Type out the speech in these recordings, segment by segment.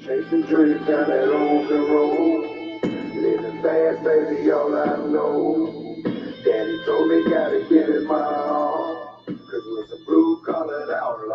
Chasing dreams down that open road. Living fast, baby, all I know. Daddy told me gotta give it my all. Cause we're some blue collared outlaws.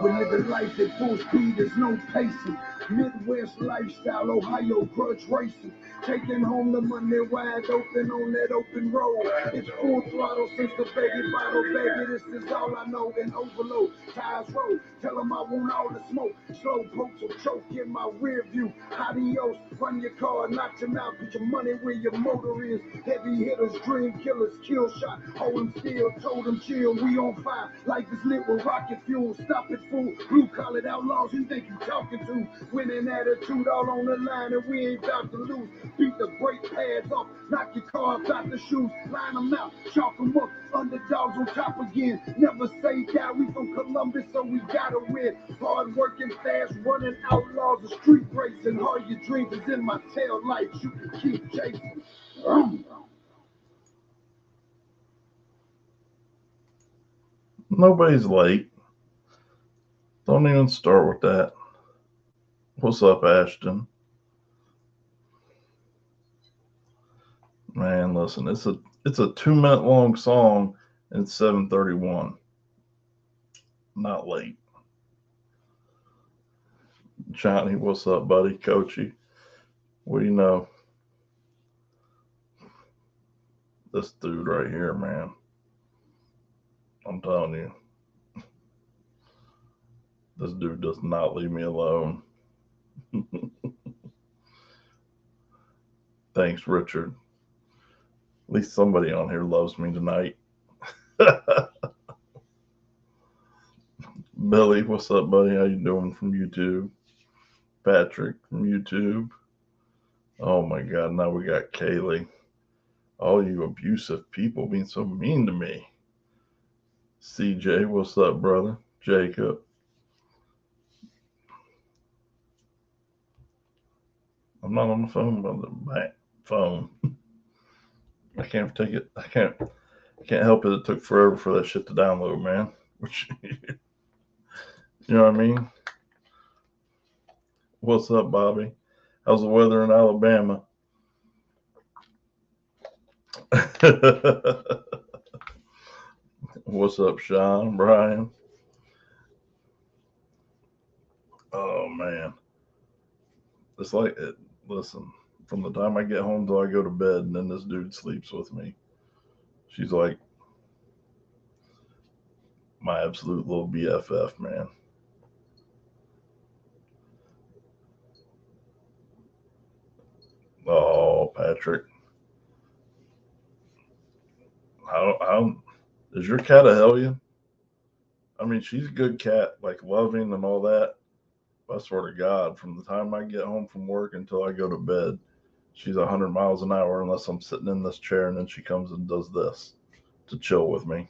We're living life at full speed, there's no pacing. Midwest lifestyle, Ohio grudge racing. Taking home the money wide open on that open road. It's full throttle since the baby bottle, baby. This is all I know. And overload, tires roll. Tell them I want all the smoke. Slow pokes will choke in my rear view. Adios, run your car, knock them out. Put your money where your motor is. Heavy hitters, dream killers, kill shot. Hold them still, told them chill. We on fire. Life is lit with rocket fuel. Stop it, fool. Blue collared outlaws, you think you talking to? Winning attitude all on the line, and we ain't about to lose. Beat the brake pads off, knock your car off out the shoes, line them out, chalk them up, underdogs on top again. Never say die, we from Columbus, so we gotta win. Hard working, fast running outlaws, the street racing. All your dreams is in my tail lights, you can keep chasing. Nobody's late. Don't even start with that. What's up, Ashton? Man, listen, it's a 2 minute long song and it's 7:31. Not late. Johnny, what's up, buddy? Coachy. What do you know? This dude right here, man. I'm telling you. This dude does not leave me alone. Thanks, Richard. At least somebody on here loves me tonight. Billy, what's up, buddy? How you doing from YouTube? Patrick from YouTube. Oh my God, now we got Kaylee. All you abusive people being so mean to me. CJ, what's up, brother? Jacob. I'm not on the phone, but the back phone. I can't take it. I can't help it. It took forever for that shit to download, man. Which, you know what I mean? What's up, Bobby? How's the weather in Alabama? What's up, Sean? Brian? Oh man, it's like it. Listen, from the time I get home till I go to bed, and then this dude sleeps with me. She's like my absolute little BFF, man. Oh, Patrick, how is your cat a hellion? I mean, she's a good cat, like loving and all that. I swear to God, from the time I get home from work until I go to bed, she's 100 miles an hour unless I'm sitting in this chair and then she comes and does this to chill with me.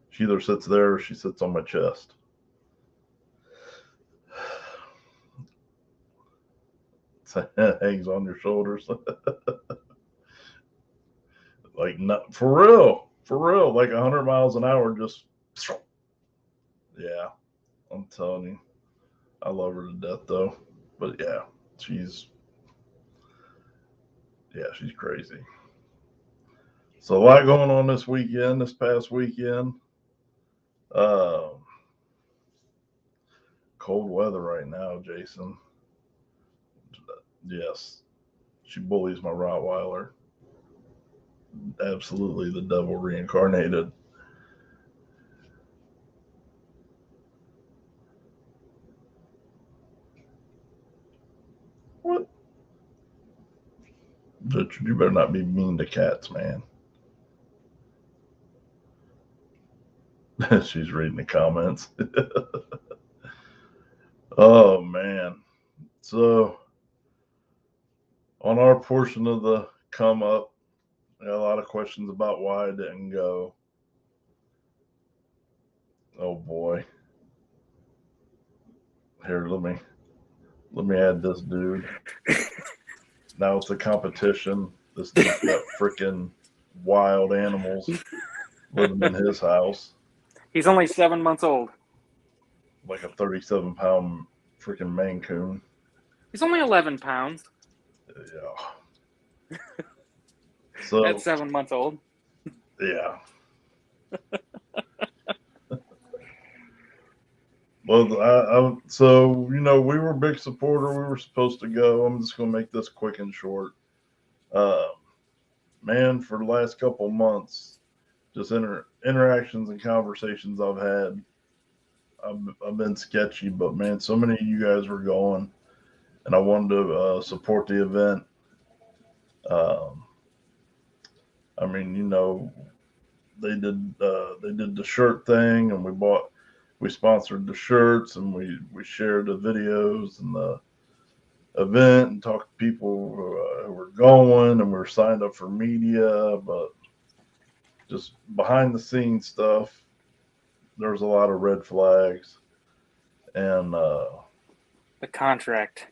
She either sits there or she sits on my chest. Hangs on your shoulders. Like, not, for real, like 100 miles an hour, just, yeah, I'm telling you. I love her to death, though. But yeah, she's, she's crazy. So, a lot going on this past weekend. Uh, Cold weather right now, Jason. Yes, she bullies my Rottweiler. Absolutely the devil reincarnated. What? Richard, you better not be mean to cats, man. She's reading the comments. Oh, man. So, on our portion of the come up, I got a lot of questions about why I didn't go. Oh boy. Here, let me add this dude. Now it's a competition. This dude's got freaking wild animals living in his house. He's only 7 months old. Like a 37-pound freaking Maine Coon. He's only 11 pounds. Yeah. So At 7 months old. yeah. Well, so we were a big supporter. We were supposed to go. I'm just gonna make this quick and short. Man, for the last couple months, just interactions and conversations I've had, I've been sketchy. But man, so many of you guys were going, and I wanted to support the event. Um, I mean, they did the shirt thing, and we sponsored the shirts, and we shared the videos and the event, and talked to people who were going, and we were signed up for media. But just behind the scenes stuff, there's a lot of red flags, and The contract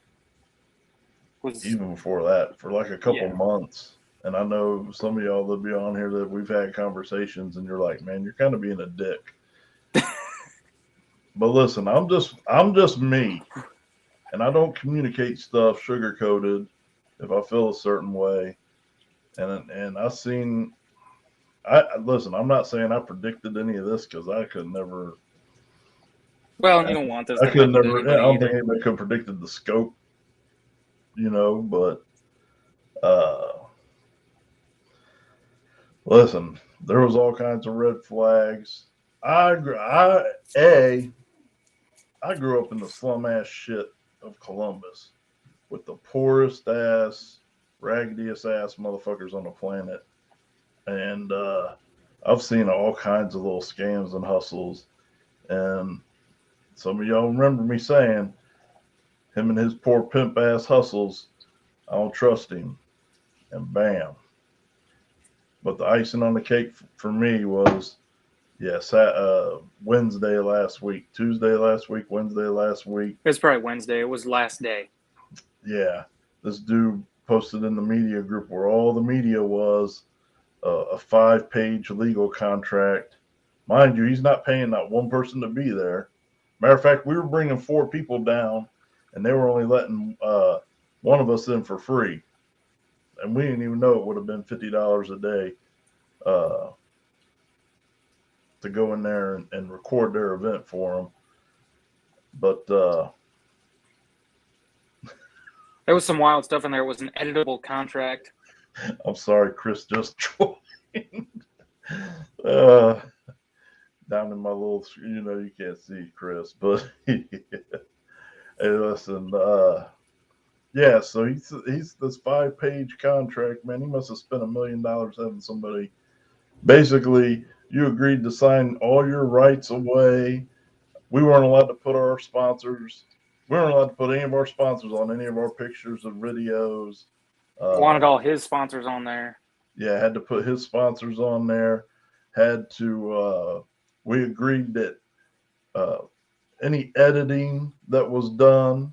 was even before that, for like a couple months. And I know some of y'all that be on here that we've had conversations, and you're like, man, you're kind of being a dick. But listen, I'm just me, and I don't communicate stuff sugar coated if I feel a certain way. And listen, I'm not saying I predicted any of this, because I could never. Well, you don't want this. I to could happen to never. anybody I don't either. think anybody could have predicted the scope, But listen, there was all kinds of red flags. I grew up in the slum ass shit of Columbus, with the poorest ass, raggediest ass motherfuckers on the planet, and I've seen all kinds of little scams and hustles. And some of y'all remember me saying, him and his poor pimp ass hustles, I don't trust him. And bam. But the icing on the cake for me was, Wednesday last week, Tuesday last week, Wednesday last week. It was probably Wednesday. It was last day. Yeah. This dude posted in the media group, where all the media was, a 5-page legal contract. Mind you, he's not paying not one person to be there. Matter of fact, we were bringing 4 people down, and they were only letting one of us in for free. And we didn't even know it would have been $50 a day to go in there and record their event for them. But there was some wild stuff in there. It was an editable contract. I'm sorry, Chris just joined. Down in my little, you can't see Chris, but hey, listen, yeah, so he's this 5-page contract, man. He must have spent $1 million having somebody. Basically, you agreed to sign all your rights away. We weren't allowed to put our sponsors. We weren't allowed to put any of our sponsors on any of our pictures or videos. Wanted all his sponsors on there. Yeah, had to put his sponsors on there. Had to. We agreed that any editing that was done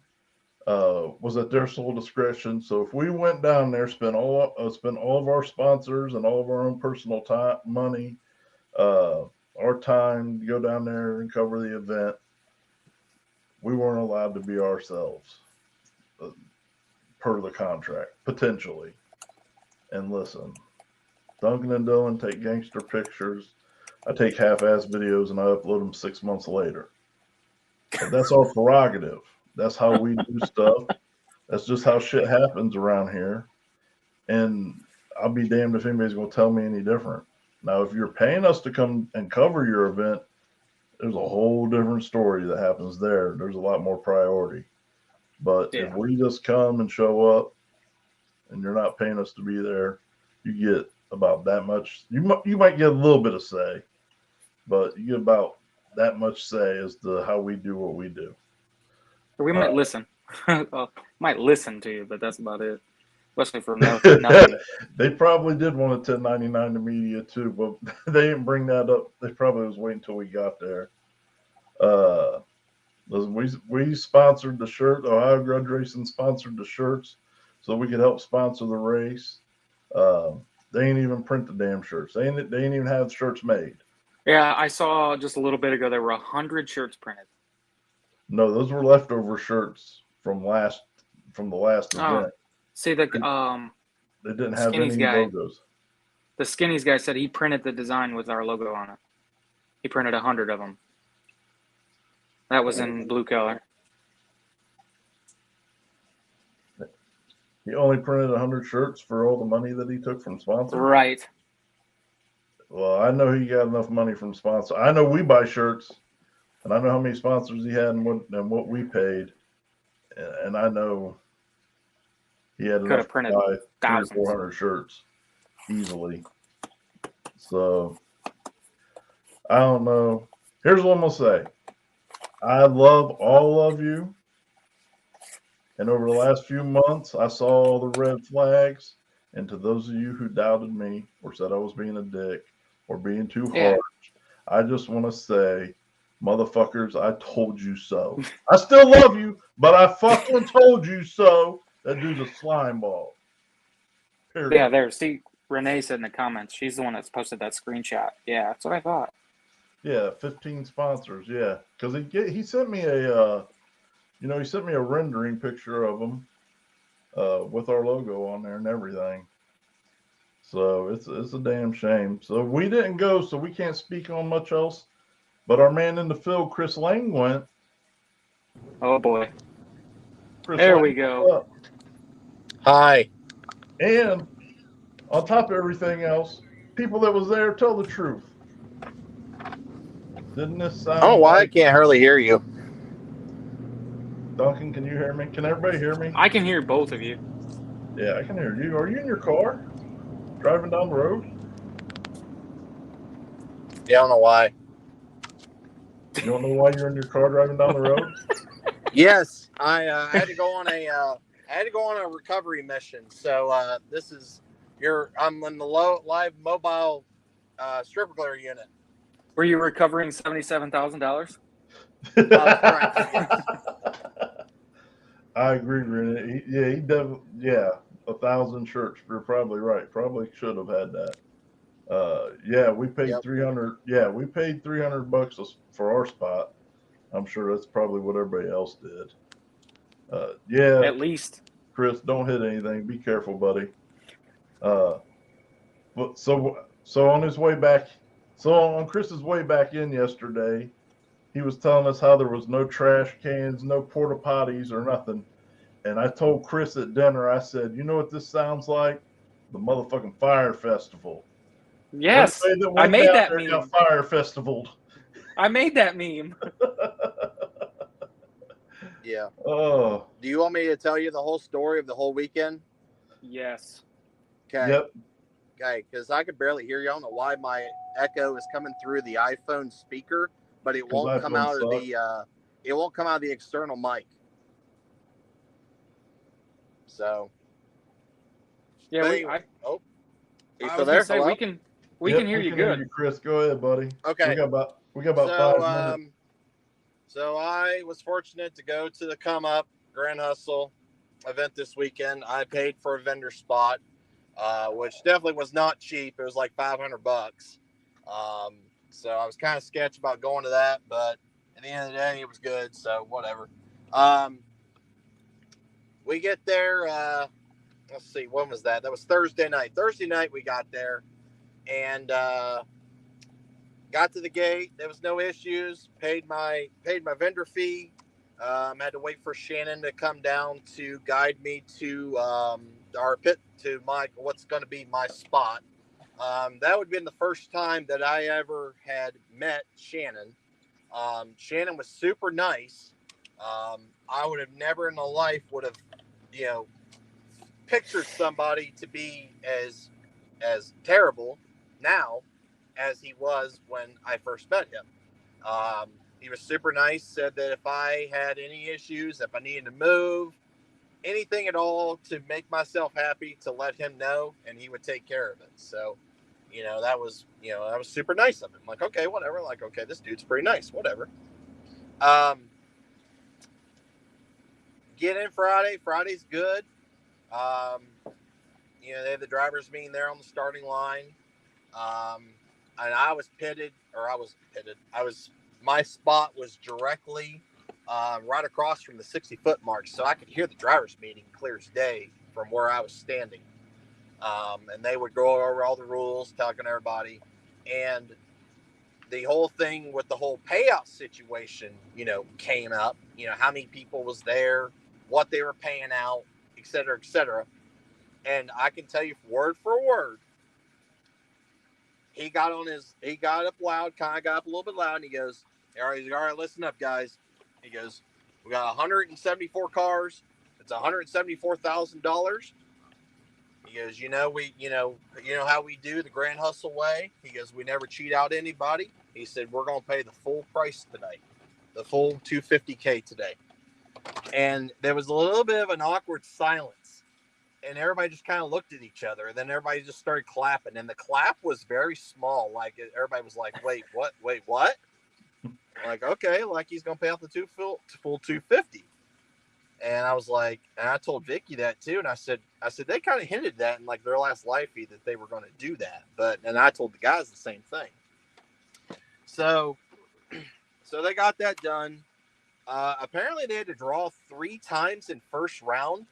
was at their sole discretion. So if we went down there, spent all of our sponsors and all of our own personal time, money, our time to go down there and cover the event, we weren't allowed to be ourselves per the contract, potentially. And listen, Duncan and Dylan take gangster pictures. I take half-ass videos and I upload them 6 months later. But that's our prerogative. That's how we do stuff. That's just how shit happens around here. And I'll be damned if anybody's going to tell me any different. Now, if you're paying us to come and cover your event, there's a whole different story that happens there. There's a lot more priority. But if we just come and show up and you're not paying us to be there, you get about that much. You might get a little bit of say, but you get about that much say as to how we do what we do. We might listen. Might listen to you, but that's about it. Especially for nothing. They probably did want a 1099 to media too, but they didn't bring that up. They probably was waiting until we got there. We sponsored the shirt. Ohio Grudge Racing sponsored the shirts so we could help sponsor the race. They ain't even print the damn shirts. They ain't even have shirts made. Yeah, I saw just a little bit ago there were 100 shirts printed. No, those were leftover shirts from last from the last Oh, event. see They didn't have Skinny's any guy. logos. The Skinnies guy said he printed the design with our logo on it. He printed 100 of them. That was in blue color. He only printed 100 shirts for all the money that he took from sponsors. Right. Well, I know he got enough money from sponsors. I know we buy shirts, and I know how many sponsors he had and what we paid, and I know he had Could enough have to printed buy 300 or thousands. 400 shirts easily. So I don't know. Here's what I'm gonna say. I love all of you. And over the last few months, I saw all the red flags. And to those of you who doubted me or said I was being a dick or being too Yeah. harsh, I just want to say, motherfuckers, I told you so. I still love you, but I fucking told you so. That dude's a slime ball. Period. Yeah, there. See, Renee said in the comments, she's the one that's posted that screenshot. Yeah, that's what I thought. Yeah, 15 sponsors. Yeah, because he sent me a he sent me a rendering picture of them with our logo on there and everything. So it's a damn shame. So we didn't go, so we can't speak on much else. But our man in the field, Chris Lang, went. Oh boy. Chris There Lang, we go. what's up? Hi. And on top of everything else, people that was there tell the truth. Didn't this sound? Oh, why I can't hardly hear you. Duncan, can you hear me? Can everybody hear me? I can hear both of you. Yeah, I can hear you. Are you in your car? Driving down the road? Yeah, I don't know why. You don't know why you're in your car driving down the road? Yes, I had to go on a recovery mission. So I'm in the live mobile stripper glare unit. Were you recovering $77,000? I agree, Renee. He definitely, yeah, 1,000 shirts. You're probably right. Probably should have had that. Yeah, we paid Yep. 300. Yeah, we paid $300 for our spot. I'm sure that's probably what everybody else did. Yeah, At least. Chris, don't hit anything. Be careful, buddy. But so on his way back, so on Chris's way back in yesterday, he was telling us how there was no trash cans, no porta potties, or nothing. And I told Chris at dinner, I said, you know what this sounds like? The motherfucking fire festival. Yes, I made that meme. Got fire festivaled. I made that meme. Yeah. Oh. Do you want me to tell you the whole story of the whole weekend? Yes. Okay. Yep. Okay, because I could barely hear you. I don't know why my echo is coming through the iPhone speaker, but it won't come out of the external mic. So. Yeah, anyway, you I still was there? gonna say Hello? we can hear you good. Hear you, Chris. Go ahead, buddy. Okay. We got about 5 minutes. So I was fortunate to go to the Come Up Grand Hustle event this weekend. I paid for a vendor spot, which definitely was not cheap. It was like $500. So I was kind of sketched about going to that, but at the end of the day, it was good. So whatever. We get there. Let's see, when was that? That was Thursday night. Thursday night we got there, and got to the gate. There was no issues. Paid my vendor fee. Had to wait for Shannon to come down to guide me to our pit to what's going to be my spot. That would have been the first time that I ever had met Shannon. Shannon was super nice. I would have never in my life would have, pictured somebody to be as terrible now as he was when I first met him. He was super nice, said that if I had any issues, if I needed to move, anything at all to make myself happy, to let him know, and he would take care of it. So, that was super nice of him. Like, okay, whatever. Like, okay, this dude's pretty nice. Whatever. Get in Friday. Friday's good. They have the driver's meeting there on the starting line. And my spot was directly right across from the 60-foot mark, so I could hear the drivers' meeting clear as day from where I was standing. And they would go over all the rules, talking to everybody, and the whole thing with the whole payout situation, came up. How many people was there, what they were paying out, et cetera, et cetera. And I can tell you word for word, he got up loud, kind of got up a little bit loud, and he goes, all right, listen up, guys. He goes, we got 174 cars. It's $174,000. He goes, you know how we do the Grand Hustle way. He goes, we never cheat out anybody. He said, we're going to pay the full price tonight, the full $250K today. And there was a little bit of an awkward silence, and everybody just kind of looked at each other. And then everybody just started clapping, and the clap was very small. Like everybody was like, wait, what? Like, okay, like he's going to pay out the full 250. And I was like, and I told Vicky that too. And I said, they kind of hinted that in like their last live feed that they were going to do that. And I told the guys the same thing. So they got that done. Apparently they had to draw 3 times in first round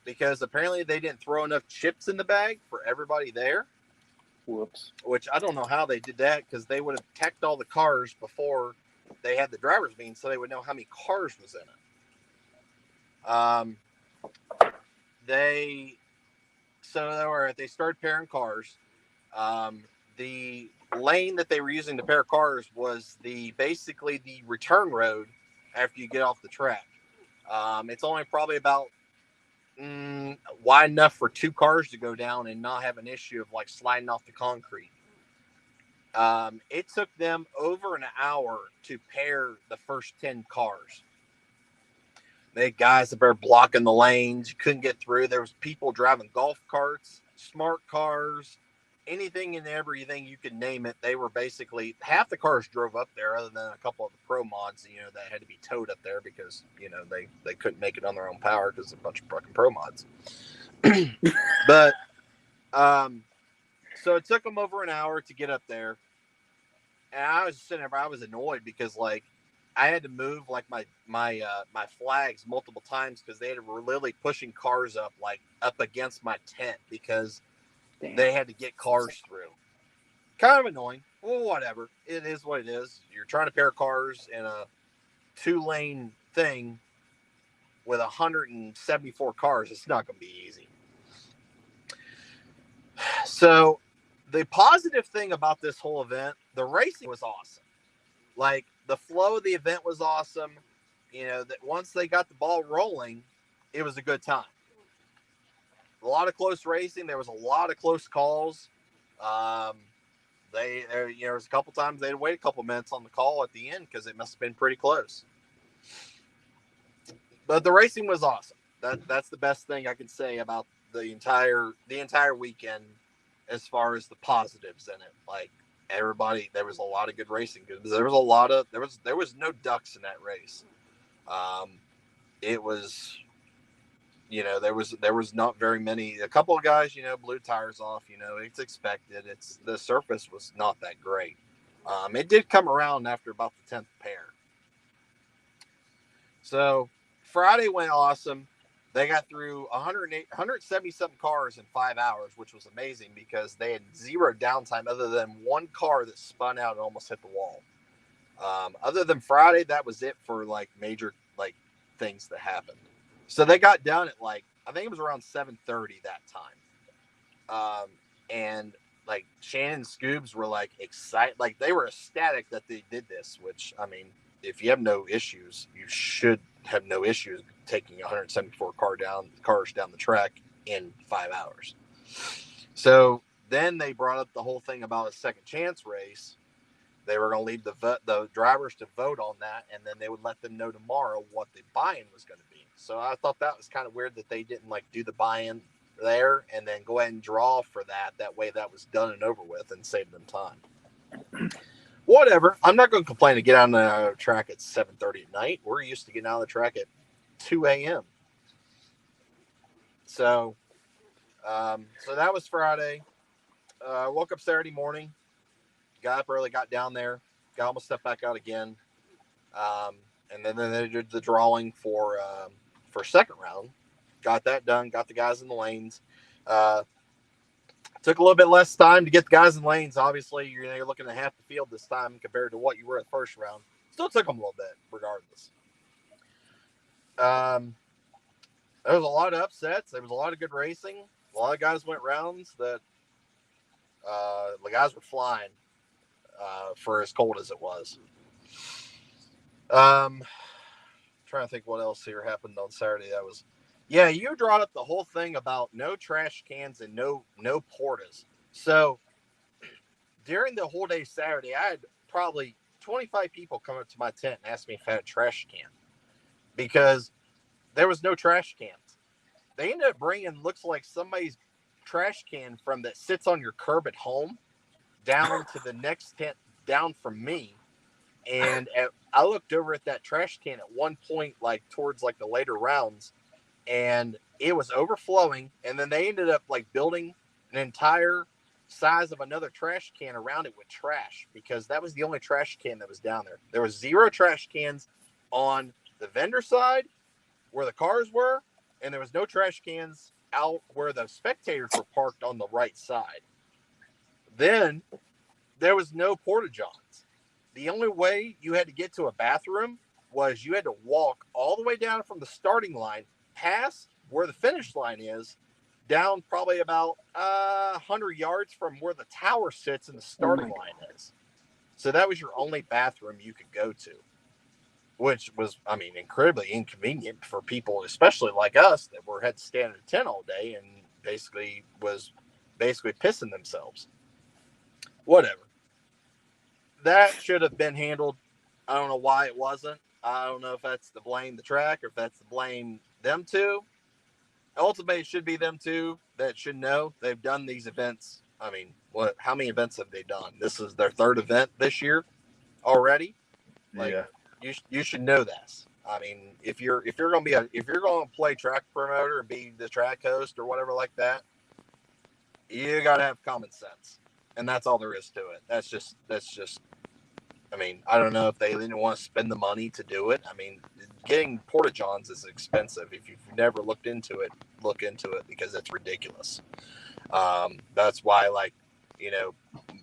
because apparently they didn't throw enough chips in the bag for everybody there. Whoops. Which I don't know how they did that, because they would have teched all the cars before they had the driver's meeting, so they would know how many cars was in it. They started pairing cars. The lane that they were using to pair cars was basically the return road after you get off the track. It's only probably about wide enough for 2 cars to go down and not have an issue of like sliding off the concrete. It took them over an hour to pair the first 10 cars. They had guys that were blocking the lanes. You couldn't get through. There was people driving golf carts, smart cars, anything and everything you could name it. They were basically, half the cars drove up there, other than a couple of the pro mods, that had to be towed up there because, they couldn't make it on their own power because a bunch of fucking pro mods. But, so it took them over an hour to get up there. And I was sitting there, I was annoyed because like, I had to move like my flags multiple times because they were literally pushing cars up against my tent because they had to get cars through. Kind of annoying. Well, whatever. It is what it is. You're trying to pair cars in a 2-lane thing with 174 cars. It's not going to be easy. So the positive thing about this whole event, the racing was awesome. Like, the flow of the event was awesome. That once they got the ball rolling, it was a good time. A lot of close racing. There was a lot of close calls. There was a couple times they had to wait a couple minutes on the call at the end because it must have been pretty close. But the racing was awesome. That's the best thing I can say about the entire weekend as far as the positives in it. Like, everybody, there was a lot of good racing. There was no ducks in that race. It was, there was not very many. A couple of guys, blew tires off. It's expected. The surface was not that great. It did come around after about the 10th pair. So Friday went awesome. They got through 170-something cars in 5 hours, which was amazing because they had 0 downtime other than 1 car that spun out and almost hit the wall. Other than Friday, that was it for like major like things that happened. So they got done at I think it was around 7:30 that time. And like Shannon and Scoobs were like excited, like they were ecstatic that they did this, which, I mean, if you have no issues, you should have no issues taking 174 cars down the track in 5 hours. So then they brought up the whole thing about a second chance race. They were going to leave the drivers to vote on that, and then they would let them know tomorrow what the buy-in was going to be. So I thought that was kind of weird that they didn't do the buy-in there and then go ahead and draw for that. That way that was done and over with and saved them time. Whatever. I'm not going to complain to get on the track at 7:30 at night. We're used to getting on the track at 2 a.m. So that was Friday. Woke up Saturday morning, got up early, got down there, got almost stepped back out again. and then they did the drawing for second round. Got that done. Got the guys in the lanes. Took a little bit less time to get the guys in lanes. Obviously, you're looking at half the field this time compared to what you were at the first round. Still took them a little bit, regardless. There was a lot of upsets. There was a lot of good racing. A lot of guys went rounds that the guys were flying for as cold as it was. Trying to think what else here happened on Saturday. You brought up the whole thing about no trash cans and no portas. So during the whole day Saturday, I had probably 25 people come up to my tent and ask me if I had a trash can because there was no trash cans. They ended up bringing, looks like somebody's trash can from that sits on your curb at home down to the next tent down from me. And I looked over at that trash can at one point, like towards like the later rounds, and it was overflowing. And then they ended up like building an entire size of another trash can around it with trash because that was the only trash can that was down there. There was 0 trash cans on the vendor side where the cars were, and there was no trash cans out where the spectators were parked on the right side. Then there was no porta-johns. The only way you had to get to a bathroom was you had to walk all the way down from the starting line past where the finish line is, down probably about 100 yards from where the tower sits and the starting line is. So that was your only bathroom you could go to, which was, incredibly inconvenient for people, especially like us that had to stand at a tent all day and basically pissing themselves. Whatever. That should have been handled. I don't know why it wasn't. I don't know if that's to blame the track or if that's to blame them two. Ultimately, it should be them two that should know. They've done these events. How many events have they done? This is their 3rd event this year already. Yeah. You should know this. If you're going to play track promoter and be the track host or whatever like that, you got to have common sense. And that's all there is to it. That's just, I don't know if they didn't want to spend the money to do it. Getting porta-johns is expensive. If you've never looked into it, look into it because it's ridiculous. That's why,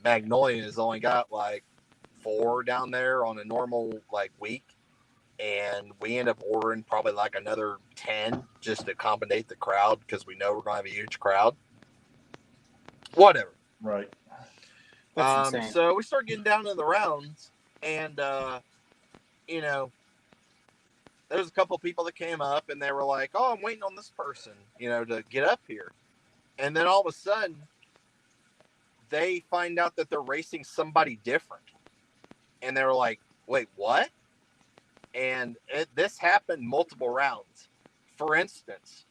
Magnolia has only got 4 down there on a normal week. And we end up ordering probably another 10 just to accommodate the crowd because we know we're going to have a huge crowd. Whatever. Right. That's insane. So we start getting down to the rounds, and there's a couple people that came up, and they were like, "Oh, I'm waiting on this person, to get up here," and then all of a sudden, they find out that they're racing somebody different, and they were like, "Wait, what?" And this happened multiple rounds. For instance,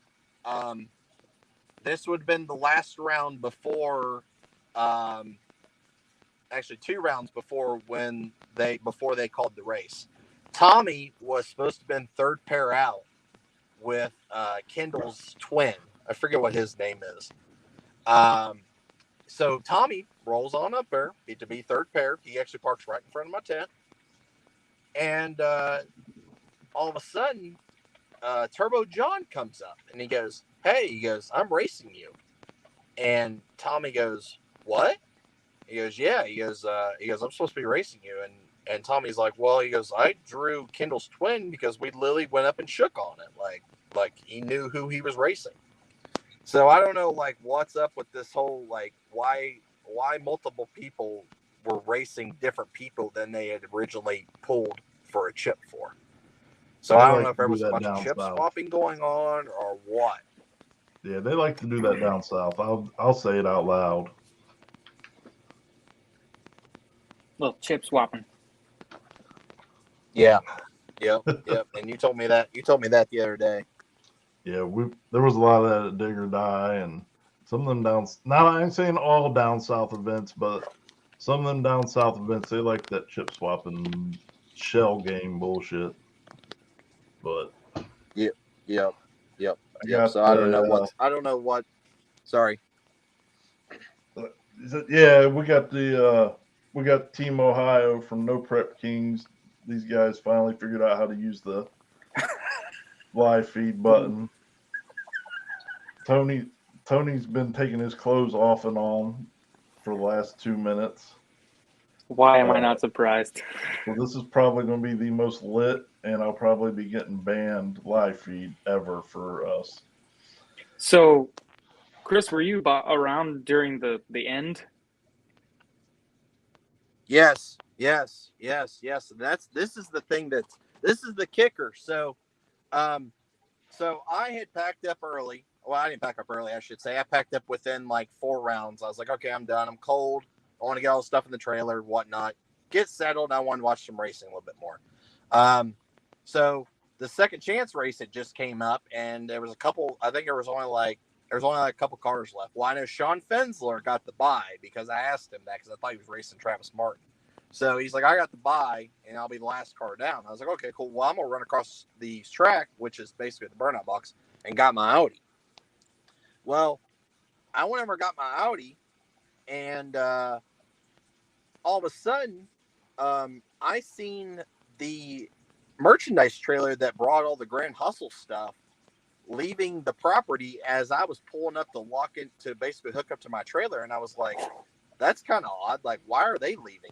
this would have been the last round before. Actually 2 rounds before they called the race. Tommy was supposed to have been 3rd pair out with Kendall's twin. I forget what his name is. So Tommy rolls on up there to be 3rd pair. He actually parks right in front of my tent. And all of a sudden, Turbo John comes up and he goes, "Hey," "I'm racing you." And Tommy goes, "What?" He goes, "Yeah." He goes, "I'm supposed to be racing you." And Tommy's like, "Well," he goes, "I drew Kendall's twin because we literally went up and shook on it. Like he knew who he was racing." So I don't know, what's up with this whole, why multiple people were racing different people than they had originally pulled for a chip for. So I don't know if there was a bunch of chip swapping going on or what. Yeah, they like to do that down south. I'll say it out loud. Little chip swapping. Yeah. Yep. And you told me that the other day. Yeah, there was a lot of that at Dig or Die, and some of them down. Not I'm saying all down south events, but some of them down south events they like that chip swapping shell game bullshit. But Yep. got, So I don't know what. Sorry. Yeah, we got Team Ohio from No Prep Kings these guys finally figured out how to use the live feed button. Tony's been taking his clothes off and on for the last 2 minutes. Why am I not surprised? So this is probably going to be the most lit, and I'll probably be getting banned live feed ever for us. So, Chris, were you around during the end? Yes. This is the thing this is the kicker. So I had packed up early. Well, I didn't pack up early, I should say. I packed up within like 4 rounds. I was like, okay, I'm done. I'm cold. I want to get all the stuff in the trailer, whatnot. Get settled. I want to watch some racing a little bit more. So the second chance race had just came up, and there was a couple. I think there was only like a couple cars left. Well, I know Sean Fensler got the bye because I asked him that because I thought he was racing Travis Martin. So he's like, I got the bye, and I'll be the last car down. I was like, okay, cool. Well, I'm gonna run across the track, which is basically the burnout box, and got my Audi. Well, I went over and got my Audi, and all of a sudden, I seen the merchandise trailer that brought all the Grand Hustle stuff leaving the property as I was pulling up the lock in to basically hook up to my trailer. And I was like, that's kind of odd. Like, why are they leaving?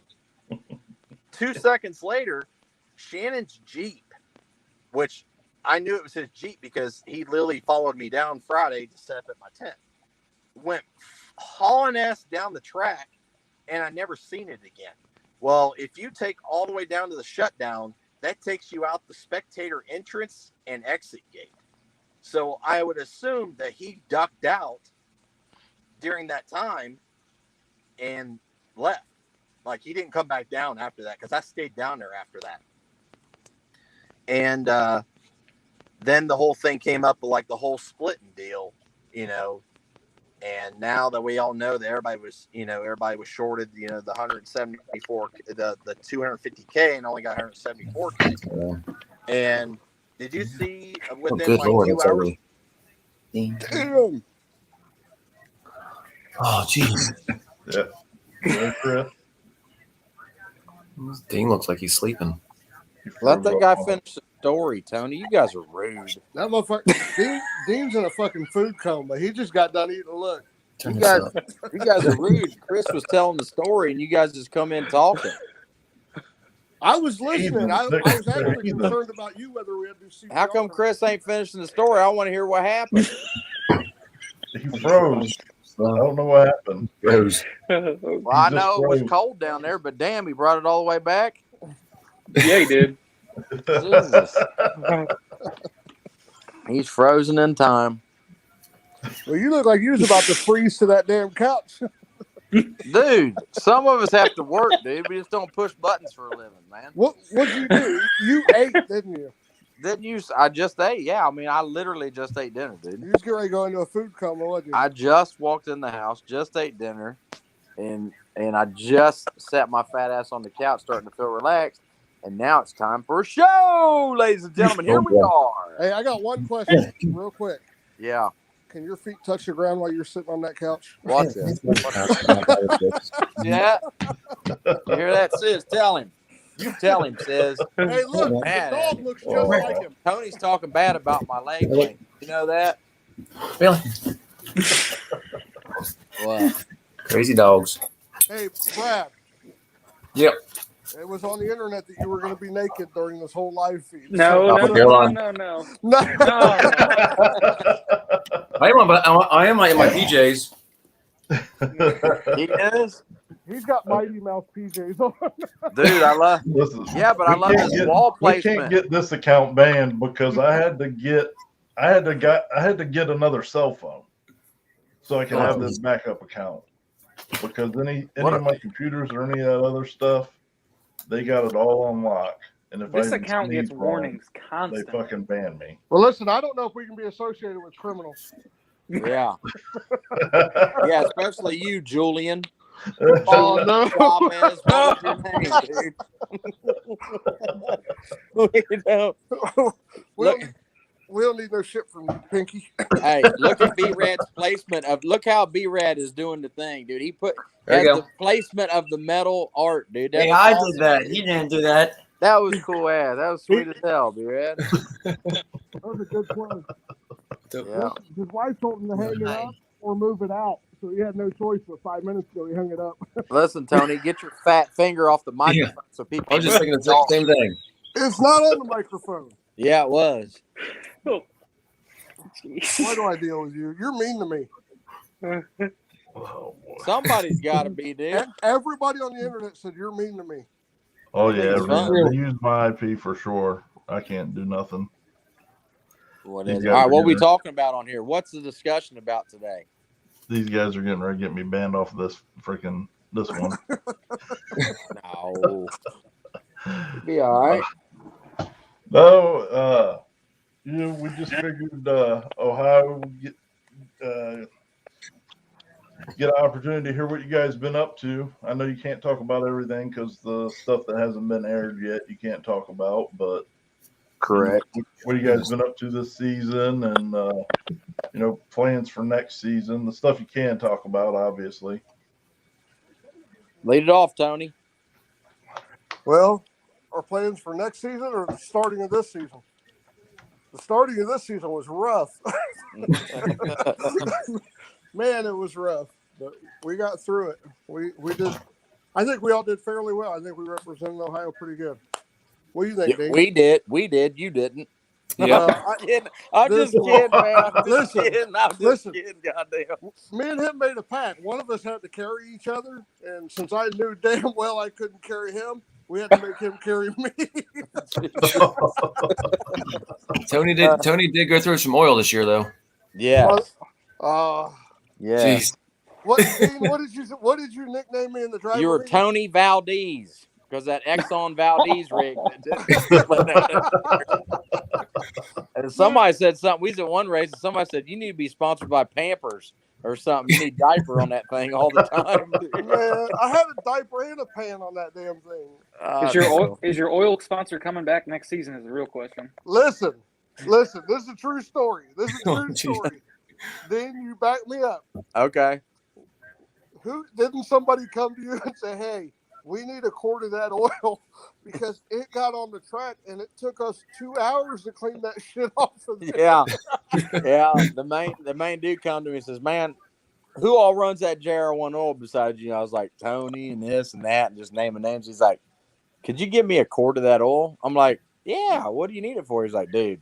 2 seconds later, Shannon's Jeep, which I knew it was his Jeep because he literally followed me down Friday to set up at my tent, went hauling ass down the track, and I never seen it again. Well, if you take all the way down to the shutdown, that takes you out the spectator entrance and exit gate. So I would assume that he ducked out during that time and left. Like, he didn't come back down after that because I stayed down there after that. And then the whole thing came up, like the whole splitting deal, you know. And now that we all know that everybody was shorted, the 174, the 250K and only got 174K. Yeah. And did you see within Good like Lord, 2 that's hours? ugly. Damn. Oh, jeez. Yeah. Yeah, Chris. Dean looks like he's sleeping. Let that guy finish the story, Tony. You guys are rude. That motherfucker, Dean's in a fucking food coma. He just got done eating a look. Turn You this guys, up. you guys are rude. Chris was telling the story, and you guys just come in talking. I was listening. I was actually Heathen. concerned about you whether we had to do CPR. How come Chris ain't finishing the story? I want to hear what happened. He froze. I don't know what happened. Rose. Well, I just know it was froze. cold down there, but damn, he brought it all the way back. Yeah, he did. Jesus. He's frozen in time. Well, you look like you was about to freeze to that damn couch. Dude, some of us have to work, dude. We just don't push buttons for a living, man. What'd you do? You ate, didn't you? Didn't you? I just ate. Yeah, I mean, I literally just ate dinner, dude. You just get ready to go into a food coma, wasn't you? I just walked in the house, just ate dinner, and I just sat my fat ass on the couch, starting to feel relaxed. And now it's time for a show, ladies and gentlemen. Here we are. Hey, I got one question real quick. Yeah, Can your feet touch the ground while you're sitting on that couch? watch it. Yeah. You hear that, Sis? Tell him. You tell him, Sis. Hey, look, the Man. dog looks just like him. Tony's talking bad about my leg length. You know that? Really? What? Crazy dogs. Hey, Brad. Yep. It was on the internet that you were going to be naked during this whole live feed. No, Oh, no, go no, on. no, no, No. no. I am in my PJs. He is? He's got Mighty Mouse PJs on. Dude, I love. Listen, Yeah, but I we love can't this get- wall we can't placement. get this account banned because I had to get another cell phone so I can have this backup account. Because any What of my computers or any of that other stuff, they got it all on lock. And if This I even account gets sneeze wrong, warnings they constantly. fucking ban me. Well, listen, I don't know if we can be associated with criminals. Yeah. Yeah, especially you, Julian. Oh, no. Suarez, what was your name, dude? You know, we don't need no shit from you, Pinky. hey, look at B-Rad's placement of. Look how B-Rad is doing the thing, dude. He There has you go. the placement of the metal art, dude. That's Hey, I awesome, did that. dude. He didn't do that. That was cool ass. That was sweet as hell, B-Rad. That was a good play. Yeah. His wife told him to hang it up or move it out, so he had no choice. But 5 minutes ago, he hung it up. Listen, Tony, get your fat finger off the microphone so people. I was just thinking the same thing. It's not on the microphone. Yeah, it was. Oh, Why do I deal with you? You're mean to me. Oh, boy. Somebody's got to be, dude. Everybody on the internet said you're mean to me. Oh yeah, It's fun. they use my IP for sure. I can't do nothing. What These is? guys All right, are what are we gonna- talking about on here? What's the discussion about today? These guys are getting ready to get me banned off of this one. No. Be all right. No, we just figured Ohio would get an opportunity to hear what you guys been up to. I know you can't talk about everything because the stuff that hasn't been aired yet you can't talk about, but Correct. what you guys been up to this season and plans for next season, the stuff you can talk about, obviously. Lead it off, Tony. Well, our plans for next season or the starting of this season? The starting of this season was rough. Man, it was rough, but we got through it. We did. I think we all did fairly well. I think we represented Ohio pretty good. What do you think, Dave? We did. We did. You didn't. Yeah. I'm just kidding, man. I'm just Listen, kidding. I'm just listen. kidding. Goddamn. Me and him made a pact. One of us had to carry each other, and since I knew damn well I couldn't carry him, we had to make him carry me. Tony did go through some oil this year, though. Yeah. Yeah. Jeez. What did you nickname me in the driver? You were meeting? Tony Valdez because that Exxon Valdez rig. And somebody said something. We was at one race, and somebody said you need to be sponsored by Pampers or something. You need diaper on that thing all the time. Man, I had a diaper and a pan on that damn thing. Is your oil sponsor coming back next season? Is the real question. Listen. This is a true story. This is a Oh, true geez. story. Then you back me up. Okay. Who didn't somebody come to you and say, "Hey, we need a quart of that oil," because it got on the track and it took us 2 hours to clean that shit off of there. Yeah. Yeah. The main dude come to me and says, "Man, who all runs that JR1 oil besides you?" I was like, Tony and this and that, and just naming names. He's like, "Could you give me a quart of that oil?" I'm like, "Yeah, what do you need it for?" He's like, "Dude,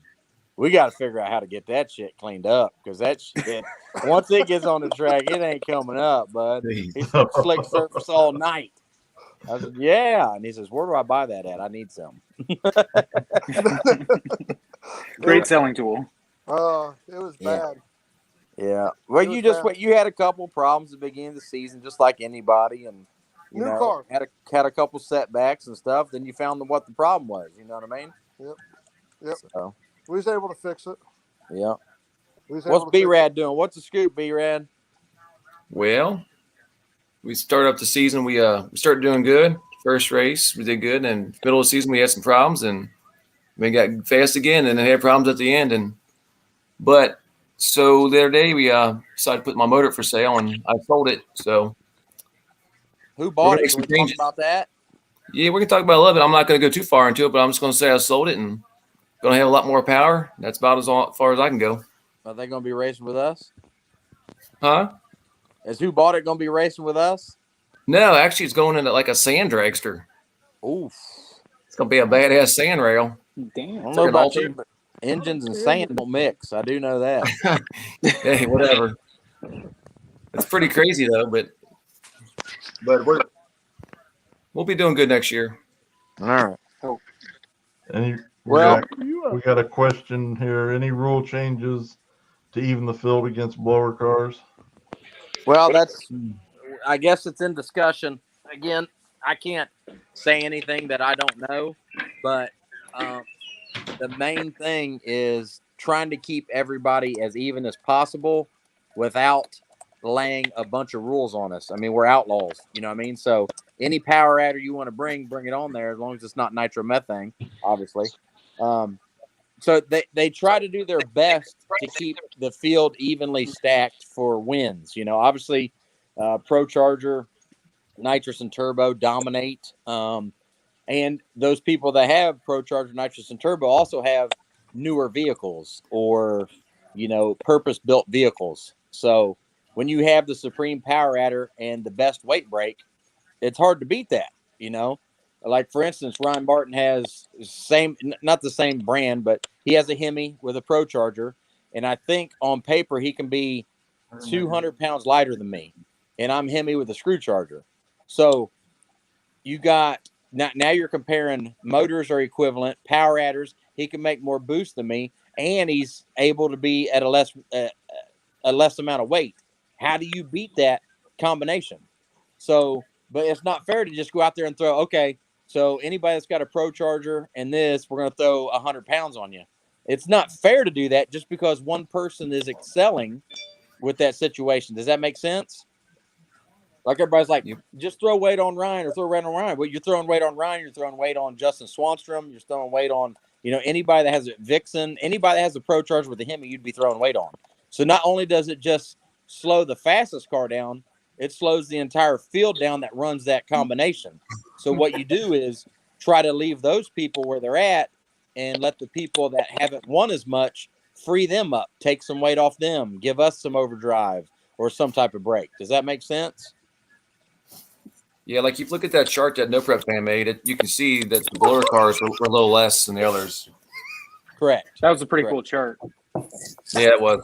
we got to figure out how to get that shit cleaned up because that shit, once it gets on the track, it ain't coming up, bud." Jeez. He said, "Slick surface all night." I said, "Yeah." And he says, "Where do I buy that at? I need some." Great selling tool. It was Yeah. bad. Yeah. Well, It was you had a couple problems at the beginning of the season, just like anybody, and you New know, car. had a couple setbacks and stuff. Then you found what the problem was. You know what I mean? Yep. So, We was able to fix it. yeah. We was able What's to fix B-Rad doing? What's the scoop, B-Rad? Well, we started up the season. We started doing good. First race, we did good. And middle of the season, we had some problems, and we got fast again, and then had problems at the end. So the other day, we decided to put my motor for sale, and I sold it. So Who bought We're it? gonna Can we make some talk changes. about that? yeah, we can talk about it a little bit. I'm not going to go too far into it, but I'm just going to say I sold it and going to have a lot more power. That's about as far as I can go. Are they going to be racing with us? Huh? Is who bought it going to be racing with us? No, actually, it's going into like a sand dragster. Oof. It's going to be a badass sand rail. I Damn. don't know an about altar. you, but engines and sand don't mix. I do know that. Hey, whatever. It's pretty crazy though, but we'll be doing good next year. All right. it. We got a question here. Any rule changes to even the field against blower cars? Well, I guess it's in discussion. Again, I can't say anything that I don't know, but the main thing is trying to keep everybody as even as possible without laying a bunch of rules on us. I mean, we're outlaws, you know what I mean? So any power adder you want to bring it on there, as long as it's not nitromethane, obviously. So they try to do their best to keep the field evenly stacked for wins. You know, obviously, Pro Charger, nitrous and turbo dominate. And those people that have ProCharger nitrous and turbo also have newer vehicles or, purpose-built vehicles. So when you have the supreme power adder and the best weight break, it's hard to beat that, Like, for instance, Ryan Martin has not the same brand, but he has a Hemi with a ProCharger. And I think on paper, he can be 200 pounds lighter than me. And I'm Hemi with a screw charger. So you got now you're comparing motors are equivalent, power adders. He can make more boost than me, and he's able to be at a less amount of weight. How do you beat that combination? So, but it's not fair to just go out there and throw. Okay, so anybody that's got a ProCharger and this, we're going to throw 100 pounds on you. It's not fair to do that just because one person is excelling with that situation. Does that make sense? Like everybody's like, just throw weight on Ryan or throw weight on Ryan. Well, you're throwing weight on Ryan. You're throwing weight on Justin Swanstrom. You're throwing weight on, anybody that has a Vixen, anybody that has a ProCharger with a Hemi, you'd be throwing weight on. So not only does it just slow the fastest car down, it slows the entire field down that runs that combination. So what you do is try to leave those people where they're at and let the people that haven't won as much free them up, take some weight off them, give us some overdrive or some type of break. Does that make sense? Yeah, like you look at that chart that No Prep fan made, you can see that the blower cars were a little less than the others. Correct. That was a pretty cool chart. Yeah, it was.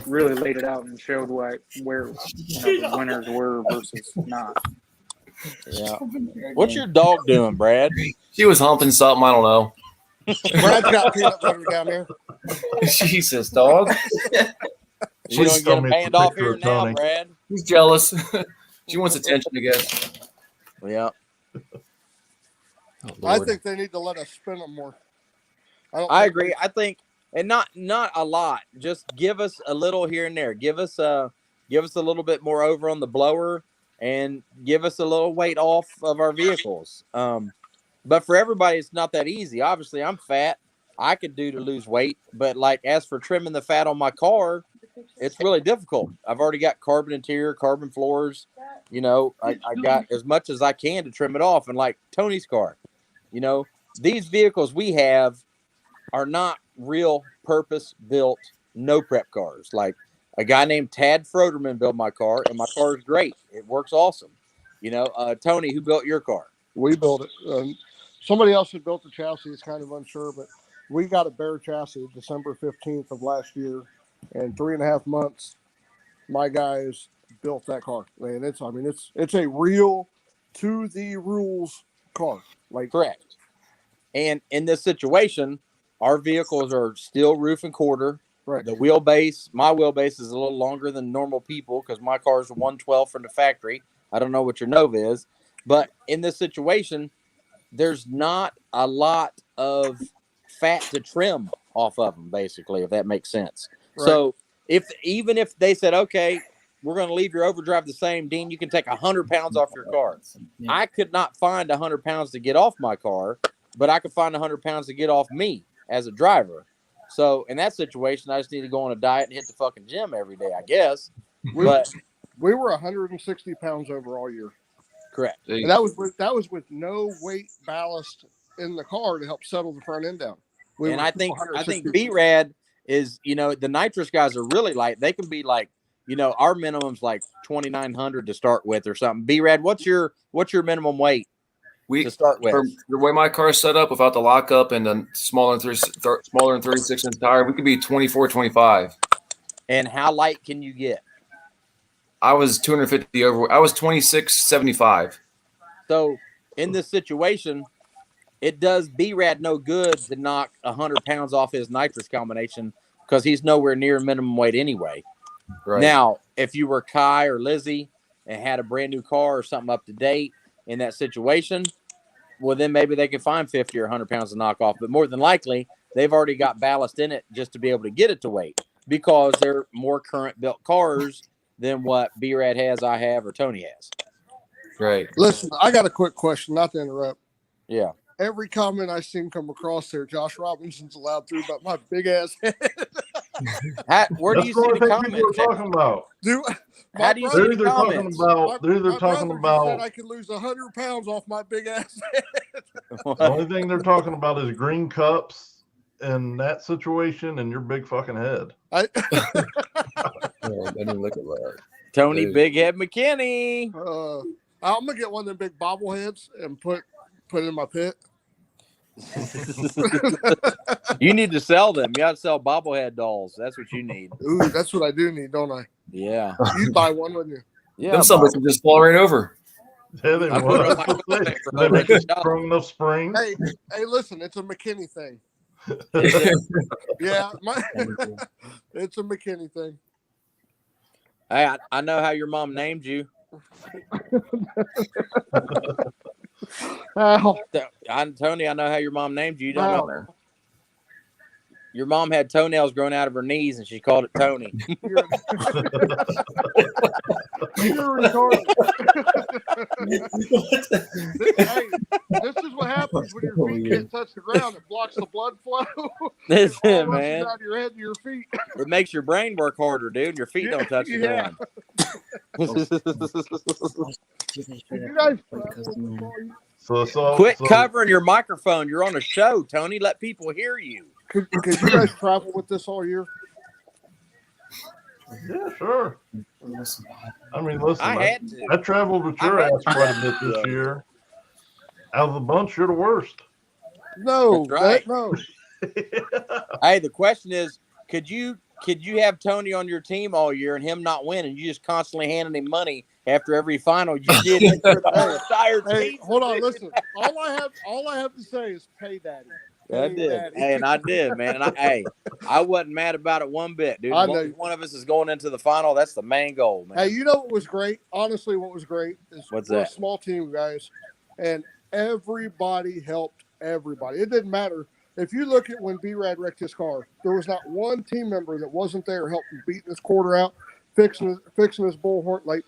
Really laid it out and showed where the winners were versus not. Yeah. What's your dog doing, Brad? She was humping something. I don't know. Brad's got peanut butter down there. Jesus, dog. You don't get him banned off here now, Tony. Brad. He's jealous. She wants attention, I guess. Yeah. Oh, I Lord. think they need to let us spin them more. I agree. I think, and not a lot. Just give us a little here and there. Give us a little bit more over on the blower, and give us a little weight off of our vehicles. But for everybody, it's not that easy. Obviously, I'm fat. I could do to lose weight, but like as for trimming the fat on my car, it's really difficult. I've already got carbon interior, carbon floors. I got as much as I can to trim it off. And like Tony's car, these vehicles we have are not real purpose-built, no prep cars. Like a guy named Tad Froderman built my car, and my car is great. It works awesome. Tony, who built your car? We built it. Somebody else had built the chassis. Is kind of unsure, but we got a bare chassis December 15th of last year, and 3.5 months, my guys built that car. And it's a real to the rules car. Like Correct. And in this situation, our vehicles are still roof and quarter. Right. The wheelbase, my wheelbase is a little longer than normal people because my car is 112 from the factory. I don't know what your Nova is, but in this situation, there's not a lot of fat to trim off of them, basically, if that makes sense. Right. So even if they said, okay, we're going to leave your overdrive the same, Dean, you can take 100 pounds off your car. Yeah. I could not find 100 pounds to get off my car, but I could find 100 pounds to get off me as a driver. So in that situation, I just need to go on a diet and hit the fucking gym every day, I guess. But we were 160 pounds over all year. correct. And that was with no weight ballast in the car to help settle the front end down. And I think 160. B-Rad is, the nitrous guys are really light. They can be like, our minimum's like 2,900 to start with or something. B-Rad, what's your minimum weight to start with? For the way my car's set up without the lockup and the smaller than 36-inch tire, we could be 24, 25. And how light can you get? I was 250 over. I was 26.75. So in this situation, it does B-Rad no good to knock 100 pounds off his nitrous combination because he's nowhere near minimum weight anyway. Right. Now, if you were Kai or Lizzie and had a brand new car or something up to date in that situation, well, then maybe they could find 50 or 100 pounds to knock off. But more than likely, they've already got ballast in it just to be able to get it to weight because they're more current built cars than what B-Rad has, I have, or Tony has. Right. Listen, I got a quick question, not to interrupt. Yeah. Every comment I seen come across there, Josh Robinson's allowed through about my big ass head. Where do you That's see the the only thing people comment? are talking about. how do you see They're the either talking comments? about. They're either My talking brother just said about. I could lose 100 pounds off my big ass. The only thing they're talking about is green cups in that situation and your big fucking head. I, Oh, I didn't look at that. Tony Dude. Big Head McKinney. I'm gonna get one of them big bobbleheads and put it in my pit. You need to sell them. You got to sell bobblehead dolls. That's what you need. Ooh, that's what I do need, don't I? Yeah. You'd buy one, wouldn't you? Yeah. Them some would just fall right over. Yeah, they I put it on was. my They phone. make a strong enough spring. Hey, listen, it's a McKinney thing. Yeah, it's a McKinney thing. Hey, I know how your mom named you. Ow. Tony, I know how your mom named you. You don't Wow. know that. Your mom had toenails growing out of her knees, and she called it Tony. You're retarded. Hey, this is what happens when your feet can't touch the ground. It blocks the blood flow. This It is all rushes man. out of your head to your feet. It makes your brain work harder, dude. Your feet don't touch the Yeah. ground. You guys So it's all. Quit so, covering your microphone. You're on a show, Tony. Let people hear you. could you guys travel with this all year? Yeah, sure. I mean, listen. I had to. I traveled with your I had ass quite a bit this to. year. Out of the bunch, you're the worst. No, That's right. no. Hey, the question is, could you have Tony on your team all year and him not win, and you just constantly handing him money after every final you did it for the whole entire Hey, season? hold on, listen. All I have to say is pay daddy. I Pay did. daddy. Hey, and I did, man. And I wasn't mad about it one bit, dude. I As long know. as one of us is going into the final, that's the main goal, man. Hey, you know what was great? Honestly, what was great is What's we're that? a small team, guys, and everybody helped everybody. It didn't matter. If you look at when B-Rad wrecked his car, there was not one team member that wasn't there helping beating his quarter out, fixing his bullhorn. Like,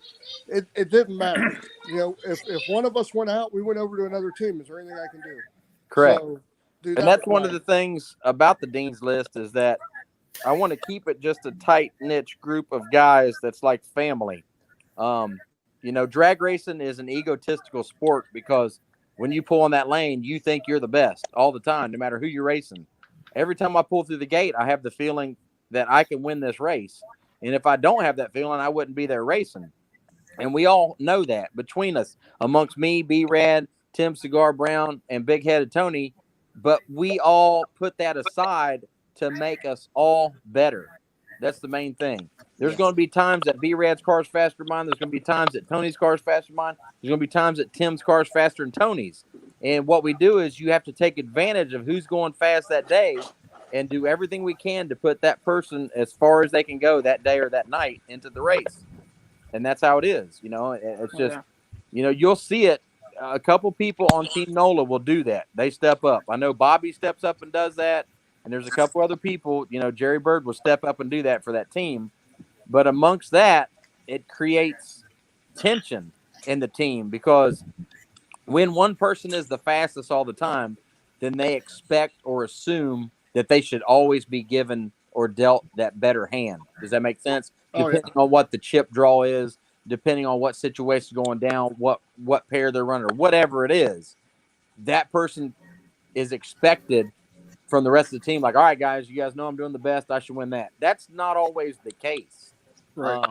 it didn't matter. You know, if one of us went out, we went over to another team. Is there anything I can do? Correct. So, dude, And that's one of the things about the Dean's List is that I want to keep it just a tight niche group of guys that's like family. You know, drag racing is an egotistical sport because when you pull in that lane, you think you're the best all the time, no matter who you're racing. Every time I pull through the gate, I have the feeling that I can win this race. And if I don't have that feeling, I wouldn't be there racing. And we all know that between us, amongst me, B-Rad, Tim Cigar Brown, and Big Headed Tony. But we all put that aside to make us all better. That's the main thing. There's going to be times that B-Rad's car's faster than mine. There's going to be times that Tony's car's faster than mine. There's going to be times that Tim's car's faster than Tony's. And what we do is you have to take advantage of who's going fast that day and do everything we can to put that person as far as they can go that day or that night into the race. And that's how it is. You know, it's just, you know, you'll see it. A couple people on Team NOLA will do that. They step up. I know Bobby steps up and does that. And there's a couple other people, you know, Jerry Bird will step up and do that for that team. But amongst that, it creates tension in the team because when one person is the fastest all the time, then they expect or assume that they should always be given or dealt that better hand. Does that make sense? Depending on what the chip draw is, depending on what situation is going down, what pair they're running, or whatever it is, that person is expected from the rest of the team. Like, all right, guys, you guys know I'm doing the best. I should win that. That's not always the case. Right.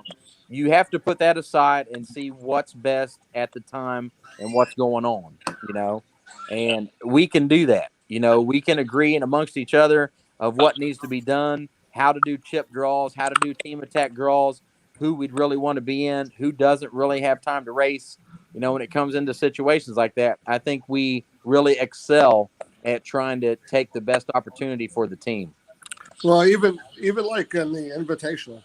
You have to put that aside and see what's best at the time and what's going on, you know, and we can do that. You know, we can agree and amongst each other of what needs to be done, how to do chip draws, how to do team attack draws, who we'd really want to be in, who doesn't really have time to race. You know, when it comes into situations like that, I think we really excel at trying to take the best opportunity for the team. Well, even like in the Invitational,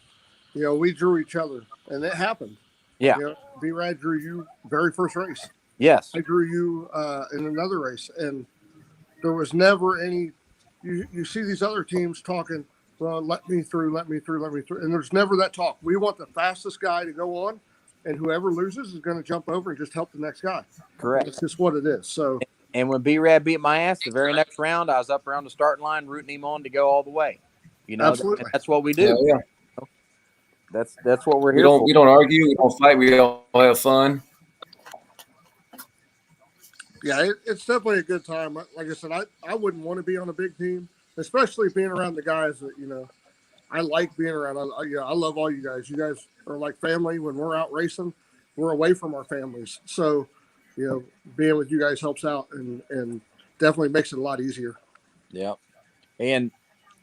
you know, we drew each other, and it happened. Yeah. You know, B-Rad drew you very first race. Yes. I drew you in another race, and there was never any. You see these other teams talking, well, let me through, and there's never that talk. We want the fastest guy to go on, and whoever loses is going to jump over and just help the next guy. Correct. That's just what it is. So. And when B-Rad beat my ass, the very next round, I was up around the starting line rooting him on to go all the way. You know, Absolutely. that's what we do. Yeah. That's what we're We here don't for. we don't argue. We don't fight. We all have fun. Yeah, it's definitely a good time. Like I said, I wouldn't want to be on a big team, especially being around the guys that, I like being around. I love all you guys. You guys are like family. When we're out racing, we're away from our families. So, being with you guys helps out and definitely makes it a lot easier. Yep. And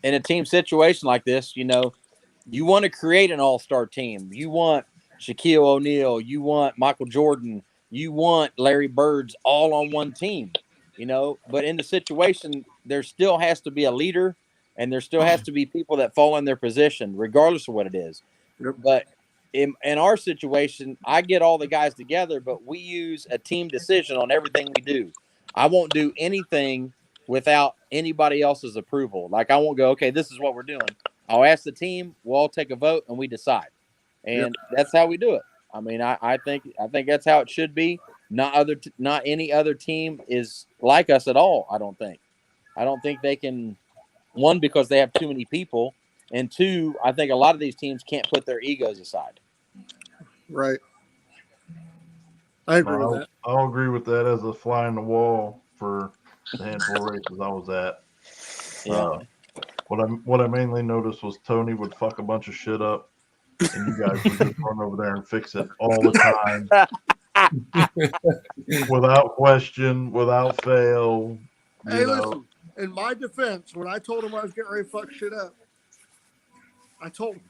in a team situation like this, you want to create an all-star team. You want Shaquille O'Neal. You want Michael Jordan. You want Larry Birds all on one team, But in the situation, there still has to be a leader, and there still has to be people that fall in their position, regardless of what it is. Yep. But in our situation, I get all the guys together, but we use a team decision on everything we do. I won't do anything without anybody else's approval. Like, I won't go, okay, this is what we're doing. I'll ask the team, we'll all take a vote, and we decide. And that's how we do it. I mean, I think that's how it should be. Not any other team is like us at all. I don't think they can. One, because they have too many people, and two, I think a lot of these teams can't put their egos aside. Right. I agree with that. I'll agree with that as a fly in the wall for the handful of races I was at. Yeah. What I mainly noticed was Tony would fuck a bunch of shit up, and you guys would just run over there and fix it all the time, without question, without fail. Hey, listen. In my defense, when I told him I was getting ready to fuck shit up, I told him.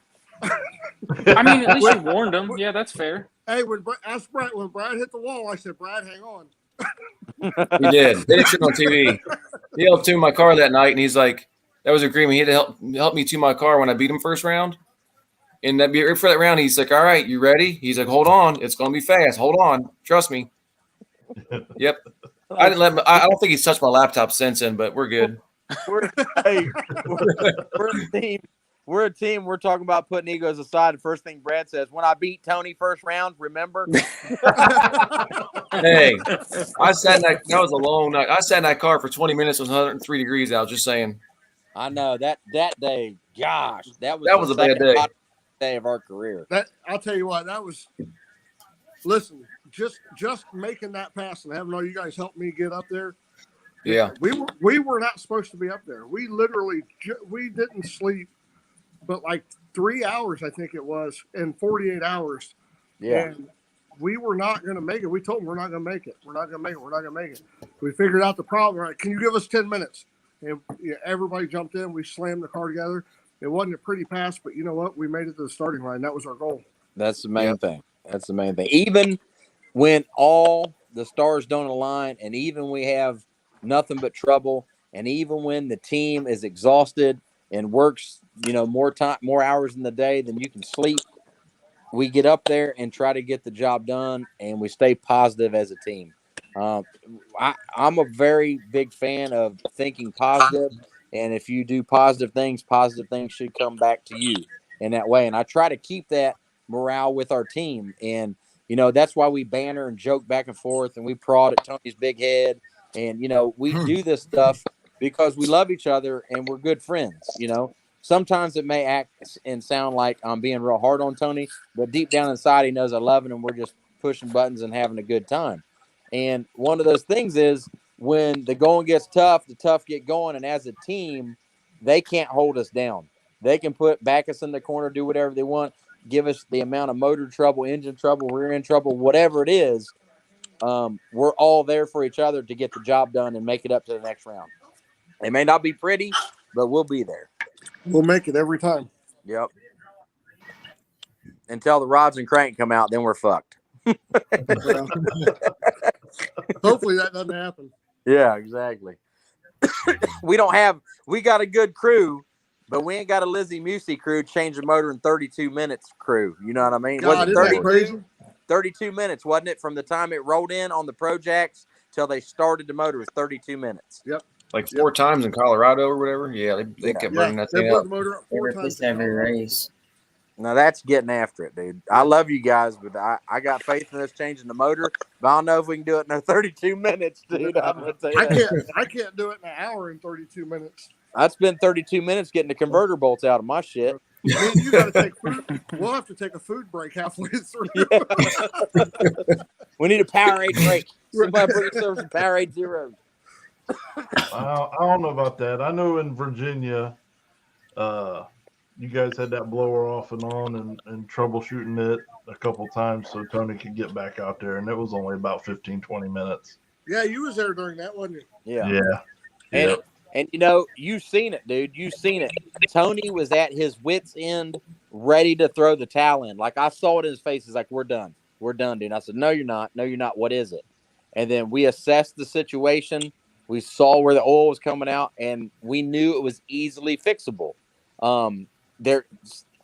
I mean, at least you warned him. Yeah, that's fair. Hey, when Brad hit the wall, I said, Brad, hang on. He did. They did shit on TV. He helped tune my car that night, and he's like, that was an agreement. He had to help me tune my car when I beat him first round. And for that round, he's like, all right, you ready? He's like, hold on. It's going to be fast. Hold on. Trust me. Yep. I don't think he's touched my laptop since then, but we're good. We're a team. We're a team. We're talking about putting egos aside. The first thing Brad says, when I beat Tony first round, remember? Hey, I sat in that was a long night. I sat in that car for 20 minutes. It was 103 degrees out. Just saying. I know that day. Gosh, that was a bad day. Day of our career. I'll tell you what, that was. Listen, just making that pass and having all you guys help me get up there. Yeah, we were not supposed to be up there. We literally we didn't sleep, but like 3 hours, I think it was, in 48 hours. Yeah. And we were not going to make it. We told them we're not going to make it. We're not going to make it. We're not going to make it. We figured out the problem. Right? Can you give us 10 minutes? And everybody jumped in. We slammed the car together. It wasn't a pretty pass, but you know what? We made it to the starting line. That was our goal. That's the main thing. That's the main thing. Even when all the stars don't align, and even we have nothing but trouble, and even when the team is exhausted and works, more hours in the day than you can sleep, we get up there and try to get the job done, and we stay positive as a team. I'm a very big fan of thinking positive, and if you do positive things should come back to you in that way. And I try to keep that morale with our team, and that's why we banter and joke back and forth, and we prod at Tony's big head, and we do this stuff because we love each other and we're good friends. Sometimes it may act and sound like I'm being real hard on Tony, but deep down inside he knows I love him, and we're just pushing buttons and having a good time. And one of those things is when the going gets tough, the tough get going, and as a team, they can't hold us down. They can back us in the corner, do whatever they want, give us the amount of motor trouble, engine trouble, rear end trouble, whatever it is. We're all there for each other to get the job done and make it up to the next round. It may not be pretty, but we'll be there. We'll make it every time. Yep. Until the rods and crank come out, then we're fucked. Hopefully that doesn't happen. Yeah, exactly. We got a good crew, but we ain't got a Lizzie Musey crew change the motor in 32 minutes crew. You know what I mean? God, Was it isn't that crazy? 32 minutes, wasn't it? From the time it rolled in on the Projects till they started the motor was 32 minutes. Yep. like 4 times in Colorado or whatever. Yeah, they kept burning that They thing blew up. the motor up 4 times. every race. Now that's getting after it, dude. I love you guys, but I got faith in us changing the motor. But I don't know if we can do it in 32 minutes, dude. I'm gonna tell you I can't do it in an hour and 32 minutes. I'd spend 32 minutes getting the converter bolts out of my shit. Me and you got to take food. We'll have to take a food break halfway through. We need a Powerade break. Somebody bring us some Powerade Zero. I don't know about that. I know in Virginia, you guys had that blower off and on and troubleshooting it a couple times so Tony could get back out there, and it was only about 15, 20 minutes. Yeah, you was there during that, wasn't you? Yeah. Yeah. And you've seen it, dude. You've seen it. Tony was at his wit's end, ready to throw the towel in. Like, I saw it in his face. He's like, "We're done. We're done, dude." And I said, "No, you're not. No, you're not. What is it?" And then we assessed the situation. We saw where the oil was coming out, and we knew it was easily fixable.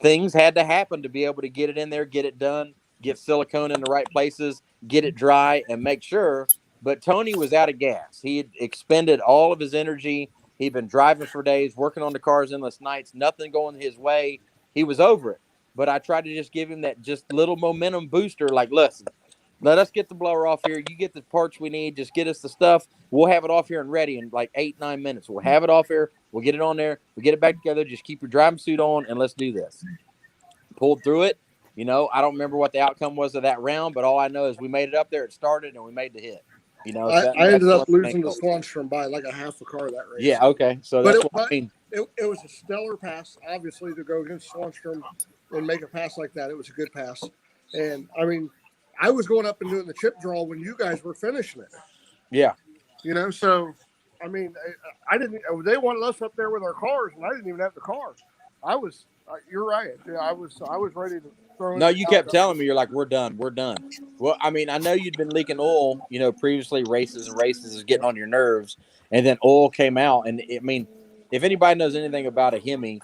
Things had to happen to be able to get it in there, get it done, get silicone in the right places, get it dry, and make sure. But Tony was out of gas. He had expended all of his energy. He'd been driving for days, working on the cars endless nights, nothing going his way. He was over it. But I tried to just give him that just little momentum booster. Like, listen, let us get the blower off here. You get the parts we need. Just get us the stuff. We'll have it off here and ready in like 8-9 minutes. We'll have it off here. We'll get it on there. We'll get it back together. Just keep your driving suit on and let's do this. Pulled through it. I don't remember what the outcome was of that round, but all I know is we made it up there. It started and we made the hit. I ended up losing to Swanstrom by like a half a car that race. Yeah, okay. So that's what I mean. It was a stellar pass, obviously, to go against Swanstrom and make a pass like that. It was a good pass. And, I mean, I was going up and doing the chip draw when you guys were finishing it. Yeah. So, I mean, I didn't – they wanted us up there with our cars, and I didn't even have the car. I was you're right. Yeah, I was ready to throw in. No, you kept telling me, you're like, we're done. Well, I mean, I know you'd been leaking oil, previously races is getting on your nerves. And then oil came out. And I mean, if anybody knows anything about a Hemi,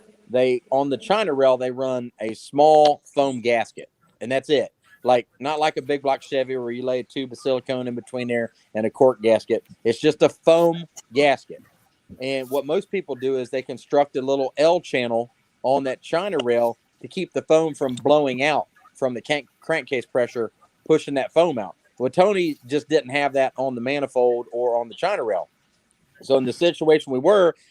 on the China rail, they run a small foam gasket, and that's it. Like, not like a big block Chevy where you lay a tube of silicone in between there and a cork gasket. It's just a foam gasket. And what most people do is they construct a little L channel on that China rail to keep the foam from blowing out from the crankcase pressure, pushing that foam out. Well, Tony just didn't have that on the manifold or on the China rail. So in the situation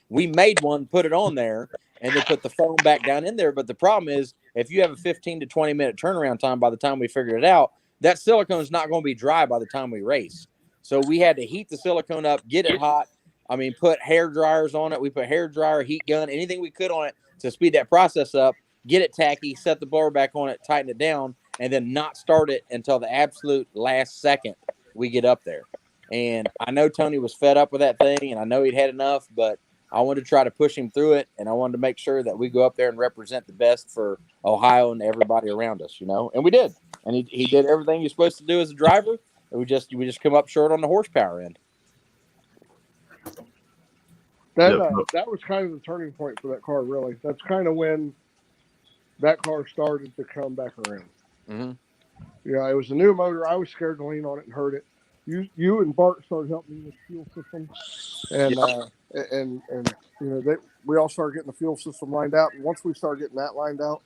we made one, put it on there, and then put the foam back down in there. But the problem is, if you have a 15 to 20 minute turnaround time by the time we figured it out, that silicone is not going to be dry by the time we race. So we had to heat the silicone up, get it hot. I mean, put hair dryers on it. We put hair dryer, heat gun, anything we could on it to speed that process up, get it tacky, set the blower back on it, tighten it down, and then not start it until the absolute last second we get up there. And I know Tony was fed up with that thing, and I know he'd had enough, but I wanted to try to push him through it, and I wanted to make sure that we go up there and represent the best for Ohio and everybody around us, and we did. And he did everything he's supposed to do as a driver, and we just come up short on the horsepower end. That was kind of the turning point for that car, really. That's kind of when that car started to come back around. Mm-hmm. Yeah, it was a new motor. I was scared to lean on it and hurt it. You and Bart started helping me with the fuel system, and we all started getting the fuel system lined out. And once we started getting that lined out,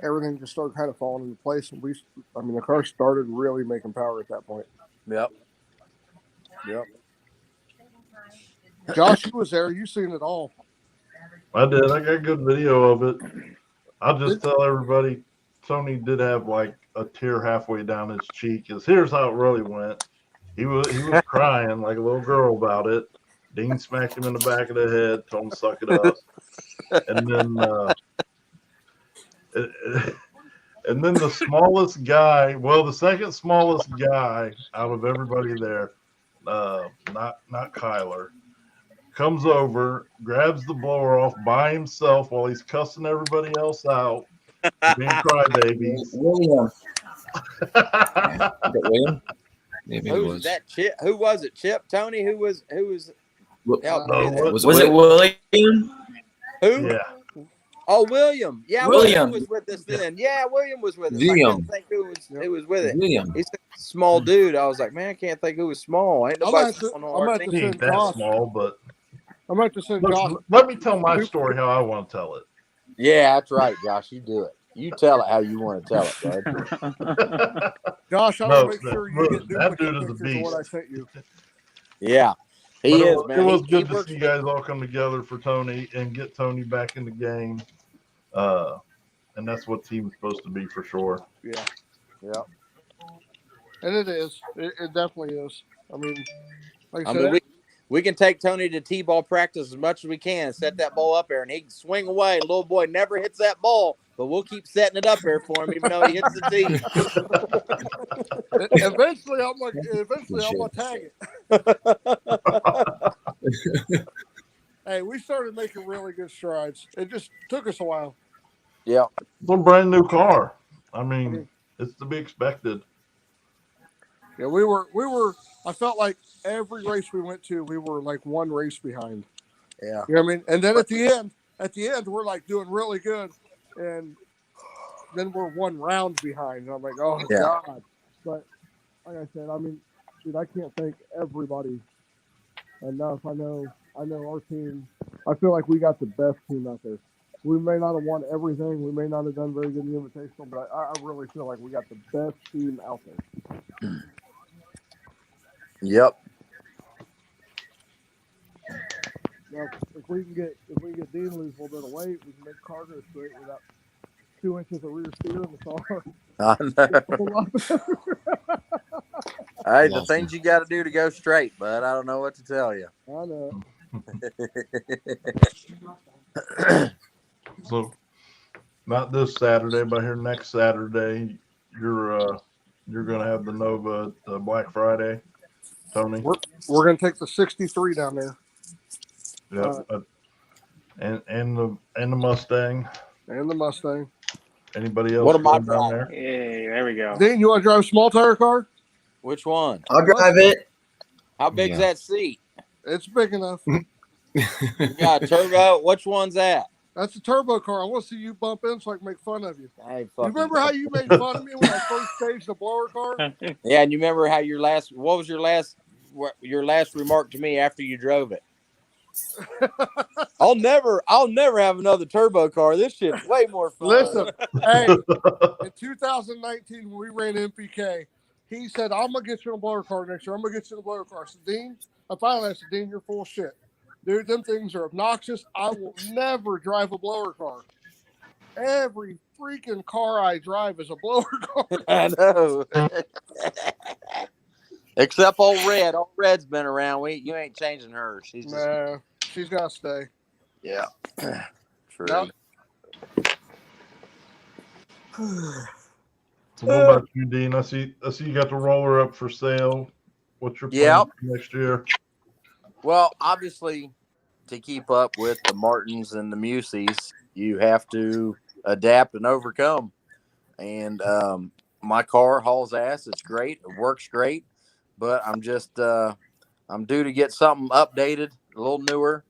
everything just started kind of falling into place. And the car started really making power at that point. Yep. Josh, you was there. You seen it all. I did. I got good video of it. I'll just tell everybody, Tony did have like a tear halfway down his cheek. Here's how it really went. He was crying like a little girl about it. Dean smacked him in the back of the head, told him to suck it up. And then the smallest guy, the second smallest guy out of everybody there, not Kyler, comes over, grabs the blower off by himself while he's cussing everybody else out, being crybabies. William. Maybe Who it was was that? Chip? Who was it? Chip? Tony? Who was? Was it it William? Who? Yeah. Oh, William. Yeah, William was with us then. Yeah, William was with us. William. I couldn't think who was with it. William. He's a small dude. I was like, man, I can't think who was small. Ain't nobody small on our team. He ain't that small, but I'm about to send Josh. Let me tell my story how I want to tell it. Yeah, that's right, Josh. You do it. You tell it how you want to tell it, bud. Josh, I want to make sure you get that dude is a pictures of beast. what I sent you. Yeah, he is, man. It was good to see you guys all come together for Tony and get Tony back in the game. And that's what team's supposed to be for sure. Yeah. And it is. It definitely is. I mean, like I I said, mean, we can take Tony to T-ball practice as much as we can, set that ball up there, and he can swing away. Little boy never hits that ball, but we'll keep setting it up there for him, even though he hits the tee. eventually I'm gonna tag it. Hey, we started making really good strides. It just took us a while. Yeah. It's a brand new car. I mean, it's to be expected. Yeah, we were. I felt like every race we went to, we were like one race behind. Yeah. You know what I mean? And then at the end, we're like doing really good, and then we're one round behind. And I'm like, oh Yeah. God! But like I said, I mean, dude, I can't thank everybody enough. I know our team. I feel like we got the best team out there. We may not have won everything. We may not have done very good in the Invitational, but I really feel like we got the best team out there. Yep. Now, if we can get Dean to lose a little bit of weight, we can make Carter straight without 2 inches of rear steer in the car. I know. Hey, the things you got to do to go straight, bud. I don't know what to tell you. I know. So, not this Saturday, but here next Saturday, you're gonna have the Nova at Black Friday, Tony. We're gonna take the 63 down there. Yeah, and the Mustang. And the Mustang. Anybody else? What am I going down there? Hey, there we go. Dean, you want to drive a small tire car? Which one? I'll drive it. How big's that seat? It's big enough. You got a turbo. Which one's that? That's a turbo car. I want to see you bump in so I can make fun of you. Hey, You fucking- remember how you made fun of me when I first staged the blower car? Yeah, and you remember how what was your last remark to me after you drove it? I'll never have another turbo car. This shit's way more fun. Listen, hey, in 2019 when we ran MPK, he said, I'm gonna get you in a blower car next year. I'm gonna get you in a blower car. I said, Dean, I said, Dean, you're full of shit. Dude, them things are obnoxious. I will never drive a blower car. Every freaking car I drive is a blower car. I know. Except old Red. Old Red's been around. You ain't changing her. She's just, Nah, she's gotta stay. yeah. True. Yep. So what about you, Dean? I see you got the roller up for sale. What's your plan for next year? Well, obviously, to keep up with the Martins and the Museys, you have to adapt and overcome. And my car hauls ass. It's great. It works great. But I'm just I'm due to get something updated, a little newer.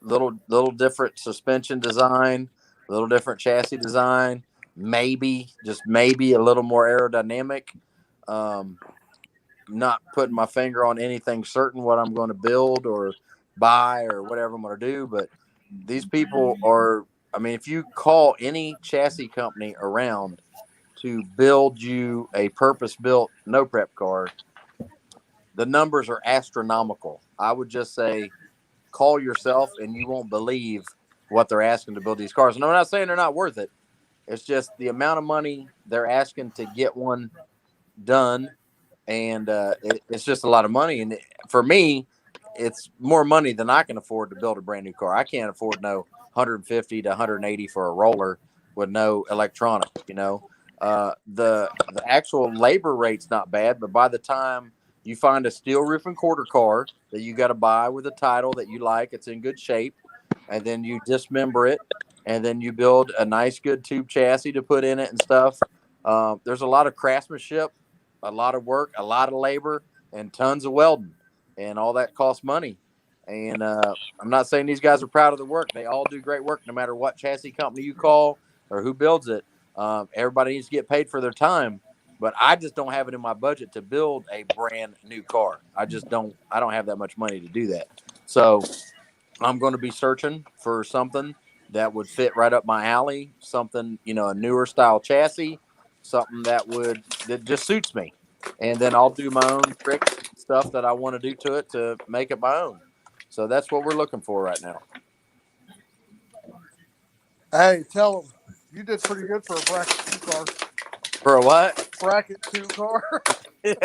Little different suspension design, a little different chassis design. Maybe a little more aerodynamic. Not putting my finger on anything certain what I'm going to build or buy or whatever I'm going to do. But these people are, I mean, if you call any chassis company around to build you a purpose-built no prep car, the numbers are astronomical. I would just say call yourself and you won't believe what they're asking to build these cars. And I'm not saying they're not worth it. It's just the amount of money they're asking to get one done. And it's just a lot of money. And for me, it's more money than I can afford to build a brand new car. I can't afford no 150 to 180 for a roller with no electronics, The actual labor rate's not bad, but by the time you find a steel roof and quarter car that you got to buy with a title that you like, it's in good shape, and then you dismember it, and then you build a nice, good tube chassis to put in it and stuff. There's a lot of craftsmanship, a lot of work, a lot of labor, and tons of welding, and all that costs money. And I'm not saying these guys are proud of the work. They all do great work, no matter what chassis company you call or who builds it. Everybody needs to get paid for their time, but I just don't have it in my budget to build a brand new car. I don't have that much money to do that. So I'm going to be searching for something that would fit right up my alley, something, a newer style chassis, something that just suits me. And then I'll do my own tricks, stuff that I want to do to it to make it my own. So that's what we're looking for right now. Hey, tell them you did pretty good for a bracket 2 car. For a what? Bracket 2 car. Hey,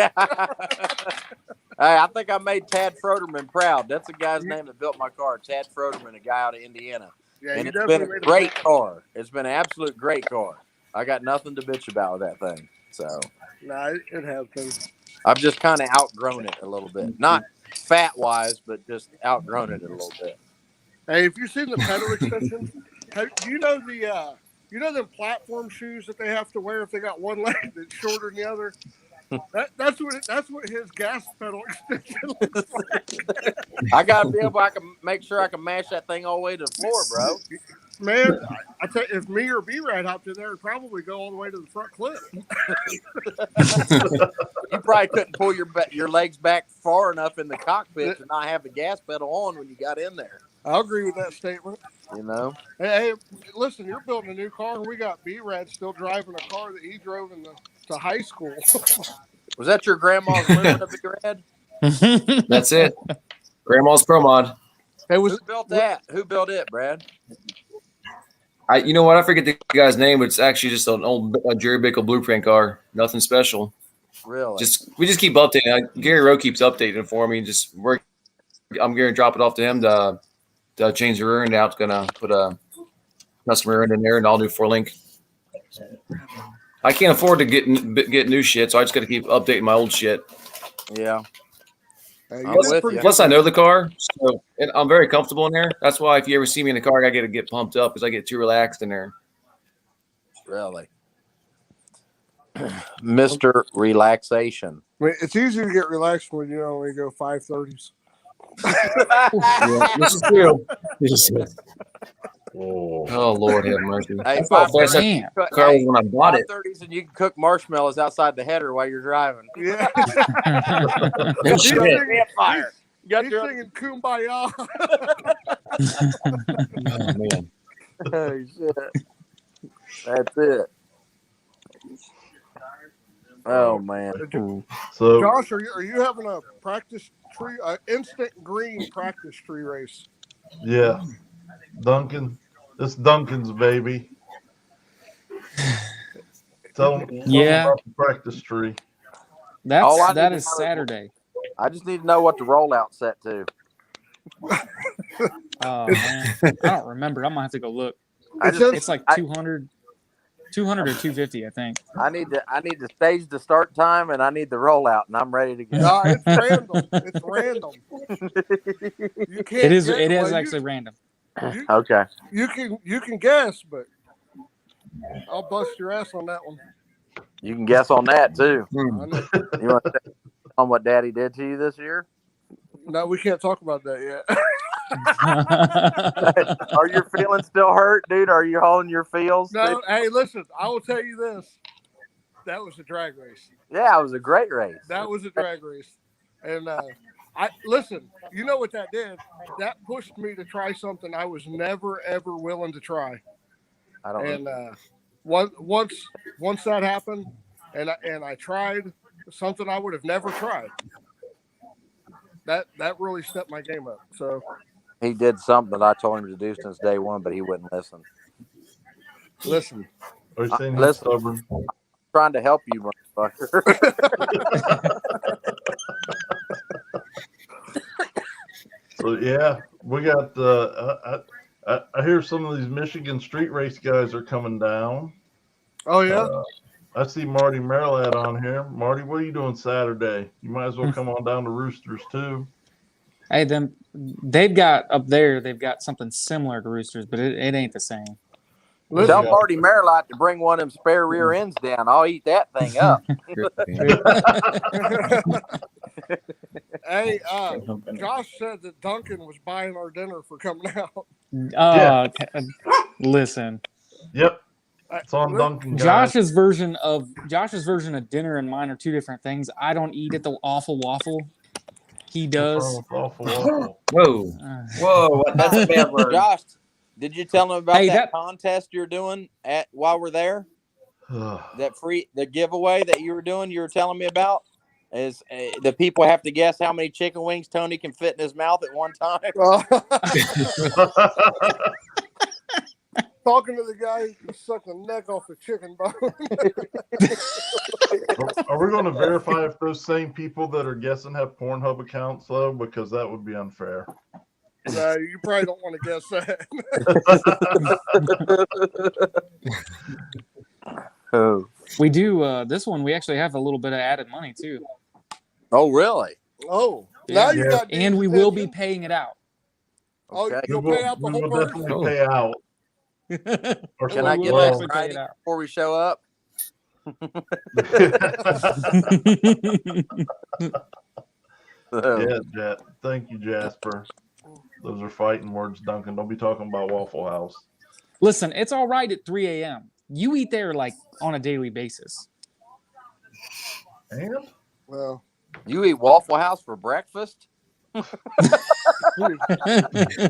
I think I made Tad Froderman proud. That's the guy's name that built my car. Tad Froderman, a guy out of Indiana. Yeah, And you it's been definitely a made great car. It's been an absolute great car. I got nothing to bitch about with that thing. So Nah, it has been. I've just kind of outgrown it a little bit. Not fat wise, but just outgrown it a little bit. Hey, have you seen the pedal extension? Do you know them platform shoes that they have to wear if they got one leg that's shorter than the other? That's what his gas pedal extension looks like. I gotta be able. I can make sure I can mash that thing all the way to the floor, bro. Man, I tell you, if me or B-Rad hopped in there, it'd probably go all the way to the front clip. You probably couldn't pull your legs back far enough in the cockpit to not have the gas pedal on when you got in there. I'll agree with that statement. You know. Hey, listen, you're building a new car, and we got B-Rad still driving a car that he drove to high school. Was that your grandma's Luna B-Rad? That's it. Grandma's Pro Mod. Who built that? Who built it, Brad? You know what? I forget the guy's name, but it's actually just an old Jerry Bickle blueprint car. Nothing special. Really? We just keep updating. Gary Rowe keeps updating it for me. I'm going to drop it off to him to change the rear end out. Going to put a custom rear end in there and all new 4-link. I can't afford to get new shit, so I just got to keep updating my old shit. Yeah. Plus, I know the car, so I'm very comfortable in there. That's why if you ever see me in the car, I got to get pumped up because I get too relaxed in there. Really? Mr. Relaxation. I mean, it's easy to get relaxed when you only go 530s. Yeah, this is true. Oh, Lord have mercy. Hey, I felt fast that car was when I bought it. 530s and you can cook marshmallows outside the header while you're driving. Yeah. No shit. Fire. He's singing Kumbaya. Oh, man. Oh, shit. That's it. Oh, man. So, Josh, are you having a practice tree, instant green practice tree race? yeah, Duncan. It's Duncan's baby. Tell him about the practice tree. That is Saturday. I just need to know what the rollout set to. Oh man, I don't remember. I'm gonna have to go look. It's like 200 or 250, I think. I need to stage the start time and I need the rollout, and I'm ready to go. No, it's random. It's random. You can't. It is actually random. Okay. You can guess, but I'll bust your ass on that one. You can guess on that too. I know. You want to on what Daddy did to you this year? No, we can't talk about that yet. Are your feelings still hurt, dude? Are you hauling your feels? No, hey, listen, I will tell you this. That was a drag race. Yeah, it was a great race. That was a drag race. And I listen, you know what that did? That pushed me to try something I was never ever willing to try. I don't And know. once that happened and I tried something I would have never tried. That really stepped my game up. So He did something that I told him to do since day one, but he wouldn't listen. listen. Are you saying Listen. stubborn? Trying to help you, motherfucker. So yeah, we got. I hear some of these Michigan street race guys are coming down. Oh yeah. I see Marty Merlad on here. Marty, what are you doing Saturday? You might as well come on down to Roosters too. Hey, they've got up there. They've got something similar to Roosters, but it ain't the same. Tell Marty Merlot to bring one of them spare rear ends down. I'll eat that thing up. Hey, Josh said that Duncan was buying our dinner for coming out. Listen. Yep. It's on Duncan. Guys. Josh's version of dinner and mine are two different things. I don't eat at the Awful Waffle. He does. Awful waffle. Whoa! That's a bad word. Josh, did you tell him about that contest you're doing while we're there? The giveaway that you were doing, you were telling me about, is the people have to guess how many chicken wings Tony can fit in his mouth at one time. talking to the guy who sucked the neck off the chicken bone. Are we going to verify if those same people that are guessing have Pornhub accounts though? Because that would be unfair. No, you probably don't want to guess that. Oh. We do this one. We actually have a little bit of added money too, Oh, really? Oh, Yeah. now you Yeah. got. and we will be paying it out. Oh, Okay. you'll pay out the we whole will purse. definitely pay out. Or Can I We get will that actually pay Friday it out. before we show up? Yeah, thank you, Jasper. Those are fighting words, Duncan. Don't be talking about Waffle House. Listen, it's all right at 3 a.m. You eat there like on a daily basis. And Well, You eat Waffle House for breakfast? dude,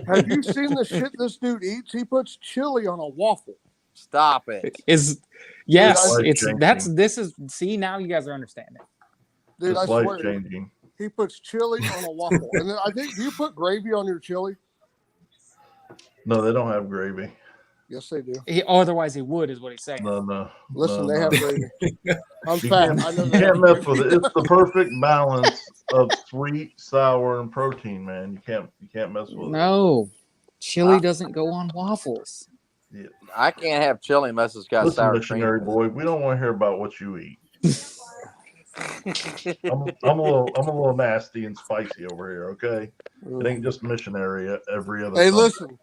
have you seen the shit this dude eats? He puts chili on a waffle. Stop it. Is yes, Life it's changing. this is see now you guys are understanding. Dude, Just I life swear, changing. he puts chili on a waffle. And then I think, do you put gravy on your chili? No, they don't have gravy. Yes, they do. Otherwise he would, is what he's saying. No. Listen, no, they no. have gravy. I'm You fat. can't, I know you they can't have mess gravy. with it. It's the perfect balance of sweet, sour, and protein, man. You can't mess with No, chili doesn't go on waffles. it. I can't have chili unless it's got Listen, sour missionary cream. boy, we don't want to hear about what you eat. I'm a little nasty and spicy over here. Okay, it ain't just missionary every other. Hey, Sunday. listen.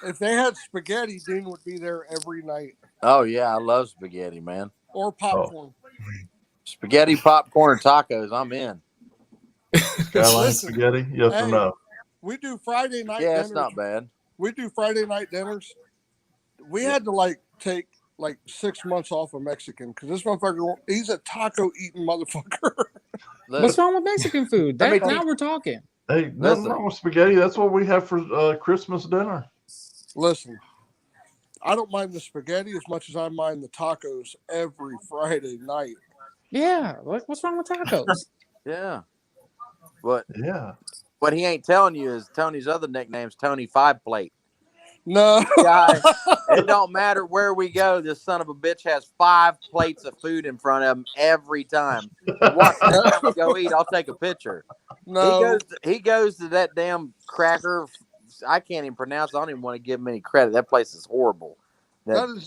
If they had spaghetti, Dean would be there every night. Oh, yeah. I love spaghetti, man. Or popcorn. Spaghetti, popcorn, and tacos. I'm in. Skyline Listen, spaghetti, yes or hey, no? We do Friday night Yeah, dinners. it's not bad. We do Friday night dinners. We had to take 6 months off of Mexican because this motherfucker, he's a taco eating motherfucker. What's wrong with Mexican food? Let me Now teach- we're talking. Hey, nothing Listen. wrong with spaghetti. That's what we have for Christmas dinner. Listen, I don't mind the spaghetti as much as I mind the tacos every Friday night. Yeah, what's wrong with tacos? Yeah. What Yeah. what he ain't telling you is Tony's other nickname's Tony Five Plate. No. Guy, it don't matter where we go. This son of a bitch has 5 plates of food in front of him every time. Watch next time we go eat. I'll take a picture. No. He goes to that damn cracker. I can't even pronounce it. I don't even want to give him any credit. That place is horrible. That is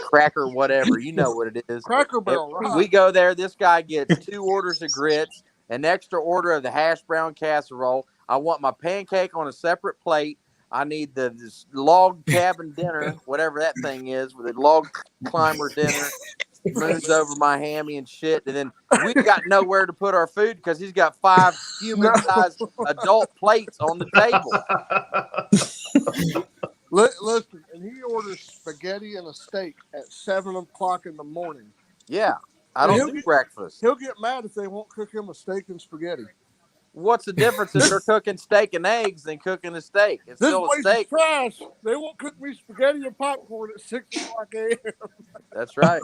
Cracker, whatever. You know what it is. Cracker Barrel. Right. We go there. This guy gets 2 orders of grits, an extra order of the hash brown casserole. I want my pancake on a separate plate. I need this log cabin dinner, whatever that thing is, with a log climber dinner. Moons over my hammy and shit. And then we got nowhere to put our food because he's got 5 human-sized adult plates on the table. Listen, and he orders spaghetti and a steak at 7 o'clock in the morning. Yeah, I don't do breakfast. He'll get mad if they won't cook him a steak and spaghetti. What's the difference if they're cooking steak and eggs than cooking a steak? It's This still a place steak. is trash. They won't cook me spaghetti and popcorn at 6 o'clock a.m. That's right.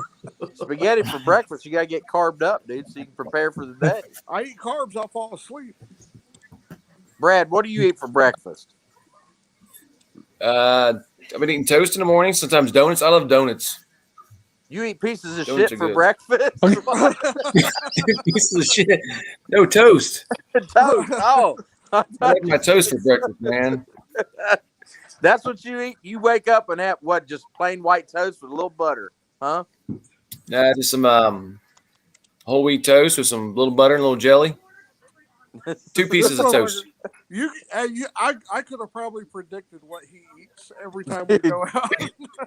Spaghetti for breakfast, you got to get carved up, dude, so you can prepare for the day. I eat carbs, I'll fall asleep. Brad, what do you eat for breakfast? I've been eating toast in the morning, sometimes donuts. I love donuts. You eat pieces of Donuts shit are for good. breakfast? Pieces of shit. No toast. Toast. Oh, I like my toast for breakfast, man. that's what you eat? You wake up and have what? Just plain white toast with a little butter, huh? Just some whole wheat toast with some little butter and a little jelly. 2 pieces of toast. I could have probably predicted what he eats every time we go out.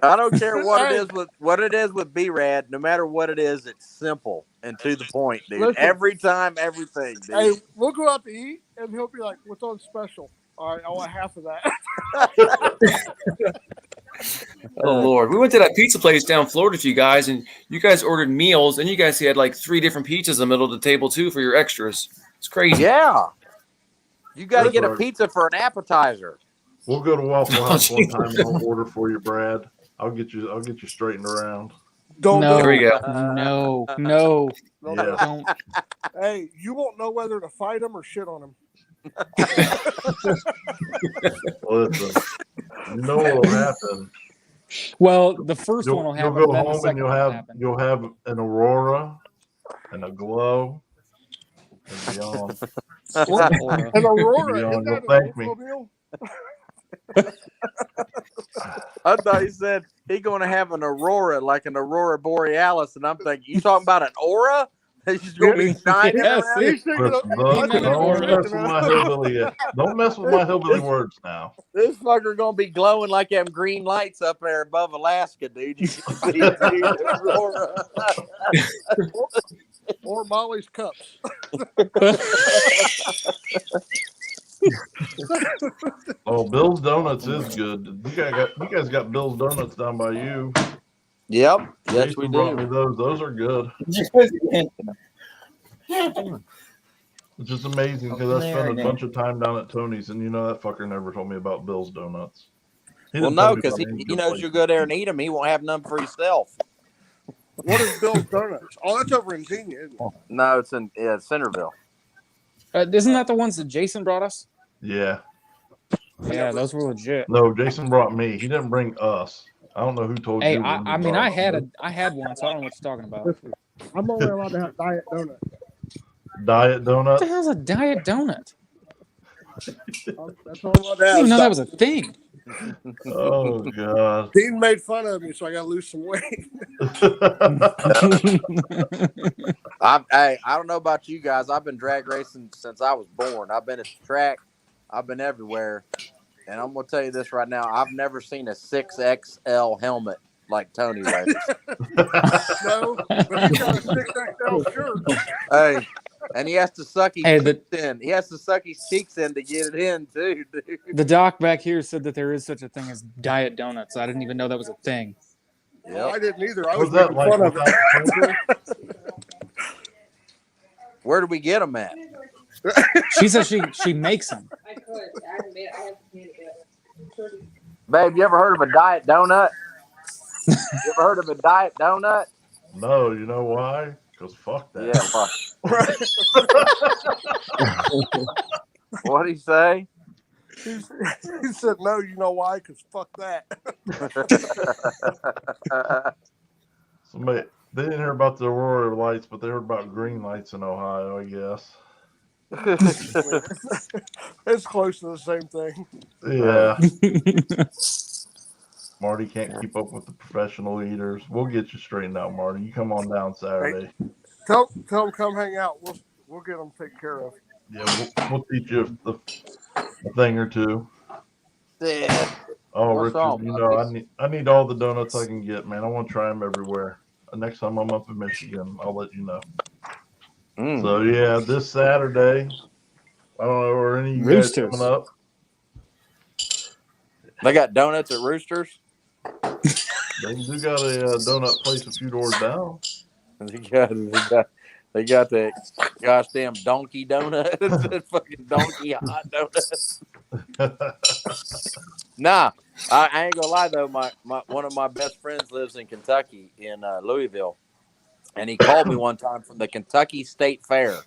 I don't care what Hey. it is with B-Rad. No matter what it is, it's simple and to the point, dude. Listen. Every time, everything, dude. Hey, we'll go out to eat, and he'll be like, "What's on special?" All right, I want half of that. Oh Lord, we went to that pizza place down in Florida with you guys, and you guys ordered meals, and you guys had like 3 different pizzas in the middle of the table too for your extras. It's crazy. Yeah. You got to That's get a right. pizza for an appetizer. We'll go to Waffle Oh, House one Jesus. time and I'll order for you, Brad. I'll get you straightened around. Don't No. do There we it. go. No, No. Yeah. don't. Hey, you won't know whether to fight him or shit on him. Listen, you know what'll happen. Well, the first one will You'll happen, go then the home and second one will happen. you'll have an aurora and a glow and beyond. Aurora. An Aurora, You'll isn't that thank an me. Oldsmobile? I thought he said he going to have an aurora, like an aurora borealis, and I'm thinking, you talking about an aura? He's going to be shining Yeah, around. see? He's thinking of, Listen, He meant an don't aura. mess with my hillbilly. Don't mess with my hillbilly words now. This fucker going to be glowing like them green lights up there above Alaska, dude. You can see it, dude. Aurora. or Molly's cups. Oh, Bill's Donuts is good. You guys got Bill's Donuts down by you. Yep. Yes, Jason we brought me do. those. Those are good. It's just amazing because I spent a bunch of time down at Tony's, and you know that fucker never told me about Bill's Donuts. He Well, didn't tell no, me because about any he good knows you'll places. go there and eat them. He won't have none for himself. What is Bill's Donuts? Oh, that's over in Xenia, isn't it? No, it's in Centerville. Isn't that the ones that Jason brought us? Yeah. Yeah, those were legit. No, Jason brought me. He didn't bring us. I don't know who told Hey, you. I mean, I had one, so I don't know what you're talking about. What Listen, I'm only allowed to have diet donuts. Diet Donut. the hell's a diet donut? That's all I'm allowed to I didn't have. even know that was a thing. Oh God. Dean made fun of me, so I got to lose some weight. I don't know about you guys. I've been drag racing since I was born. I've been at the track. I've been everywhere. And I'm going to tell you this right now. I've never seen a 6XL helmet like Tony wears. No, but he's got a 6XL shirt. Hey, and he has to suck his Hey, cheeks in. He has to suck his cheeks in to get it in, too, dude. The doc back here said that there is such a thing as diet donuts. I didn't even know that was a thing. I didn't either. I was What's that making like? fun of it. Where do we get them at? She said she makes them. I could. I haven't made. I haven't made it yet. Babe, you ever heard of a diet donut? You ever heard of a diet donut? No, you know why? Because fuck that. Yeah. What'd he say? He said, no, you know why? Because fuck that. Somebody they didn't hear about the aurora lights, but they heard about green lights in Ohio, I guess. It's close to the same thing. Yeah. Marty can't keep up with the professional eaters. We'll get you straightened out, Marty. You come on down Saturday. Tell them come hang out. We'll get them taken care of. Yeah, we'll teach you a thing or two. Yeah. Oh, What's Richard, wrong, you know puppies? I need all the donuts I can get, man. I want to try them everywhere. Next time I'm up in Michigan, I'll let you know. So yeah, this Saturday, I don't know, are any of you guys Roosters. coming up? They got donuts at Roosters. They do got a donut place a few doors down. They got the gosh damn donkey donut. That fucking donkey hot donuts. Nah, I ain't gonna lie though. My one of my best friends lives in Kentucky in Louisville, and he called me one time from the Kentucky State Fair,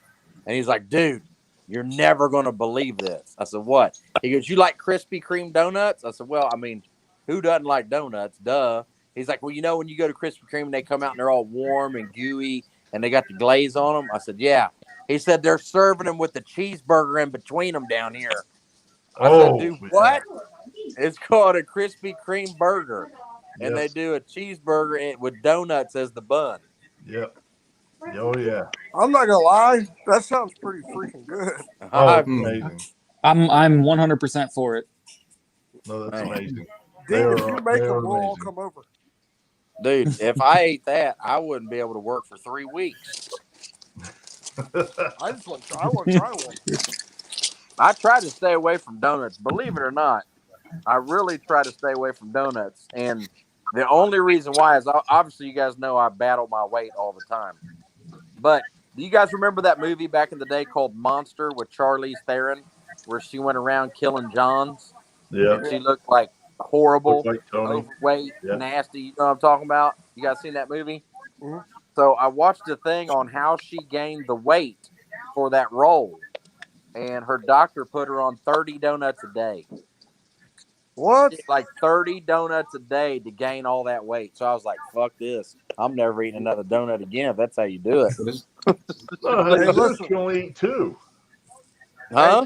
and he's like, "Dude, you're never gonna believe this." I said, "What?" He goes, "You like Krispy Kreme donuts?" I said, "Well, I mean, who doesn't like donuts? Duh." He's like, "Well, you know, when you go to Krispy Kreme and they come out and they're all warm and gooey and they got the glaze on them." I said, "Yeah." He said they're serving them with the cheeseburger in between them down here. I said, "Dude, what?" It's called a Krispy Kreme burger, and they do a cheeseburger with donuts as the bun. Yep. Oh yeah. I'm not gonna lie, that sounds pretty freaking good. Oh, it's amazing. I'm 100% for it. No, that's amazing. Dude, if you make them, we'll all come over. Dude, if I ate that, I wouldn't be able to work for 3 weeks. I just want to try one. I try to stay away from donuts. Believe it or not, I really try to stay away from donuts. And the only reason why is obviously you guys know I battle my weight all the time. But do you guys remember that movie back in the day called Monster with Charlize Theron, where she went around killing Johns? Yeah. And she looked like horrible, Looked like Tony. overweight, Yeah. nasty. You know what I'm talking about? You guys seen that movie? Mm-hmm. So I watched a thing on how she gained the weight for that role. And her doctor put her on 30 donuts a day. What? did like 30 donuts a day to gain all that weight. So I was like, fuck this. I'm never eating another donut again if that's how you do it. No, how Hey, you do it, listen. you only eat 2. Huh?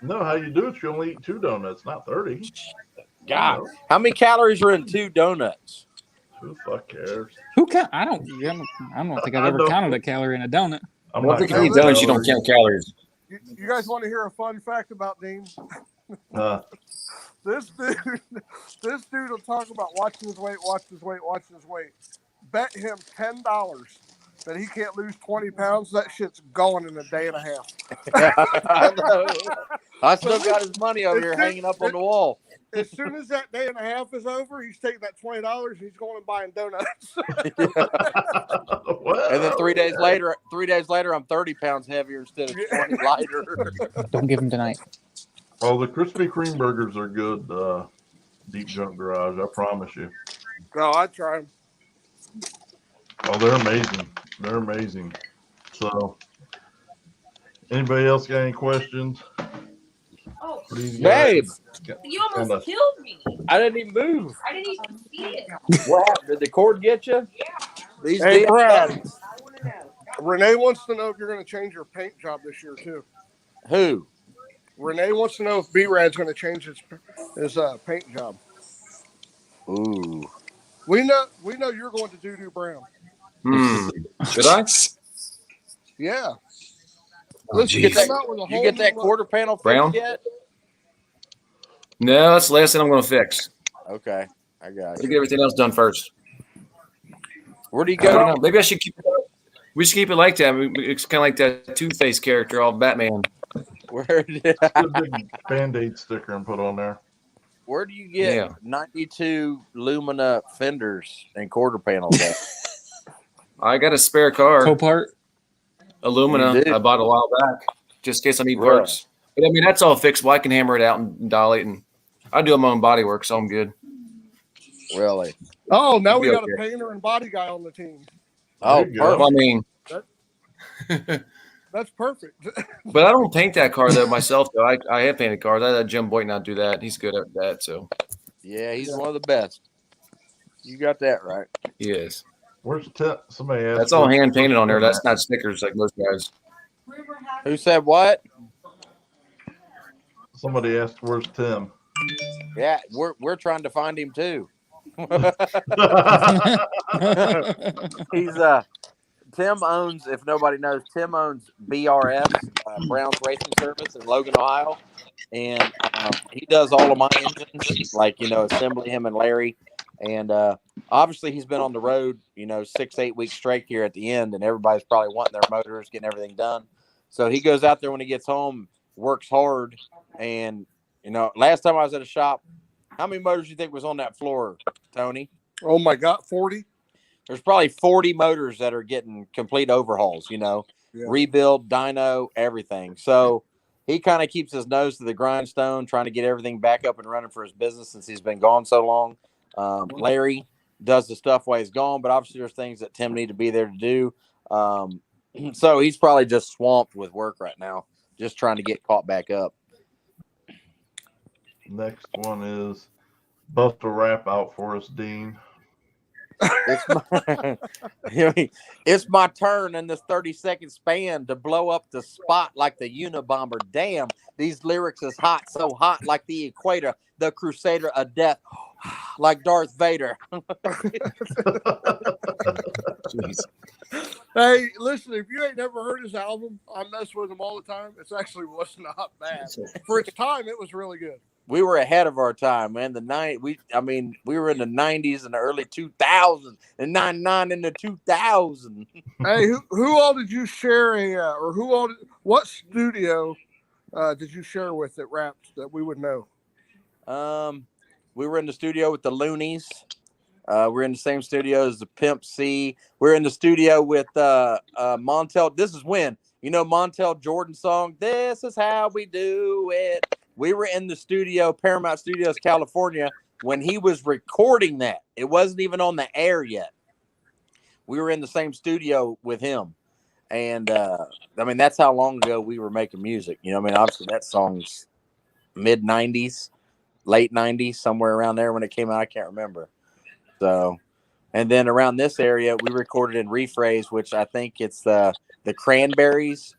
No, how you do it, you only eat 2 donuts, not 30. God. No, How many calories are in 2 donuts? who the fuck cares? Who can I don't think I've I ever don't- counted a calorie in a donut. I'm I don't not think if Hey, you eat counting donuts, you don't calories. count calories. You guys want to hear a fun fact about Dean? This dude will talk about watching his weight. Bet him $10 that he can't lose 20 pounds. That shit's going in a day and a half. I know. I still got his money over here hanging up on the wall. As soon as that day and a half is over, he's taking that $20 and he's going and buying donuts. What? And then 3 days later, I'm 30 pounds heavier instead of 20 lighter. Don't give him tonight. Oh, the Krispy Kreme burgers are good. Deep Junk Garage, I promise you. No, I try them. Oh, they're amazing. They're amazing. So, anybody else got any questions? Oh, for these Babe, guys? you almost Kinda- killed me. I didn't even move. I didn't even see it. What happened? Did the cord get you? These Hey, damn Brad. things. I want to know. Renee wants to know if you're going to change your paint job this year too. Who? Renee wants to know if B-Rad's going to change his paint job. Ooh. We know you're going to Doo Brown. Should I? Yeah. Oh, Listen, Get that, come out with a you whole get that new quarter panel fixed Brown? yet? No, that's the last thing I'm going to fix. Okay, I got Let's you. get everything else done first. Where do you I don't go? know. Maybe I should keep it. We should keep it like that. It's kind of like that Two-Face character off Batman. Where did, Put a big Band-Aid sticker and put on there. where do you get Yeah. 92 Lumina fenders and quarter panels at? I got a spare car, Copart. Alumina. You do? I bought a while back, just in case I need Really? parts. But I mean, that's all fixable. I can hammer it out and dilate, and I do my own body work, so I'm good. Really? Oh, now we Be got a okay. painter and body guy on the team. Oh, There you go. Well, perfect. I mean, That's perfect. but I don't paint that car though myself. Though I have painted cars. I let Jim Boynton not do that. He's good at that, so Yeah, he's one of the best. You got that right. he is. Where's Tim? Somebody asked. That's all where's- hand painted on there. where's That's not stickers like most guys. Who said what? Somebody asked, "Where's Tim?" Yeah, we're trying to find him too. He's Tim owns, if nobody knows, Tim owns BRS, Browns Racing Service in Logan, Ohio, and he does all of my engines, like assembly, him and Larry, and obviously he's been on the road 6-8 weeks straight here at the end, and everybody's probably wanting their motors, getting everything done. So he goes out there when he gets home, works hard, and last time I was at a shop, how many motors do you think was on that floor, Tony? Oh my God, 40. There's probably 40 motors that are getting complete overhauls, rebuild, dyno, everything. So he kind of keeps his nose to the grindstone, trying to get everything back up and running for his business since he's been gone so long. Larry does the stuff while he's gone, but obviously there's things that Tim need to be there to do. So he's probably just swamped with work right now, just trying to get caught back up. Next one is bust a rap out for us, Dean. It's my turn in this 30-second span to blow up the spot like the Unabomber. Damn, these lyrics is hot, so hot like the equator, the crusader of death, like Darth Vader. Jeez. Hey, listen, if you ain't never heard his album, I mess with him all the time. It actually was not bad. For its time, it was really good. We were ahead of our time, man. We were in the 90s and the early 2000s, and 99 in the 2000s. Hey, who all did you share what studio did you share with that rapped that we would know? We were in the studio with the Loonies. We're in the same studio as the Pimp C. We're in the studio with Montel. This is when Montel Jordan's song, "This Is How We Do It." We were in the studio, Paramount Studios, California, when he was recording that. It wasn't even on the air yet. We were in the same studio with him. And, that's how long ago we were making music. Obviously that song's mid-90s. late 90s, somewhere around there when it came out. I can't remember. So, and then around this area, we recorded in Rephrase, which I think it's the Cranberries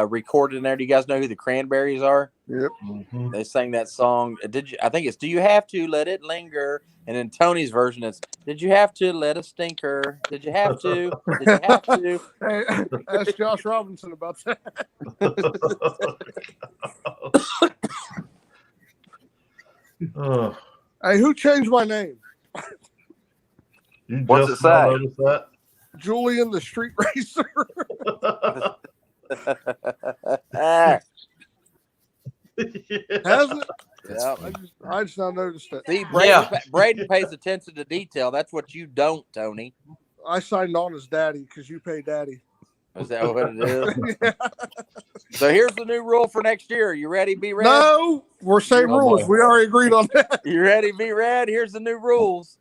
recorded in there. Do you guys know who the Cranberries are? Yep. Mhm. They sang that song. I think it's "Do You Have to Let It Linger?" And in Tony's version, it's "Did you have to let a stinker? Did you have to? Did you have to?" Hey, ask Josh Robinson about that. Oh, Hey, who changed my name? you What's just it now say? noticed that? Julian the Street Racer. Ah, Yeah. Has it? yep. I just now noticed it. See, Yeah. Braden pays attention to detail. That's what you don't, Tony. I signed on as daddy because you pay daddy. Is that what it is? Yeah. So here's the new rule for next year. You ready, B-Red? No, we're same Oh, rules. boy. We already agreed on that. You ready, B-Red? Here's the new rules.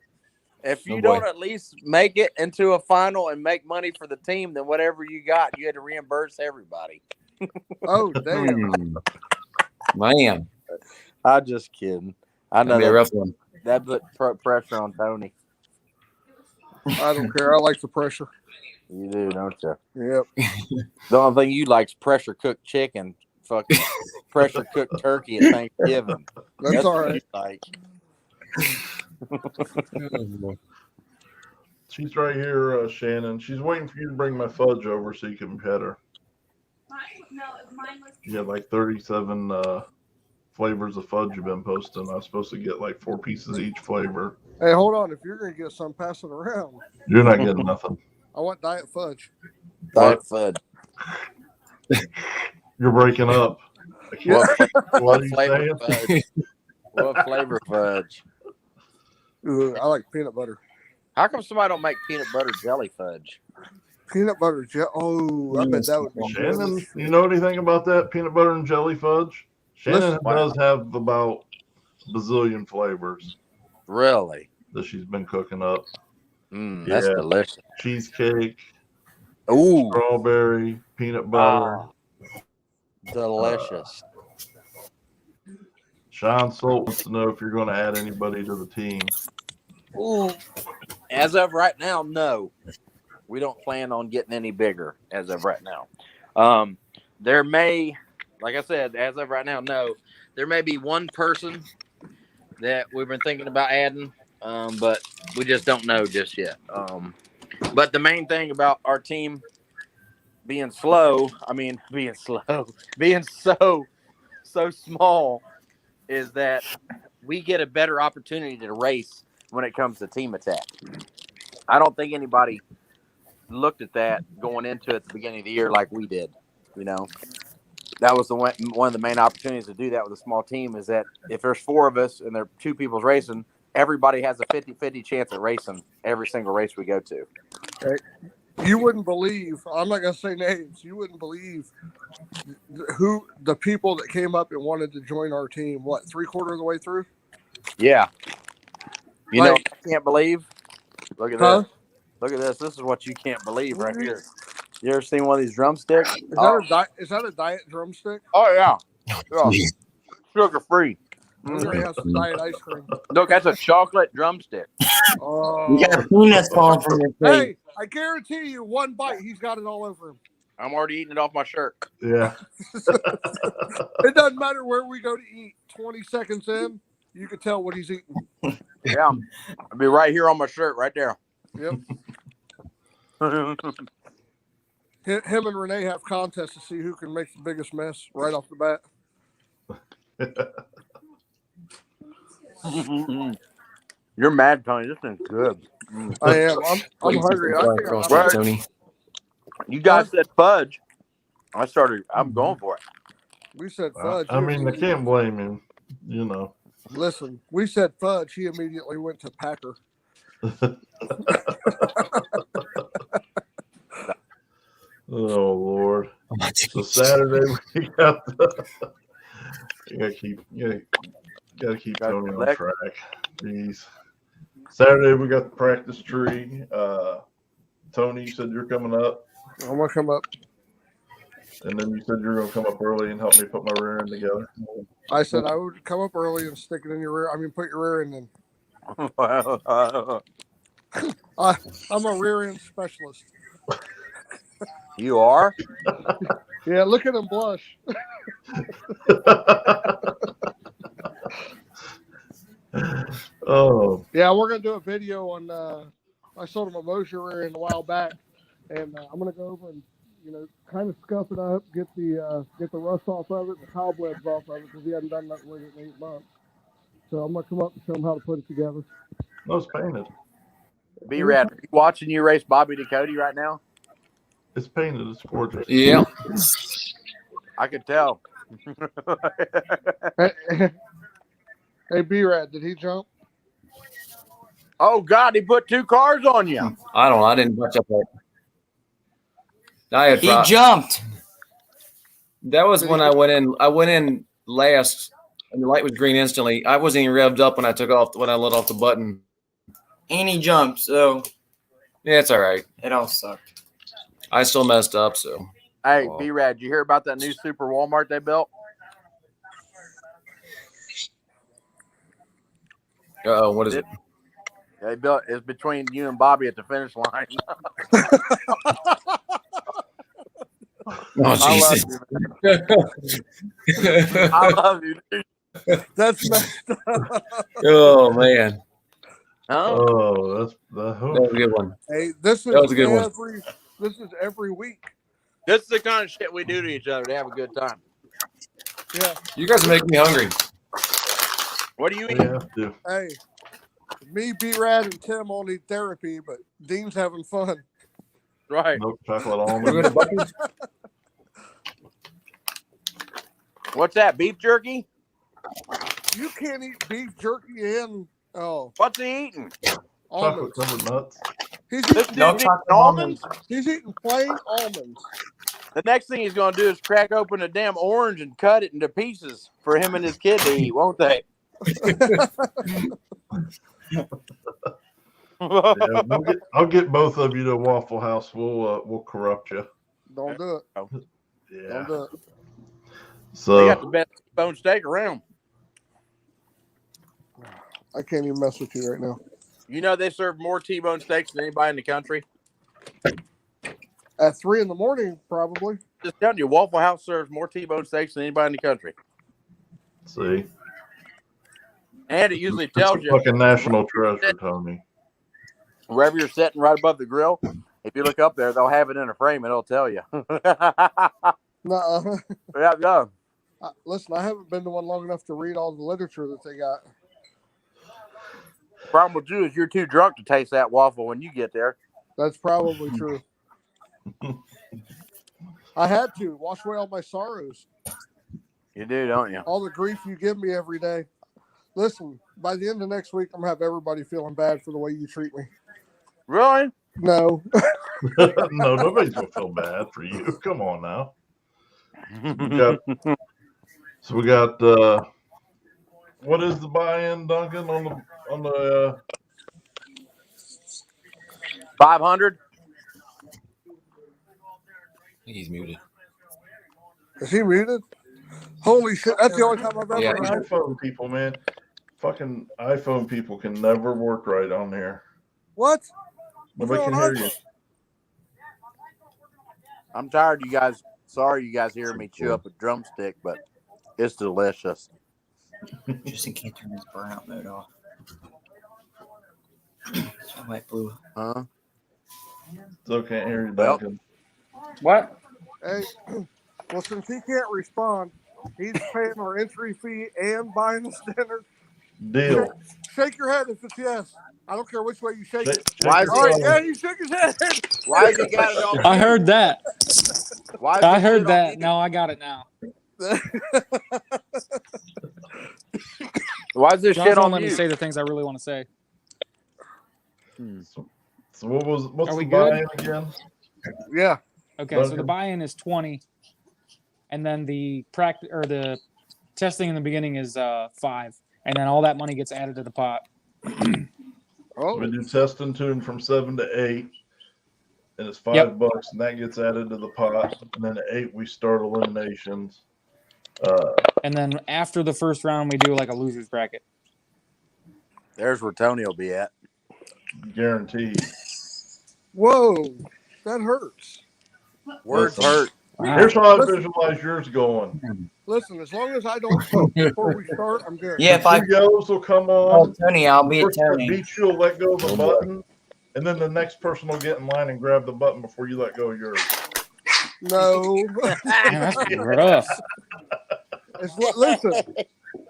If you Oh, don't boy. at least make it into a final and make money for the team, then whatever you got, you had to reimburse everybody. Oh, damn. Man, I'm just kidding. I know that'd be a that, rough one. that put pressure on Tony. I don't care. I like the pressure. You do, don't you? Yep. The only thing you like is pressure cooked chicken, fucking pressure cooked turkey at Thanksgiving. That's all what right. you like. She's right here, Shannon. She's waiting for you to bring my fudge over so you can pet her. Mine was. You got like 37 flavors of fudge you've been posting. I was supposed to get like 4 pieces of each flavor. Hey, hold on. If you're going to get some, pass it around. You're not getting nothing. I want diet fudge. Diet fudge. You're breaking up. I can't- What, What are you flavor saying? fudge? What flavor fudge? Ooh, I like peanut butter. How come somebody don't make peanut butter jelly fudge? Peanut butter jelly. Oh, I bet that would be Shannon, good. you know anything about that peanut butter and jelly fudge? Shannon Listen, does have about a bazillion flavors Really? that she's been cooking up. That's Yeah. delicious. Cheesecake, Ooh, strawberry, peanut butter. delicious. Sean Salt wants to know if you're going to add anybody to the team. Ooh. As of right now, no. We don't plan on getting any bigger as of right now. There may, like I said, as of right now, no. There may be one person that we've been thinking about adding, but we just don't know just yet. But the main thing about our team being so small is that we get a better opportunity to race when it comes to team attack. I don't think anybody looked at that going into it at the beginning of the year like we did. You know, that was one of the main opportunities to do that with a small team is that if there's 4 of us and there are 2 people racing, everybody has a 50-50 chance at racing every single race we go to. You wouldn't believe, I'm not going to say names, you wouldn't believe who the people that came up and wanted to join our team, what, 3/4 of the way through? Yeah. You Like- know, I can't believe. Look at Huh? this. Look at this. This is what you can't believe right here. You ever seen one of these drumsticks? Is that a diet drumstick? Oh, yeah. Sugar free. I'm going to have some diet ice cream. Look, that's a chocolate drumstick. Oh. You got peanuts falling from your face. Hey, I guarantee you, one bite, he's got it all over him. I'm already eating it off my shirt. Yeah. It doesn't matter where we go to eat. 20 seconds in, you can tell what he's eating. Yeah. I'll be right here on my shirt, right there. Yep. Him and Renee have contests to see who can make the biggest mess right off the bat. You're mad, Tony. This thing's good. I am. I'm hungry. I think Cross I'm- that, Tony. You guys said fudge. I'm going for it. We said fudge. I mean, I can't blame him. You know. Listen, we said fudge. He immediately went to Packer. Oh Lord! So Saturday we got you gotta keep Tony on track. Jeez. Saturday we got the practice tree. Tony, you said you're coming up. I'm gonna come up. And then you said you were going to come up early and help me put my rear end together. I said I would come up early and stick it in your rear. I mean, put your rear end in. I'm a rear end specialist. You are? Yeah, look at him blush. Oh, Yeah, we're gonna do a video on. I sold him a Mosier rear end a while back, and I'm gonna go over and kind of scuff it up, get the rust off of it, the cobwebs off of it, because he hadn't done nothing with it in 8 months. So I'm gonna come up and show him how to put it together. no, it's painted. B-Rad, are you watching you race Bobby Ducote right now? It's painted. It's gorgeous. Yeah. I could tell. Hey, B-Rad, did he jump? Oh, God, he put 2 cars on you. I don't know. I didn't watch up that. I had He jumped. That was when I went in. I went in last, and the light was green instantly. I wasn't even revved up when I let off the button. And he jumped, so Yeah, it's all right. it all sucked. I still messed up, so. Hey, Oh. B-Rad, you hear about that new super Walmart they built? What is it? They built it's between you and Bobby at the finish line. Oh, Jesus. I love you, dude. That's messed up. Oh, man. Huh? Oh, that's That was a good one. Hey, this is That was a good one. every week. This is the kind of shit we do to each other to have a good time. Yeah. You guys are making me hungry. What do you we eat? have to. Hey, me, B-Rad, and Tim all need therapy, but Dean's having fun. Right. Milk chocolate We're almond. going to Buc-ee's? What's that? Beef jerky? You can't eat beef jerky and What's he eating? almonds. Chocolate covered nuts. He's This eating, dude's No eating chocolate almonds? he's eating plain almonds. The next thing he's going to do is crack open a damn orange and cut it into pieces for him and his kid to eat, won't they? Yeah, I'll get both of you to Waffle House. We'll corrupt you. Don't do it. Yeah. Don't do it. They So got the best bone steak around. I can't even mess with you right now. You know they serve more T-bone steaks than anybody in the country. At 3 a.m, probably. Just telling you, Waffle House serves more T-bone steaks than anybody in the country. see, And it usually it's tells a you fucking national treasure, Tony. wherever you're sitting right above the grill. If you look up there, they'll have it in a frame and it'll tell you. Nuh-uh. Yeah. Listen, I haven't been to one long enough to read all the literature that they got. Problem with you is you're too drunk to taste that waffle when you get there. That's probably true. I had to wash away all my sorrows, You do, don't you? all the grief you give me every day. Listen, by the end of next week, I'm gonna have everybody feeling bad for the way you treat me. Really? No, No, nobody's gonna feel bad for you. Come on now. We got what is the buy-in, Duncan, on the 500? He's muted. is he muted? Holy shit! That's the only time I've ever Yeah. heard. iPhone people, man? Fucking iPhone people can never work right on here. What? Nobody What's can going hear on? you. I'm tired, you guys. Sorry, you guys hear me chew up a drumstick, but it's delicious. Just in case turn his burnout mode off. So I might blew. Huh? Still can't hear you, Well. Duncan. What? Hey, well, since he can't respond, he's paying our entry fee and buying us dinner. Deal. Shake your head if it's yes. I don't care which way you shake it. Why is All right, it? yeah, he shook his head. Why has he got it all? I heard that. Why is I this heard shit on that. mute? No, I got it now. Why is this John's shit won't on let me mute? say the things I really want to say. So what's Are we the good? buy-in again? Yeah. Okay, so the Duncan? buy-in is 20, and then the practice or the testing in the beginning is 5, and then all that money gets added to the pot. Oh, We do test and tune from 7 to 8. and it's $5, and that gets added to the pot. And then at 8 we start eliminations. And then after the first round, we do like a loser's bracket. There's where Tony will be at. Guaranteed. Whoa, that hurts. Words Listen, hurt. Here's how I visualize yours going. Listen, as long as I don't eat before we start, I'm good. Yeah, if I Two yellows will come oh on. Tony, I'll be at Person that Tony. beats you will let go of the button, and then the next person will get in line and grab the button before you let go of yours. No. Man, that's rough. Listen,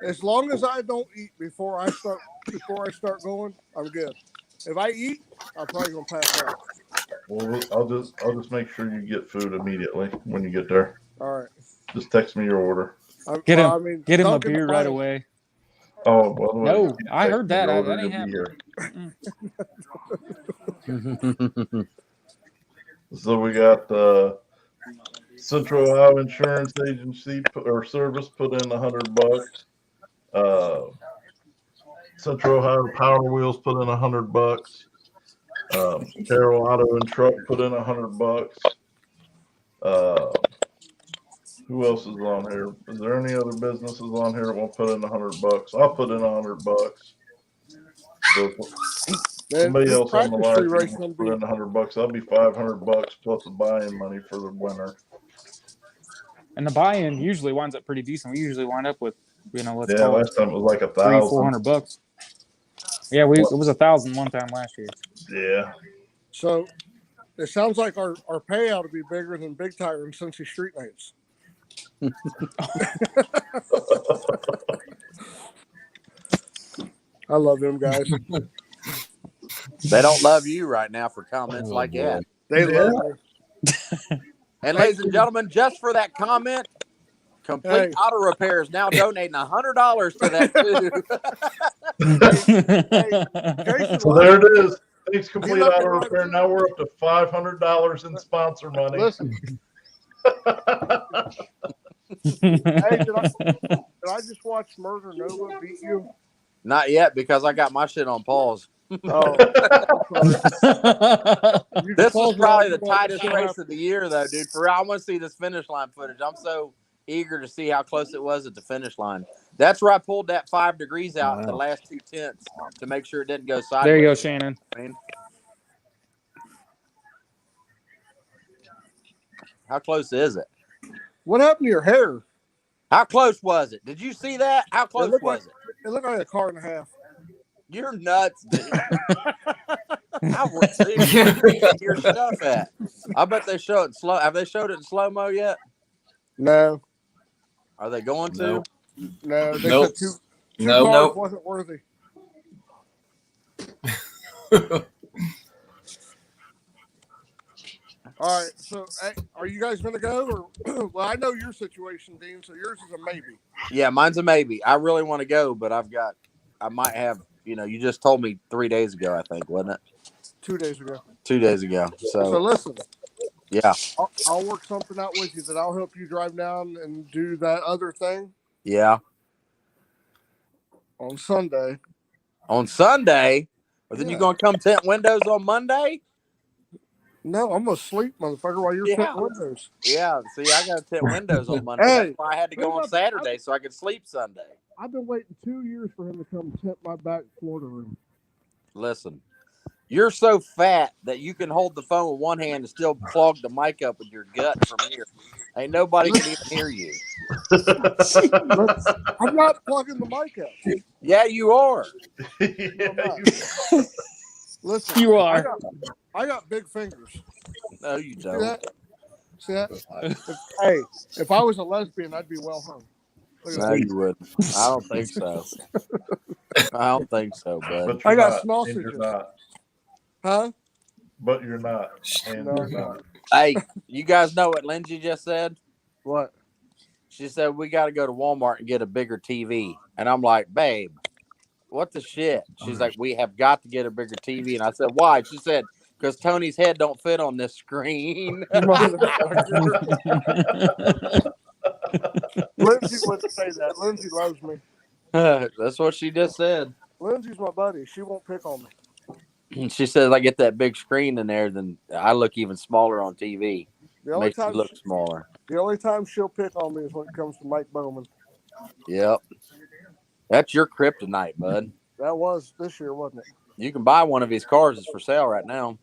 as long as I don't eat before I start going, I'm good. If I eat, I'm probably gonna pass out. Well, I'll just make sure you get food immediately when you get there. All right. Just text me your order. Get him, I mean, get him a Dunkin' beer right Donuts- away. Oh, by the way, No, you can I text heard me your that. order, That ain't you'll be here. So we got Central Ohio Insurance Agency or Service put in $100. Central Ohio Power Wheels put in $100. Carroll Auto and Truck put in $100. Who else is on here? Is there any other businesses on here that won't put in $100? I'll put in $100. So Man, somebody this else on the practice line free race can gonna put in $100. That'll be $500 plus the buy-in money for the winner. And the buy-in usually winds up pretty decent. We usually wind up with, let's Yeah, call it last time it was like $300-400. Yeah, it was $1,000 one time last year. Yeah. So it sounds like our payout will be bigger than Big Tire and Cincy Street Nights. I love them guys. They don't love you right now for comments like that. They love me. And ladies and gentlemen, just for that comment, Complete Hey. Auto Repair is now donating $100 to that too. Jason, So there it is. Thanks, Complete left Auto and right Repair. too. Now we're up to $500 in sponsor money. Listen, hey, did I just watch Murder Nova beat you? Not yet, because I got my shit on pause. Oh, This was probably the tightest race of the year, though, dude. For real, I want to see this finish line footage. I'm so eager to see how close it was at the finish line. That's where I pulled that 5 degrees out in the last 2 tenths to make sure it didn't go sideways. There you go, Shannon. I mean, how close is it? What happened to your hair? How close was it? Did you see that? How close looked was like- it? It looked like a car and a half. You're nuts, dude. How where you get your stuff at? I bet they show it in slow. Have they showed it in slow mo yet? No, Are they going to? Nope. no, they Nope. said two Nope. cars Nope. wasn't worthy. All right, so hey, are you guys gonna go? Or well, I know your situation, Dean. So yours is a maybe. Yeah, mine's a maybe. I really want to go, but I might have. You just told me 3 days ago. I think, wasn't it? 2 days ago. 2 days ago. So So listen, yeah, I'll work something out with you that I'll help you drive down and do that other thing yeah. on Sunday. On Sunday, but then Yeah. you gonna come tint windows on Monday? No, I'm gonna sleep, motherfucker, while you're Yeah. tinting windows. Yeah. See, I got to tint windows on Monday. Hey, That's why I had to go on Saturday so I could sleep Sunday. I've been waiting 2 years for him to come tint my back Florida room. Listen, you're so fat that you can hold the phone with one hand and still clog the mic up with your gut from here. Ain't nobody can even hear you. I'm not plugging the mic up. Yeah, you are. Listen, You are. I got big fingers. No, you See don't. that? See that? Hey, if I was a lesbian, I'd be well hung. Look at No, that. you wouldn't. I don't think so. I don't think so, bud. But I you're got not, small and you're sausages. not. Huh? But you're not. And No. you're not. Hey, you guys know what Lindsay just said? What? She said, we got to go to Walmart and get a bigger TV. And I'm like, babe, what the shit? She's like, we have got to get a bigger TV. And I said, why? She said, because Tony's head don't fit on this screen. Lindsay wouldn't say that. Lindsay loves me. That's what she just said. Lindsay's my buddy. She won't pick on me. She says I get that big screen in there, then I look even smaller on TV. The only Makes me time look smaller. the only time she'll pick on me is when it comes to Mike Bowman. Yep. That's your kryptonite, bud. That was this year, wasn't it? You can buy one of his cars. It's for sale right now.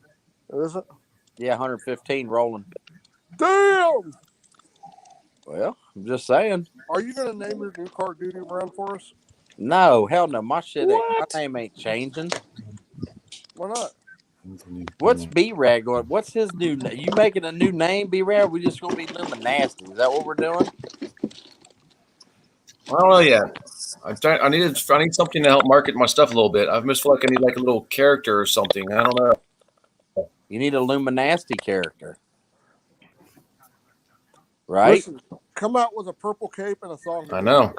Is it? Yeah, 115 rolling. Damn! Well, I'm just saying. Are you going to name your new car Duty Brown for us? No, hell no. My shit, What? my name ain't changing. Why not? What's B-Rag going? What's his new name? You making a new name, B-Rag? We just gonna be Luminasty. Is that what we're doing? Well, yeah. I need something to help market my stuff a little bit. I just feel like I need like a little character or something. I don't know. You need a Luminasty character, right? Listen, come out with a purple cape and a thong. I know.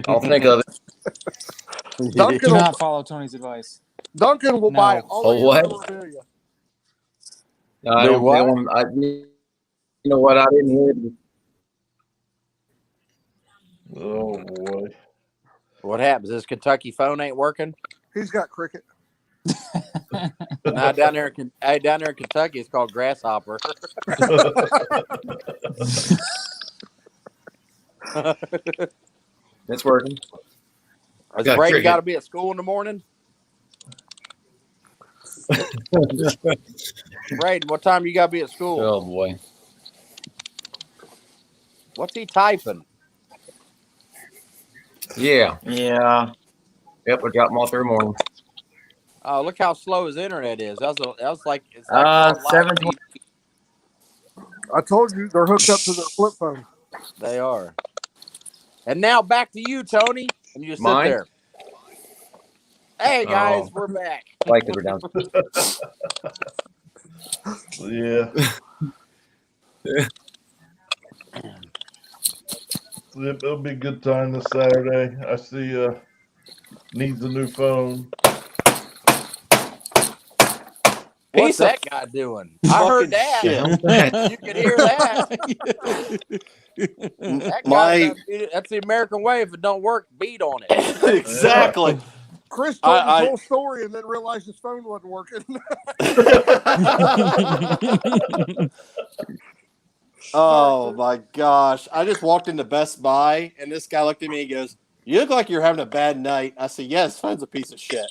I'll think of it. Duncan Do will, not follow Tony's advice. Duncan will No. buy all Oh, the what? memorabilia. No, I Do don't. what? You know what? I didn't hear. Oh boy. What happens? His Kentucky phone ain't working. He's got cricket. Now down there in Kentucky, it's called grasshopper. It's working. Is Got Brady cricket. got to be at school in the morning? Brady, what time you got to be at school? Oh boy. What's he typing? Yeah. Yeah. Yep. I got them all through morning. Oh, look how slow his internet is. That was like it's like on live 720. TV. I told you they're hooked up to their flip phone. They are. And now back to you, Tony. And you just sit Mine? there. Hey guys, Oh. we're back. Like we're down. Yeah. It'll be a good time this Saturday. I see needs a new phone. What's that guy doing? I heard that. You can hear that. That guy, that's the American way. If it don't work, beat on it. Exactly. Chris told his whole story and then realized his phone wasn't working. Oh my gosh. I just walked into Best Buy and this guy looked at me and goes, "You look like you're having a bad night." I said, "Yes, phone's a piece of shit."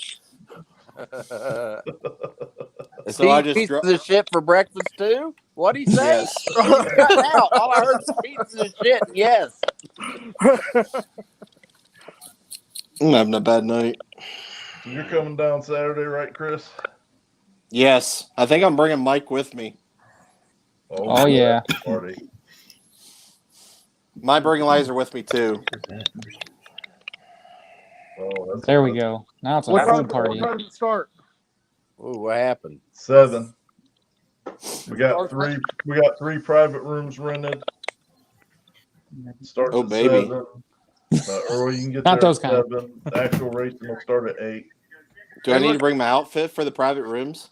Is So he I a just piece of shit for breakfast too? What'd he say? Yes. He's cutting out. All I heard was pieces of shit. Yes. I'm having a bad night. You're coming down Saturday, right, Chris? Yes. I think I'm bringing Mike with me. Oh, yeah. Party. My bring Lizer with me too. Oh, that's There we go. Now it's a What full time party. does it start? Ooh, what happened? 7. We got three private rooms rented. Starts Oh, at baby. 7. Early you can get Not there those at kind. 7. The actual racing will start at 8. Do I need to bring my outfit for the private rooms?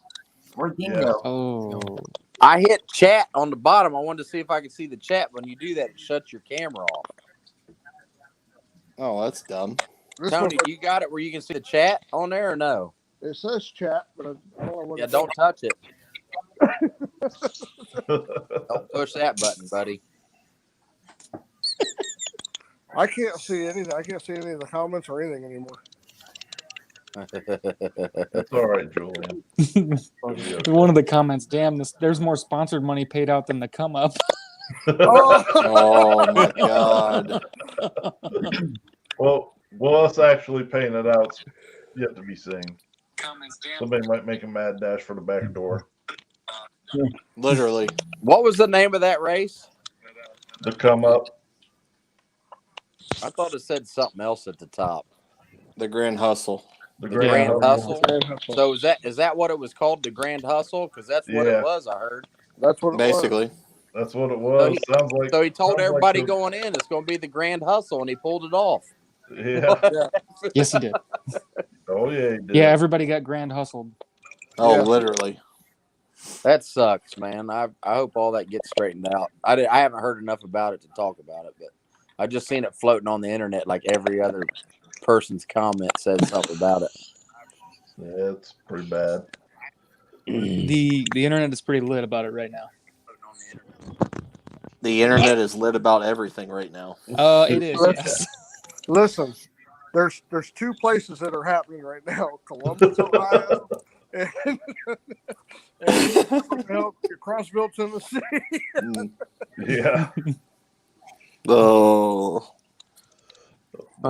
Where'd Dean Yeah. go? Oh. I hit chat on the bottom. I wanted to see if I could see the chat. When you do that, it shuts your camera off. Oh, that's dumb. This Tony, one, you got it where you can see the chat on there or no? it says chat, but I don't know what Yeah, it don't touch it. Don't push that button, buddy. I can't see anything. I can't see any of the comments or anything anymore. It's all right, Julian. One of the comments, damn, there's more sponsored money paid out than the come up. Oh my god. Well, us actually paying it out's yet to be seen. Somebody might make a mad dash for the back door. Literally. What was the name of that race? The come up. I thought it said something else at the top. The Grand Hustle. The The Grand Hustle. Grand Hustle. So is that what it was called, the Grand Hustle? Because that's what Yeah. it was. I heard. That's what it Basically. That's what it was. Sounds like. So he told sounds like everybody the- going in it's going to be the Grand Hustle, and he pulled it off. Yeah. Yes, he did. Oh yeah, he did. Yeah, everybody got grand hustled. Oh, Yeah. literally. That sucks, man. I hope all that gets straightened out. I haven't heard enough about it to talk about it, but I just seen it floating on the internet like every other person's comment said something about it. Yeah, it's pretty bad. The internet is pretty lit about it right now. The internet is lit about everything right now. It is. Listen, Yes. listen, there's two places that are happening right now: Columbus, Ohio, and, Crossville, Tennessee. Yeah. Oh.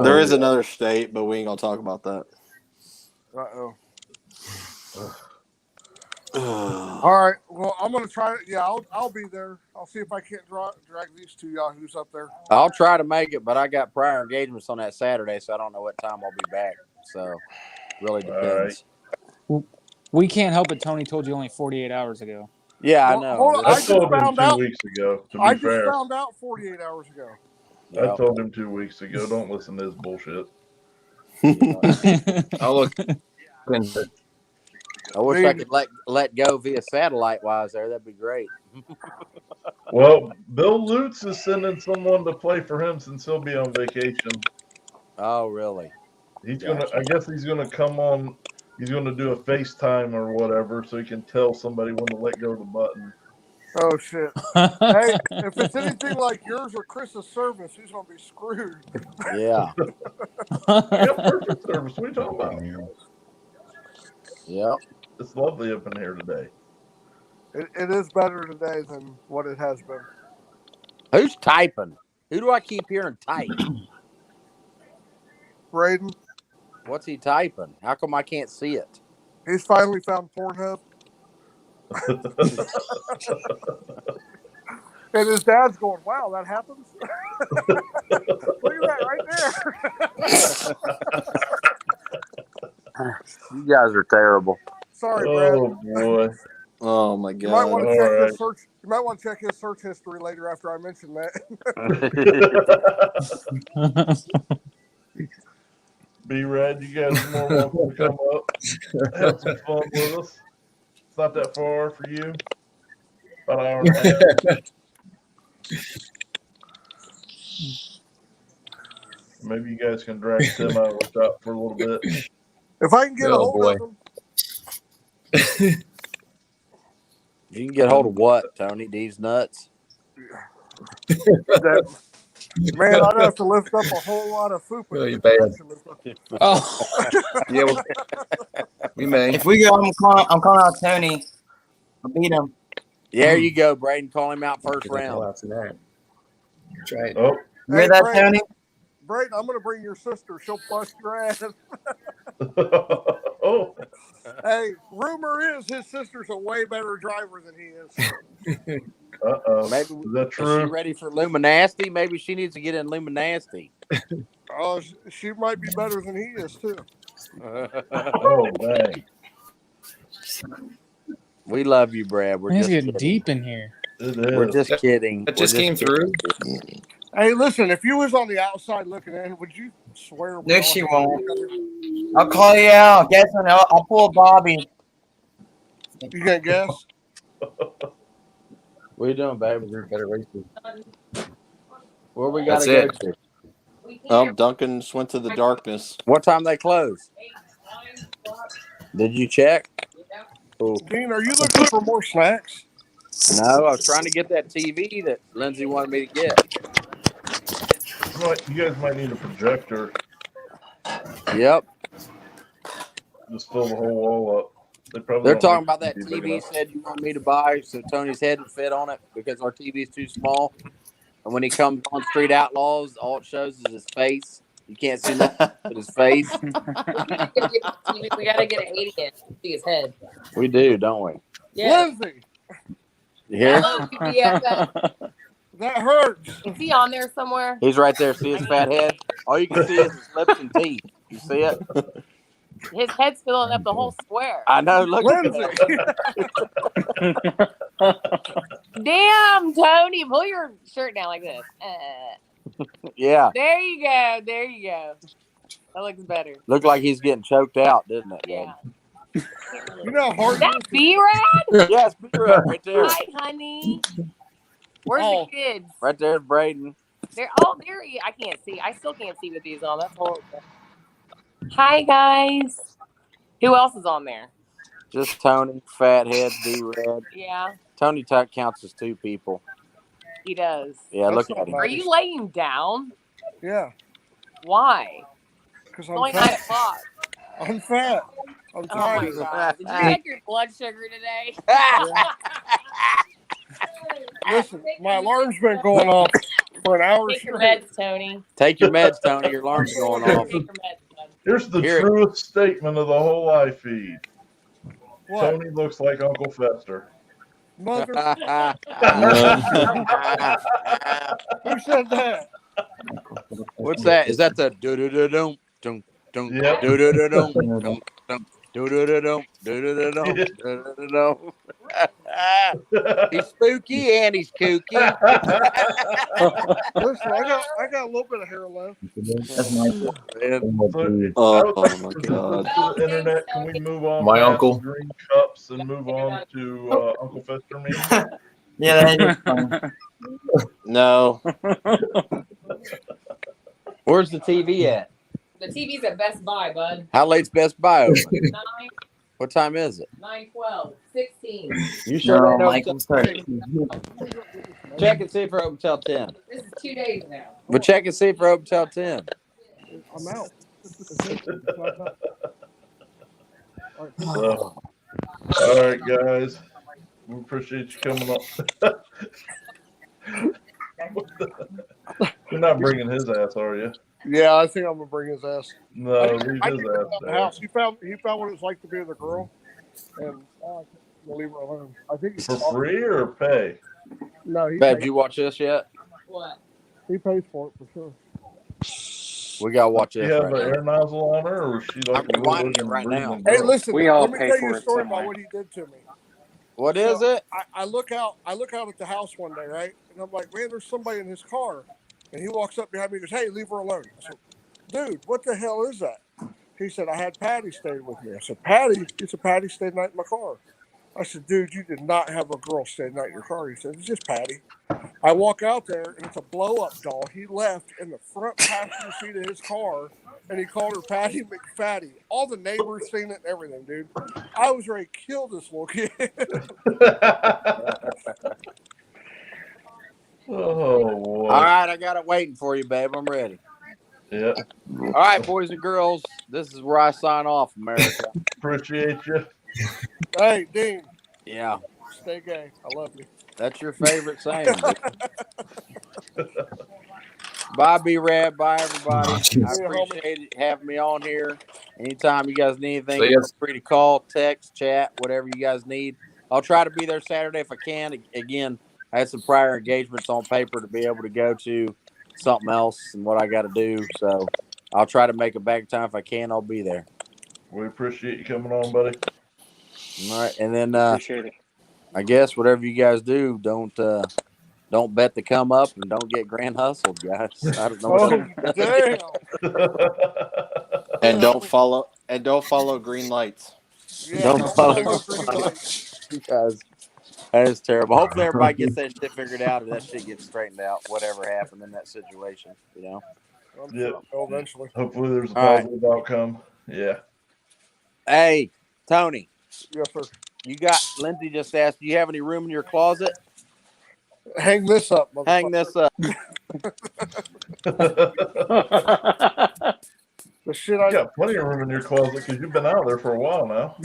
There is another state, but we ain't gonna talk about that. Uh-oh. All right. Well, I'm gonna try it. Yeah, I'll be there. I'll see if I can't drag these two yahoos up there. I'll try to make it, but I got prior engagements on that Saturday, so I don't know what time I'll be back. So really depends. We can't help it. Tony told you only 48 hours ago. Yeah, Well, I know. hold on. I I just told him found 2 out. weeks ago, to be I just fair. found out 48 hours ago. I told him 2 weeks ago, don't listen to this bullshit. I'll look into it. I wish I could let go via satellite wise there. That'd be great. Well, Bill Lutz is sending someone to play for him since he'll be on vacation. Oh, really? He's gonna. I guess he's gonna come on. He's gonna do a FaceTime or whatever, so he can tell somebody when to let go of the button. Oh shit! Hey, if it's anything like yours or Chris's service, he's gonna be screwed. Yeah. I got perfect service. What are you talking about? Yep. It's lovely up in here today. It is better today than what it has been. Who's typing? Who do I keep hearing type? Braden, What's he typing? How come I can't see it? he's finally found Pornhub, and his dad's going, "Wow, that happens." Look at that right there. You guys are terrible. Sorry, Brad. Oh boy. Oh my You might want god. to check All his search. You might want to check his search history later after I mention that. B-Rad, you guys are more welcome to come up. Have some fun with us. It's not that far for you. About an hour and a half. Maybe you guys can drag Tim out of the shop for a little bit. If I can get a hold of him, You can get hold of what, Tony? These nuts? man, I'd have to lift up a whole lot of food. Really bad. Oh. Yeah, we may. If we go, I'm calling out Tony. I'll beat him. There you go, Braden. Call him out first Call round. out tonight. That's right. Oh, You hear that, Tony? Brayden, I'm going to bring your sister. She'll bust your ass. oh. Hey, rumor is his sister's a way better driver than he is. Uh-oh. Maybe Is that Is true? she ready for Luminasty? Maybe she needs to get in Luminasty. Oh, she might be better than he is, too. Oh, dang. We love you, Brad. We're It's just getting kidding. deep in here. It We're is. just kidding. That just came through. Hey, listen, if you was on the outside looking in, would you swear? No, she won't. I'll call you out. Guess what? I'll pull a Bobby. You gonna guess? What are you doing, baby? We're better races. Where we gotta That's go it. to? Oh, Duncan just went to the darkness. What time they close? Did you check? Cool. Dean, are you looking for more snacks? No, I was trying to get that TV that Lindsay wanted me to get. You guys might need a projector. Yep. Just fill the whole wall up. They're don't talking make about that the big TV enough. said you want me to buy so Tony's head would fit on it because our TV is too small. And when he comes on Street Outlaws, all it shows is his face. You can't see nothing but his face. We gotta get an 80 inch to see his head. We do, don't we? Yeah. Lindsay, You hear? Hello, PPFF. that hurts. Is he on there somewhere? He's right there. See his fat head? All you can see is his lips and teeth. You see it? His head's filling up the whole square. I know. Look at Lindsay. that. Damn, Tony, pull your shirt down like this. Yeah. There you go. There you go. That looks better. Looked like he's getting choked out, didn't it? Yeah. You know how Is hard that B-Rad? Yes, right there. Hi, honey. Where's Oh. the kids? Right there's Braden. They're there. I can't see. I still can't see with these on. That's horrible. Hi, guys. Who else is on there? Just Tony, Fathead, B-Red. Yeah, Tony Tuck counts as 2 people. he does. Yeah, That's look not at him. Are nice. you laying down? Yeah, Why? because It's I'm only fat. 9:00. I'm fat. I'm Oh my tired. god! Did you check your blood sugar today? Listen, my alarm's been going off for an hour Take your straight. meds, Tony. Take your meds, Tony. Your alarm's going off. Take your meds, bud. Here's the Here it- truest statement of the whole life feed. What? Tony looks like Uncle Fester. Mother. Uh, Who said that? What's that? Is that the do-do-do-dum, dum, dum, Yep. do-do-do-dum, dum, dum, do-do-do-dum, do-do-do-dum, do-do-do-dum. He's spooky and he's kooky. Listen, I got a little bit of hair left. Oh my god. To the internet, can we move on? My past uncle. Green cups and move on to Uncle Fester me. Yeah, that is fun. No. Where's the TV at? The TV's at Best Buy, bud. How late's Best Buy open? 9, What time is it? 9, 12, 16. You sure No, they know? Michael, sorry. Check and see if we're open till 10. This is 2 days now. But check and see if we're open till 10. I'm out. So, all right, guys. We appreciate you coming up. You're not bringing his ass, are you? Yeah, I think I'm gonna bring his ass. No, leave I his think ass at the there. house. He found what it's like to be with a girl, and we'll leave her alone. I think he's For free or pay? No, he Babe, did pays, you watch this yet? What? he pays for it for sure. We gotta watch Do this you have right an now. air nozzle on her, or was she like I'm a rewinding good it right looking now. breathing Hey, girl? listen. We all Let me pay tell for you a it story somewhere. about what he did to me. What is it? I look out at the house one day, right? And I'm like, man, there's somebody in his car. And he walks up behind me and goes, hey, leave her alone. I said, dude, what the hell is that? He said, I had Patty stay with me. I said, Patty? He said, Patty stayed the night in my car. I said, dude, you did not have a girl stay the night in your car. He said, it's just Patty. I walk out there and it's a blow-up doll. He left in the front passenger seat of his car and he called her Patty McFatty. All the neighbors seen it and everything, dude. I was ready to kill this little kid. Oh boy. All right, I got it waiting for you, babe. I'm ready. Yeah. All right, boys and girls, this is where I sign off, America. Appreciate you. Hey, Dean, Yeah, stay gay. I love you. that's your favorite saying. Bye, B-Rad. Bye, everybody. I appreciate it having me on here. Anytime you guys need anything, So, yes. feel free to call, text, chat, whatever you guys need. I'll try to be there Saturday if I can. Again, I had some prior engagements on paper to be able to go to something else and what I got to do. So I'll try to make it back in time. If I can, I'll be there. We appreciate you coming on, buddy. All right. And then Appreciate it. I guess whatever you guys do, don't bet to come up and don't get grand hustled, guys. I don't know. Oh, damn. And don't follow green lights. Yeah, Don't follow green lights. guys. That is terrible. Hopefully everybody gets that shit figured out and that shit gets straightened out, whatever happened in that situation, you know? Yeah. Eventually. Hopefully there's a All right. positive outcome. Yeah. Hey, Tony, Yes, sir. you got Lindsay just asked, do you have any room in your closet? Hang this up, Hang this up. The shit You got plenty of room in your closet because you've been out there for a while now.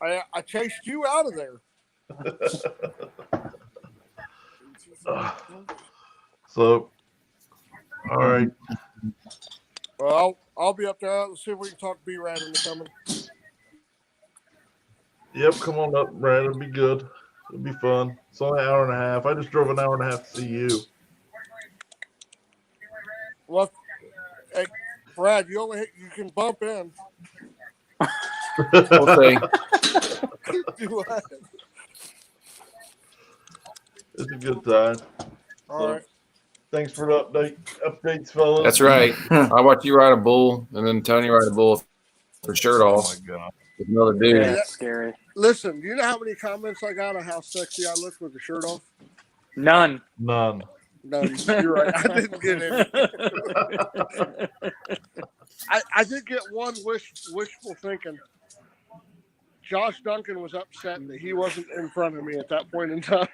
I chased you out of there. So, all right. Well, I'll be up there. Let's see if we can talk B-Rad into coming. Yep, come on up, Brad. It'll be good. It'll be fun. It's only an hour and a half. I just drove an hour and a half to see you. Well, hey, Brad, you can bump in. Okay. Do what? It's a good time. All right. Thanks for the updates, fellas. That's right. I watch you ride a bull, and then Tony ride a bull with her shirt Oh off my god. with another dude. Yeah, that's scary. Listen, do you know how many comments I got on how sexy I look with the shirt off? None. None. No, you're right. I didn't get any. I did get one wishful thinking. Josh Duncan was upset that he wasn't in front of me at that point in time.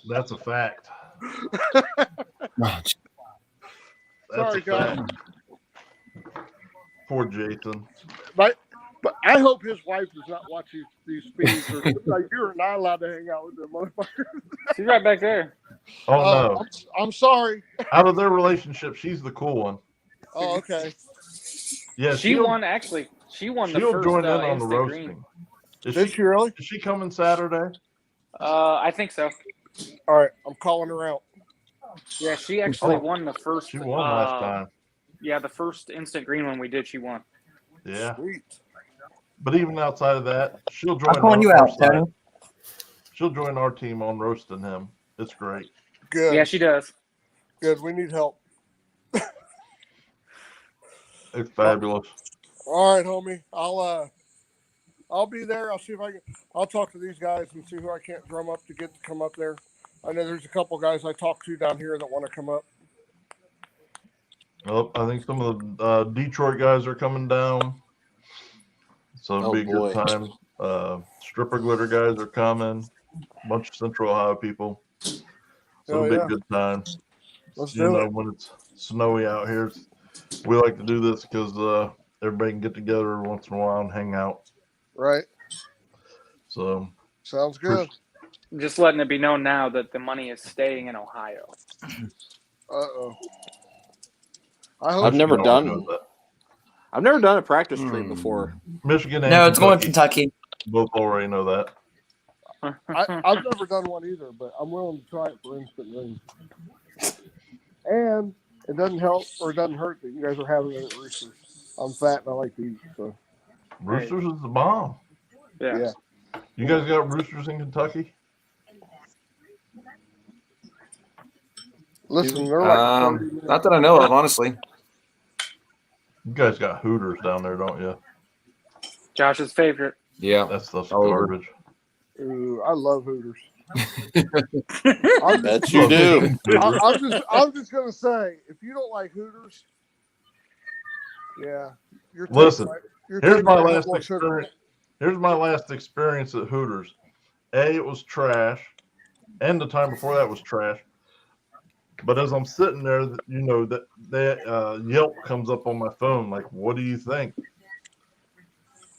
That's a fact. That's Sorry, a Josh. fact. Poor Jason. But I hope his wife does not watch these feeds. Or, like, you're not allowed to hang out with them motherfuckers. She's right back there. Oh no! I'm sorry. Out of their relationship, she's the cool one. Oh, okay. Yeah, She won. Actually, she won the She'll first join in on the instant roasting. green. Did she really? Is she coming Saturday? I think so. All right, I'm calling her out. Yeah, she actually won the first. She won last time. Yeah, the first instant green one we did, she won. Yeah. Sweet. But even outside of that, she'll join. I'm calling you our out, side. Tony. She'll join our team on roasting him. It's great. Good. Yeah, she does. Good. We need help. It's fabulous. All right, homie. I'll be there. I'll see if I can. I'll talk to these guys and see who I can't drum up to get to come up there. I know there's a couple guys I talked to down here that want to come up. Well, I think some of the Detroit guys are coming down, so it'll be a good time. Stripper Glitter guys are coming. A bunch of Central Ohio people. So it'll be a good time. Let's do it. When it's snowy out here, we like to do this because everybody can get together every once in a while and hang out. Right. So sounds good. Just letting it be known now that the money is staying in Ohio. Uh-oh. I've never done a practice stream before. Michigan and No, it's going to Kentucky. Both already know that. I've never done one either, but I'm willing to try it for instant green. And it doesn't help or it doesn't hurt that you guys are having it at Roosters. I'm fat and I like to eat, so. Roosters is the bomb. Yeah. You guys got Roosters in Kentucky? Listen, they're like not that I know of, honestly. You guys got Hooters down there, don't you? Josh's favorite. Yeah. That stuff's garbage. Ooh, I love Hooters. I bet you do. I'm just gonna say, if you don't like Hooters, yeah, Listen. Here's my last sugar. experience. Here's my last experience at Hooters. It was trash, and the time before that was trash. But as I'm sitting there, that Yelp comes up on my phone, like, "What do you think?"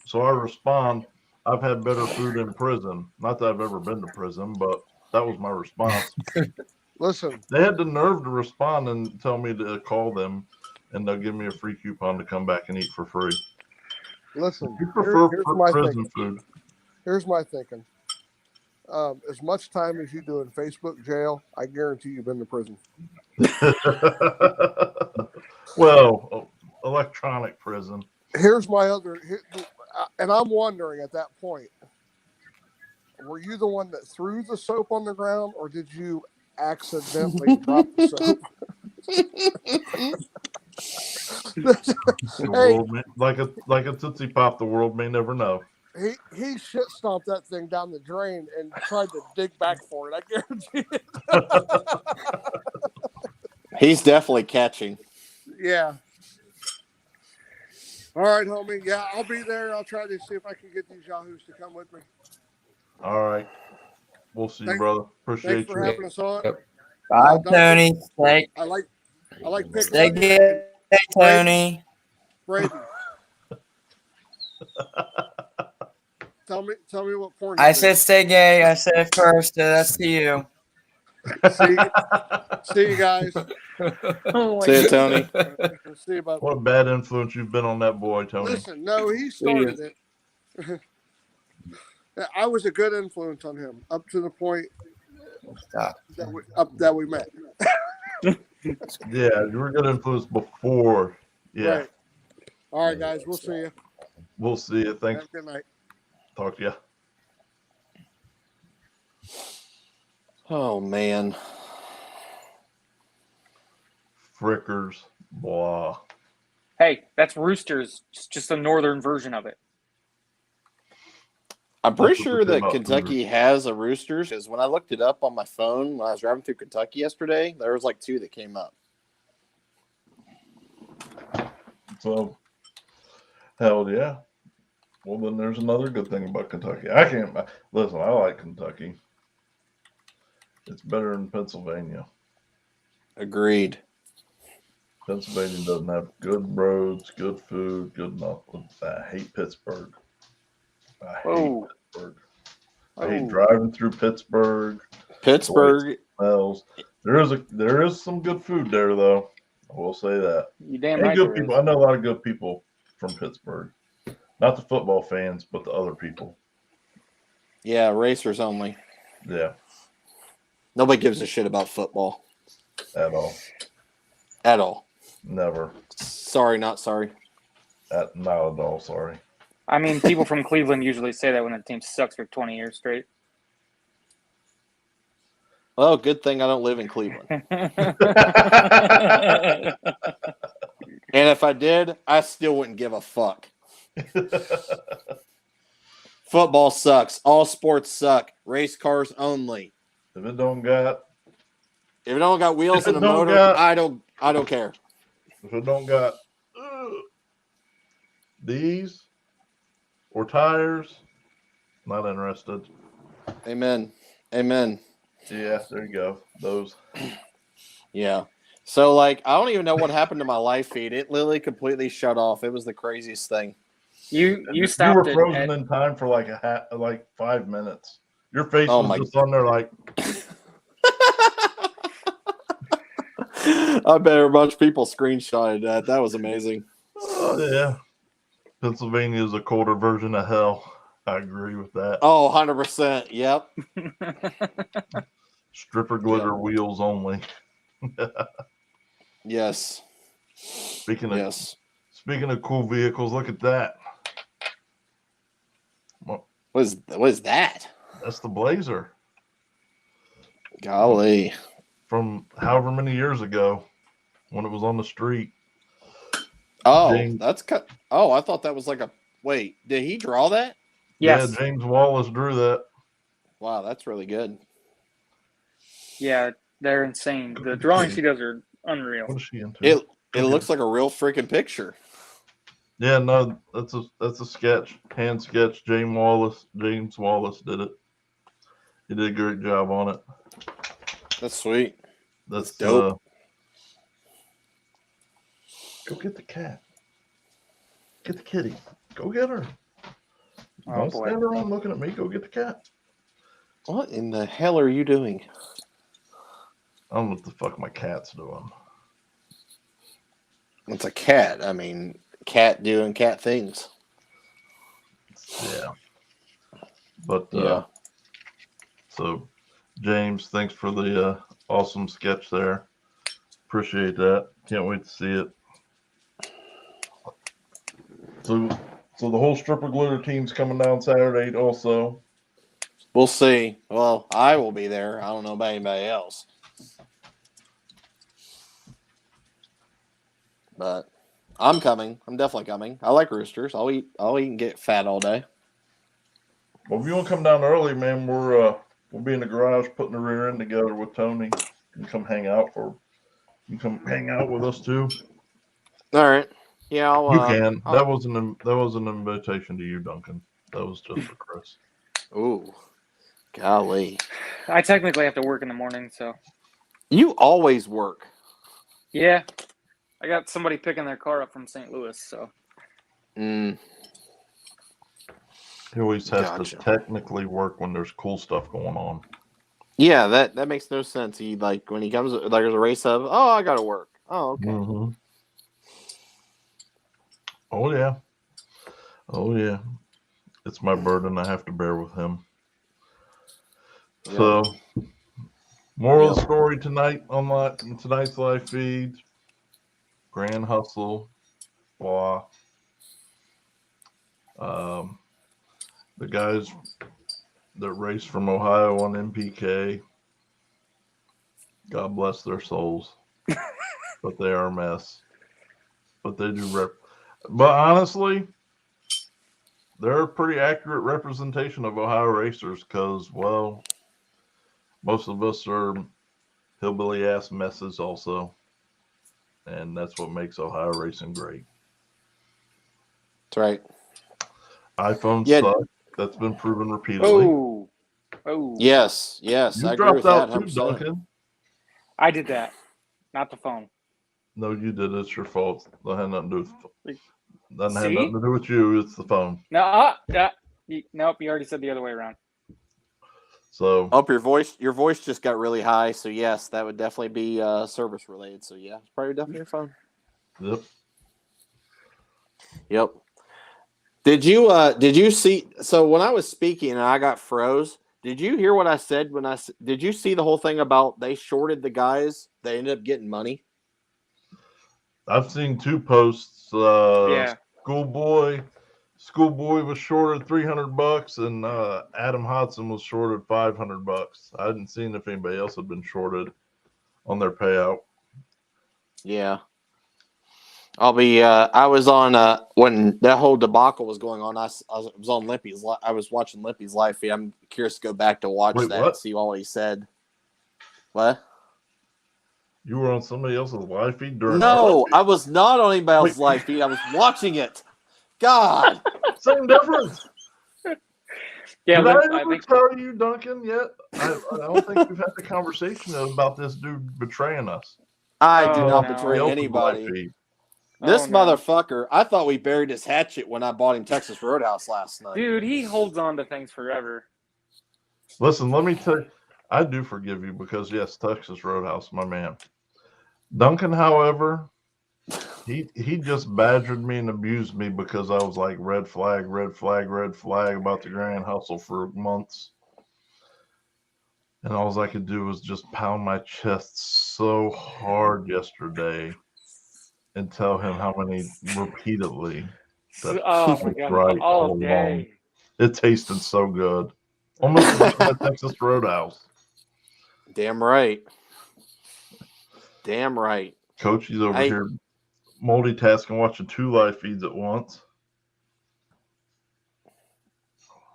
So I respond, "I've had better food in prison." Not that I've ever been to prison, but that was my response. Listen, they had the nerve to respond and tell me to call them, and they'll give me a free coupon to come back and eat for free. Listen, You prefer here's my prison thinking. food? Here's my thinking. As much time as you do in Facebook jail, I guarantee you've been to prison. Well, electronic prison. Here's my other, and I'm wondering at that point, were you the one that threw the soap on the ground, or did you accidentally drop the soap? Like a Tootsie Pop, the world may never know. He shit stomped that thing down the drain and tried to dig back for it. I guarantee it. He's definitely catching. Yeah. All right, homie. Yeah, I'll be there. I'll try to see if I can get these Yahoos to come with me. All right. We'll see you, brother. Appreciate Thanks for having us on. Bye, Tony. I like picking Stay up good, Tony. Brady. Tell me what porn. I said stay gay. I said it first. That's to you. See you guys. See you, Tony. See you about. What a bad influence you've been on that boy, Tony. Listen, no, he started it. I was a good influence on him up to the point that we met. Yeah, you were a good influence before. Yeah. Right. All right, guys. We'll see you. We'll see you. Thanks. Have a good night. Talk to you. Oh, man. Frickers. Blah. Hey, that's Roosters. It's just a northern version of it. I'm pretty That's what sure they say that about Kentucky has a Roosters, because when I looked it up on my phone when I was driving through Kentucky yesterday, there was like 2 that came up. So, hell yeah. Well, then there's another good thing about Kentucky. I can't listen. I like Kentucky. It's better than Pennsylvania. Agreed. Pennsylvania doesn't have good roads, good food, good nothing. I hate Pittsburgh. I hate Pittsburgh. I hate driving through Pittsburgh. Pittsburgh. Smells. There is some good food there, though. I will say that. You damn And right good there people. is. I know a lot of good people from Pittsburgh. Not the football fans, but the other people. Yeah, racers only. Yeah, Nobody gives a shit about football at all. at all. Never. Sorry, not sorry. Not at all. Sorry. I mean, people from Cleveland usually say that when a team sucks for 20 years straight. Well, good thing I don't live in Cleveland. And if I did, I still wouldn't give a fuck. Football sucks. All sports suck. Race cars only. If it don't got wheels and a motor, I don't care. If it don't got these or tires, not interested. Amen. Amen. Yeah, there you go. Those. Yeah. So, like, I don't even know what happened to my live feed. It literally completely shut off. It was the craziest thing. You You stopped were it frozen at- in time for like 5 minutes. Your face Oh was my- just on there like. I bet a bunch of people screenshotted that. That was amazing. Oh yeah. Pennsylvania is a colder version of hell. I agree with that. Oh, 100%. Yep. Stripper glitter wheels only. Yes. Speaking of Yes. speaking of cool vehicles, look at that. What is that? That's the Blazer Golly. from however many years ago when it was on the street. Oh, James- that's cut. Oh, I thought that was like a. Wait, did he draw that? Yes. Yeah, James Wallace drew that. Wow, that's really good. Yeah, they're insane. The drawings he does are unreal. What is she into? It looks like a real freaking picture. Yeah, no, that's a sketch, hand sketch. James Wallace did it. He did a great job on it. That's sweet. That's dope. Go get the cat. Get the kitty. Go get her. Oh, Don't boy. stand around looking at me. Go get the cat. What in the hell are you doing? I don't know what the fuck my cat's doing. It's a cat. I mean, cat doing cat things. Yeah. But Yeah. So, James, thanks for the awesome sketch there. Appreciate that. Can't wait to see it. So the whole stripper glitter team's coming down Saturday also. We'll see. Well, I will be there. I don't know about anybody else. But I'm coming. I'm definitely coming. I like roosters. I'll eat and get fat all day. Well, if you want to come down early, man, we'll be in the garage putting the rear end together with Tony. You can come hang out with us too. All right. Yeah, I'll, You can. That was an invitation to you, Duncan. That was just for Chris. Ooh, golly! I technically have to work in the morning, so You always work. yeah. I got somebody picking their car up from St. Louis, so Mm. He always has Gotcha. to technically work when there's cool stuff going on. Yeah, that makes no sense. He like when he comes like there's a race of I gotta work. Oh, okay. Mm-hmm. Oh yeah. Oh yeah. It's my burden. I have to bear with him. Yeah. So, moral of the Yeah. story tonight on tonight's live feed: Grand Hustle, blah. The guys that race from Ohio on MPK, God bless their souls, but they are a mess. But they do But honestly, they're a pretty accurate representation of Ohio racers because, well, most of us are hillbilly ass messes also. And that's what makes Ohio racing great. That's right. iPhone Yeah. suck. That's been proven repeatedly. Oh, Yes, You I agree dropped with that out too, 100%. Duncan. I did that, not the phone. No, you did. It's your fault. That had nothing to do with. Doesn't have See? nothing to do with you. It's the phone. No, nope. You already said the other way around. So Oh, your voice just got really high. So yes, that would definitely be service related. So yeah, it's probably definitely your phone. Yep. Did you see? So when I was speaking and I got froze, did you hear what I said? Did you see the whole thing about they shorted the guys? They ended up getting money. I've seen two posts. Yeah. Schoolboy was shorted $300, and Adam Hodson was shorted $500. I hadn't seen if anybody else had been shorted on their payout. Yeah. I was on when that whole debacle was going on. I was on Limpy's. I was watching Limpy's live feed. I'm curious to go back to watch Wait, that what? and see all he said. What? You were on somebody else's live feed during? No, I was not on anybody else's live feed. I was watching it. God, same difference. Yeah, Did I I ever think tell you, Duncan? Yet I don't think we've had the conversation about this dude betraying us. I did not No. betray Else's anybody. live feed. This Oh, no. motherfucker, I thought we buried his hatchet when I bought him Texas Roadhouse last night. Dude, he holds on to things forever. Listen, let me tell you, I do forgive you because, yes, Texas Roadhouse, my man. Duncan, however, he just badgered me and abused me because I was like, red flag, red flag, red flag about the Grand Hustle for months. And all I could do was just pound my chest so hard yesterday and tell him how many repeatedly. Oh my God, right all day. It tasted so good. Almost like that Texas Roadhouse. Damn right. Damn right. Coach, he's over here multitasking, watching two live feeds at once.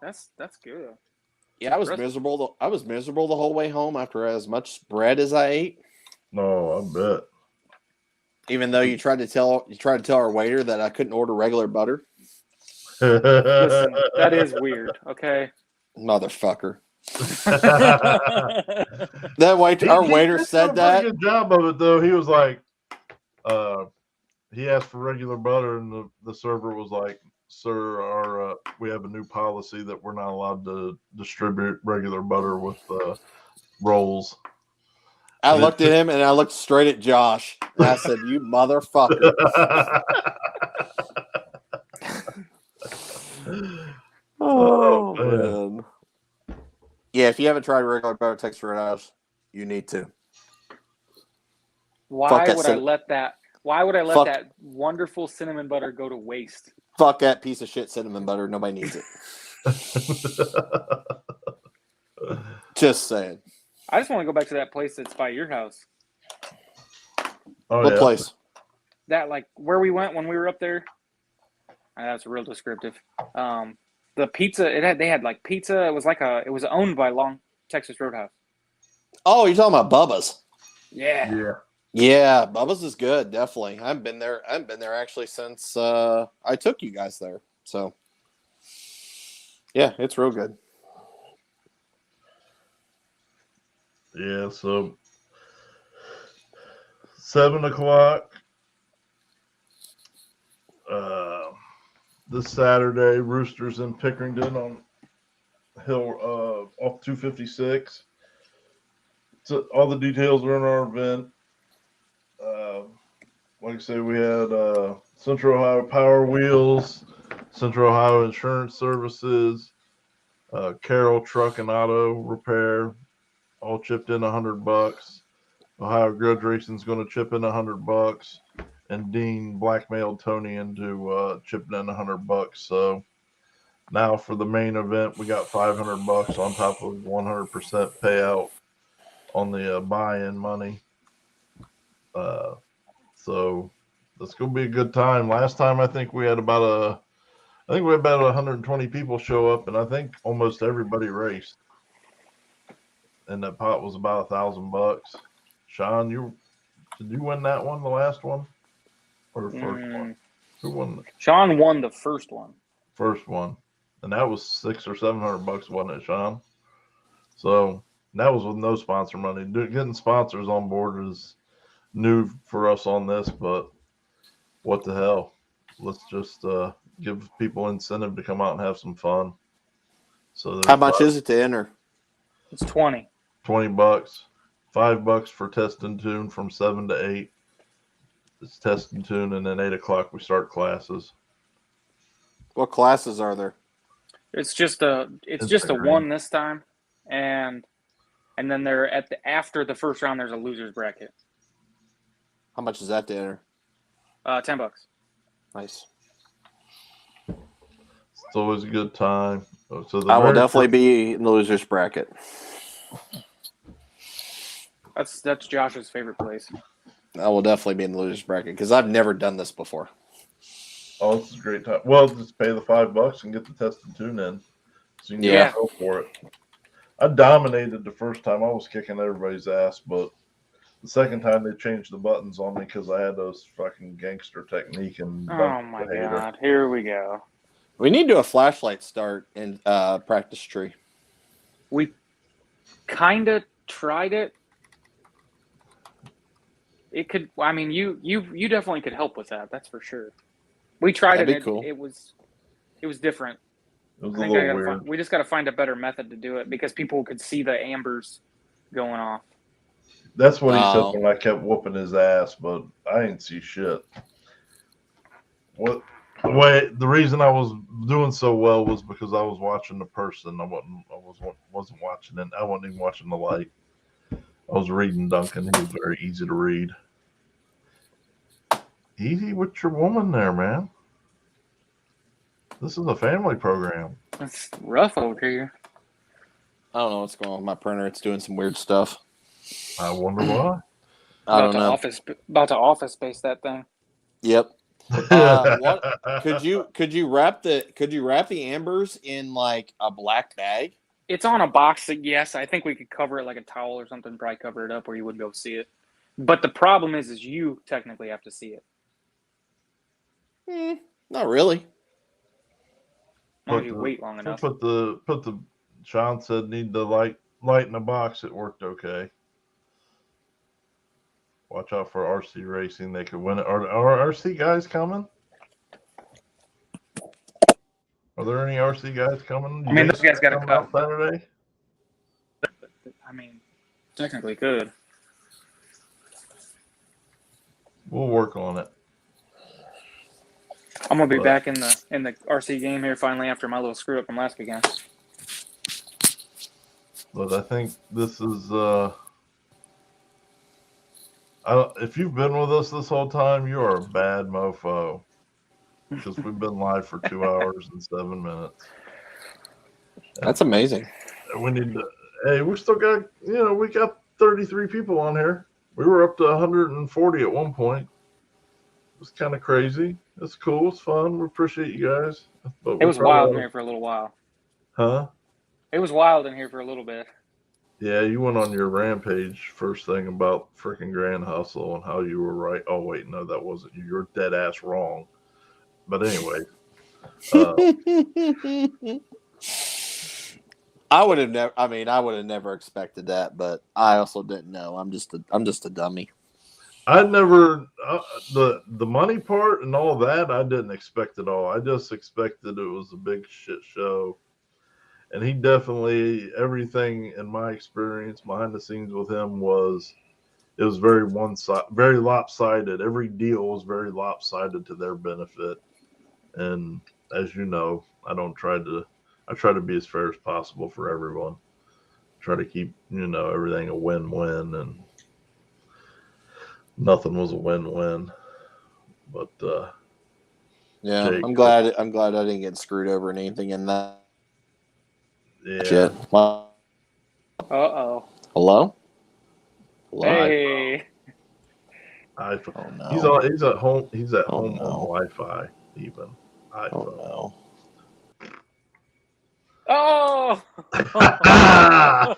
That's good. Yeah, I was miserable. I was miserable the whole way home after as much bread as I ate. No, I bet. Even though you tried to tell our waiter that I couldn't order regular butter. Listen, that is weird. Okay, motherfucker. That our waiter said that. Good job of it though. He was like, he asked for regular butter, and the server was like, "Sir, we have a new policy that we're not allowed to distribute regular butter with rolls." I looked at him and I looked straight at Josh. And I said, "You motherfucker." Oh man. Yeah, if you haven't tried regular butter Texas Roadhouse, you need to. Why would I let that wonderful cinnamon butter go to waste? Fuck that piece of shit cinnamon butter. Nobody needs it. Just saying. I just want to go back to that place that's by your house. What place? That, like, where we went when we were up there. That's real descriptive. The pizza, they had like pizza. It was owned by Long Texas Roadhouse. Oh, you're talking about Bubba's? Yeah. Yeah, Bubba's is good, definitely. I haven't been there actually since I took you guys there. So yeah, it's real good. Yeah, so 7:00 this Saturday, Roosters in Pickerington on Hill off 256. So all the details are in our event. Like I say, we had Central Ohio Power Wheels, Central Ohio Insurance Services, Carroll Truck and Auto Repair, all chipped in $100. Ohio Grudge Racing's going to chip in $100, and Dean blackmailed Tony into chipping in $100. So now for the main event, we got $500 on top of 100% payout on the buy-in money. So that's going to be a good time. Last time, I think we had about 120 people show up, and I think almost everybody raced. And that pot was about $1,000. Sean, did you win that one, the last one, or the first one? Who won? Sean won the first one. First one. and that was $600 or $700, wasn't it, Sean? So that was with no sponsor money. Getting sponsors on board is new for us on this, but what the hell? Let's just give people incentive to come out and have some fun. So How much is it to enter? It's 20. $20, $5 for test and tune from 7 to 8. It's test and tune, and then 8 o'clock we start classes. What classes are there? It's just a one this time, and then they're after the first round. There's a losers bracket. How much is that to enter? $10. Nice. It's always a good time. So I will definitely be in the losers bracket. That's Josh's favorite place. I will definitely be in the losers bracket because I've never done this before. Oh, this is a great time. Well, just pay the $5 and get the test and tune in, so you can go for it. I dominated the first time. I was kicking everybody's ass, but the second time they changed the buttons on me because I had those fucking gangster technique and. Oh my god! Here we go. We need to do a flashlight start in practice tree. We kind of tried it. It could. I mean, you definitely could help with that. That's for sure. We tried That'd it. Be cool. It was different. It was a little weird. We just got to find a better method to do it because people could see the ambers going off. That's what he said when I kept whooping his ass, but I didn't see shit. The reason I was doing so well was because I was watching the person. I wasn't watching it. I wasn't even watching the light. I was reading Duncan. He was very easy to read. Easy with your woman there, man. This is a family program. It's rough over here. I don't know what's going on with my printer. It's doing some weird stuff. I wonder why. I don't know. About to office space that thing. Yep. What could you wrap the ambers in like a black bag? It's on a box. Yes, I think we could cover it like a towel or something. Probably cover it up where you wouldn't be able to see it. But the problem is you technically have to see it. Not really. As long as you wait long enough. Put the Sean said need the light in the box. It worked okay. Watch out for RC Racing. They could win it. Are RC guys coming? Are there any RC guys coming? I mean, those guys got to come come out Saturday. I mean, technically could. We'll work on it. I'm gonna be back in the RC game here finally after my little screw up from last weekend. But I think this is if you've been with us this whole time, you are a bad mofo. Because we've been live for 2 hours and 7 minutes. That's amazing. We need to. Hey, we still got. We got 33 people on here. We were up to 140 at one point. It was kind of crazy. It's cool. It's fun. We appreciate you guys. But it was wild in here for a little while. Huh? It was wild in here for a little bit. Yeah, you went on your rampage first thing about freaking Grand Hustle and how you were right. Oh, wait, no, that wasn't you. You're dead ass wrong. But anyway. I would have never expected that, but I also didn't know. I'm just a dummy. I never the money part and all that I didn't expect at all. I just expected it was a big shit show. And he definitely, everything in my experience behind the scenes with him was very very lopsided. Every deal was very lopsided to their benefit. And as you know, I try to be as fair as possible for everyone. Try to keep, everything a win-win, and nothing was a win-win. But yeah, Jake, I'm glad I didn't get screwed over in anything in that. Yeah. Shit. Well, Uh-oh. Hello? Hey. Oh, no. He's at home. He's at home on Wi-Fi even. iPhone. Oh no. Oh.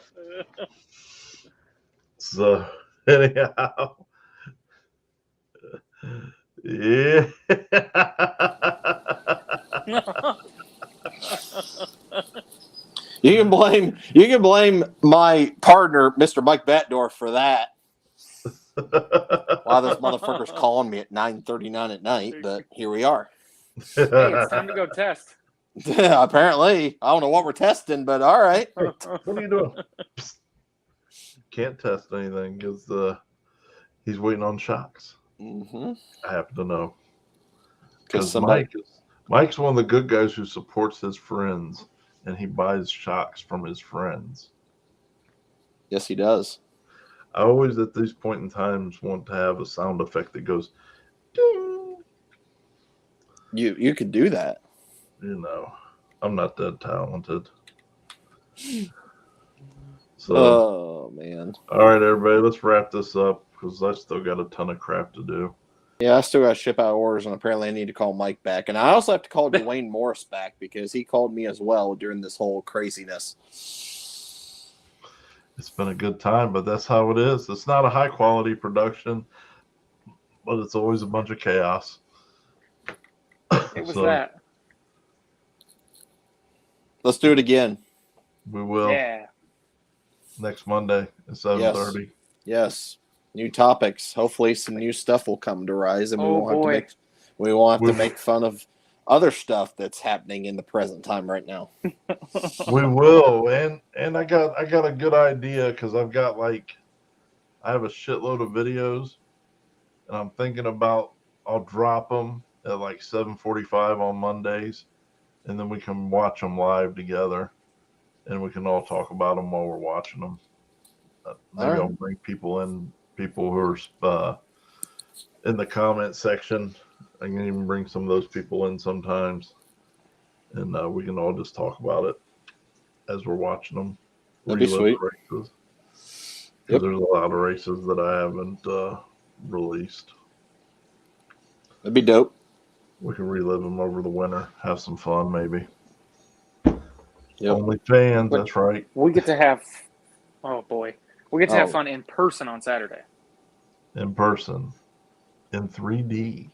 So anyhow, yeah. You can blame my partner, Mr. Mike Batdorf, for that. Wow, this motherfucker's calling me at 9:39 at night, but here we are. Hey, it's time to go test. Apparently, I don't know what we're testing, but all right. What are you doing? Can't test anything because he's waiting on shocks. Mm-hmm. I happen to know Because because Mike's one of the good guys who supports his friends, and he buys shocks from his friends. Yes, he does. I always, at these point in times, want to have a sound effect that goes, ding. You could do that. You know, I'm not that talented. So, Oh man. all right, everybody, let's wrap this up because I still got a ton of crap to do. Yeah, I still got to ship out orders, and apparently I need to call Mike back. And I also have to call Dwayne Morris back because he called me as well during this whole craziness. It's been a good time, but that's how it is. It's not a high quality production, but it's always a bunch of chaos. It was that. Let's do it again. We will. Yeah. Next Monday at 7:30. Yes. New topics. Hopefully some new stuff will come to rise, and we Oh, won't have to make fun of other stuff that's happening in the present time right now. We will, and I got a good idea because I have a shitload of videos, and I'm thinking about I'll drop them at like 7:45 on Mondays, and then we can watch them live together, and we can all talk about them while we're watching them. Maybe I'll bring people who are in the comment section. I can even bring some of those people in sometimes, and we can all just talk about it as we're watching them. That'd be sweet. Races. Yep. There's a lot of races that I haven't released. That'd be dope. We can relive them over the winter, have some fun, maybe. Yep. Only fans, that's right. We get to have, oh boy, we get to have fun in person on Saturday. In person, in 3D.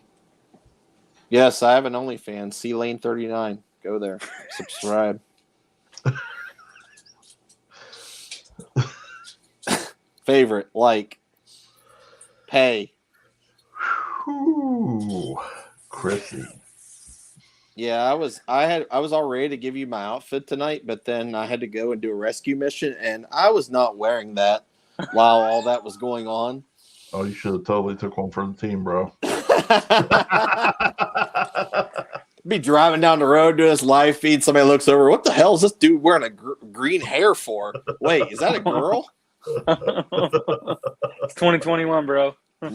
Yes, I have an OnlyFans, CLane39. Go there, subscribe. Favorite, like, pay. Ooh, Chrissy. Yeah, I was all ready to give you my outfit tonight, but then I had to go and do a rescue mission, and I was not wearing that while all that was going on. Oh, you should have totally took one for the team, bro. Be driving down the road doing this live feed. Somebody looks over. What the hell is this dude wearing a green hair for? Wait, is that a girl? It's 2021, bro. Ooh,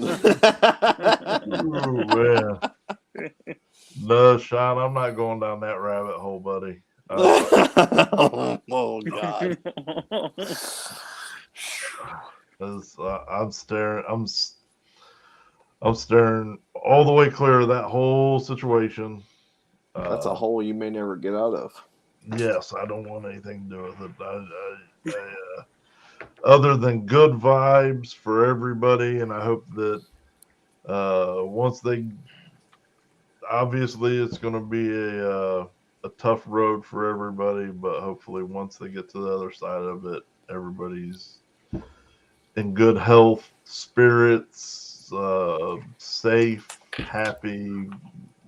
man. No, Sean, I'm not going down that rabbit hole, buddy. Oh God. I'm staring all the way clear of that whole situation. That's a hole you may never get out of. Yes, I don't want anything to do with it. Other than good vibes for everybody, and I hope that once they, obviously it's going to be a tough road for everybody, but hopefully once they get to the other side of it, everybody's in good health, spirits, safe, happy,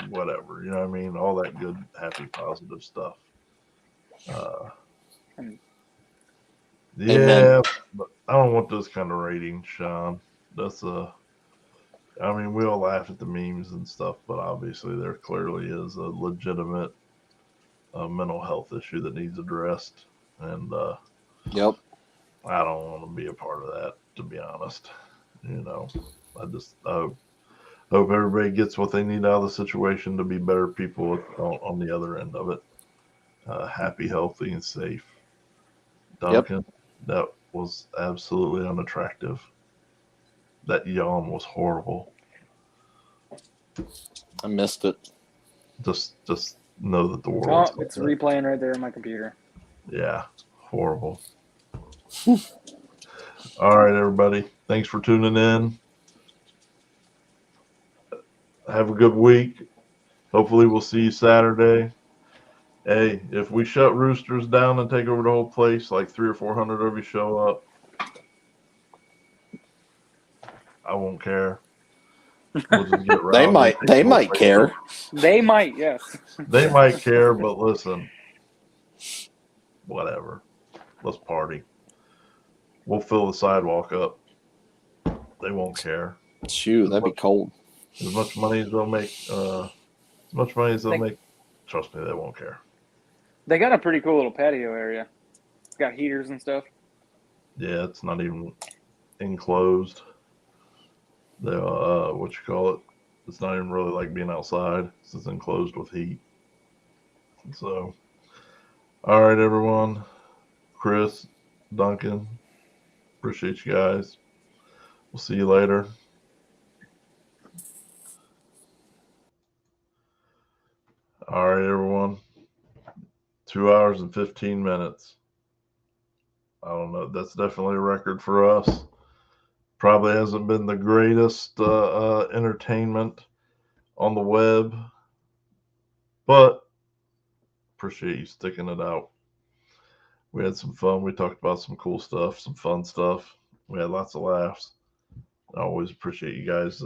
whatever, you know what I mean? All that good, happy, positive stuff. Yeah, but I don't want those kind of ratings, Sean. I mean, we all laugh at the memes and stuff, but obviously there clearly is a legitimate mental health issue that needs addressed. And yep, I don't want to be a part of that, to be honest. You know, I hope everybody gets what they need out of the situation to be better people on the other end of it. Happy, healthy, and safe. Duncan, that was absolutely unattractive. That yawn was horrible. I missed it. Just know that the world. Oh, it's replaying right there on my computer. Yeah, horrible. All right, everybody. Thanks for tuning in. Have a good week. Hopefully, we'll see you Saturday. Hey, if we shut Roosters down and take over the whole place, like 300 or 400 of you show up, I won't care. We'll just get They robbed. might. Take They the whole might place care. over. They might, yes. They might care, but listen, whatever. Let's party. We'll fill the sidewalk up. They won't care. Shoot, that'd be cold. As much money as they'll make, trust me, they won't care. They got a pretty cool little patio area. It's got heaters and stuff. Yeah, it's not even enclosed. They what you call it? It's not even really like being outside. It's enclosed with heat. So, all right, everyone. Chris, Duncan, appreciate you guys. We'll see you later. All right, everyone. 2 hours and 15 minutes. I don't know. That's definitely a record for us. Probably hasn't been the greatest entertainment on the web, but appreciate you sticking it out. We had some fun. We talked about some cool stuff, some fun stuff. We had lots of laughs. I always appreciate you guys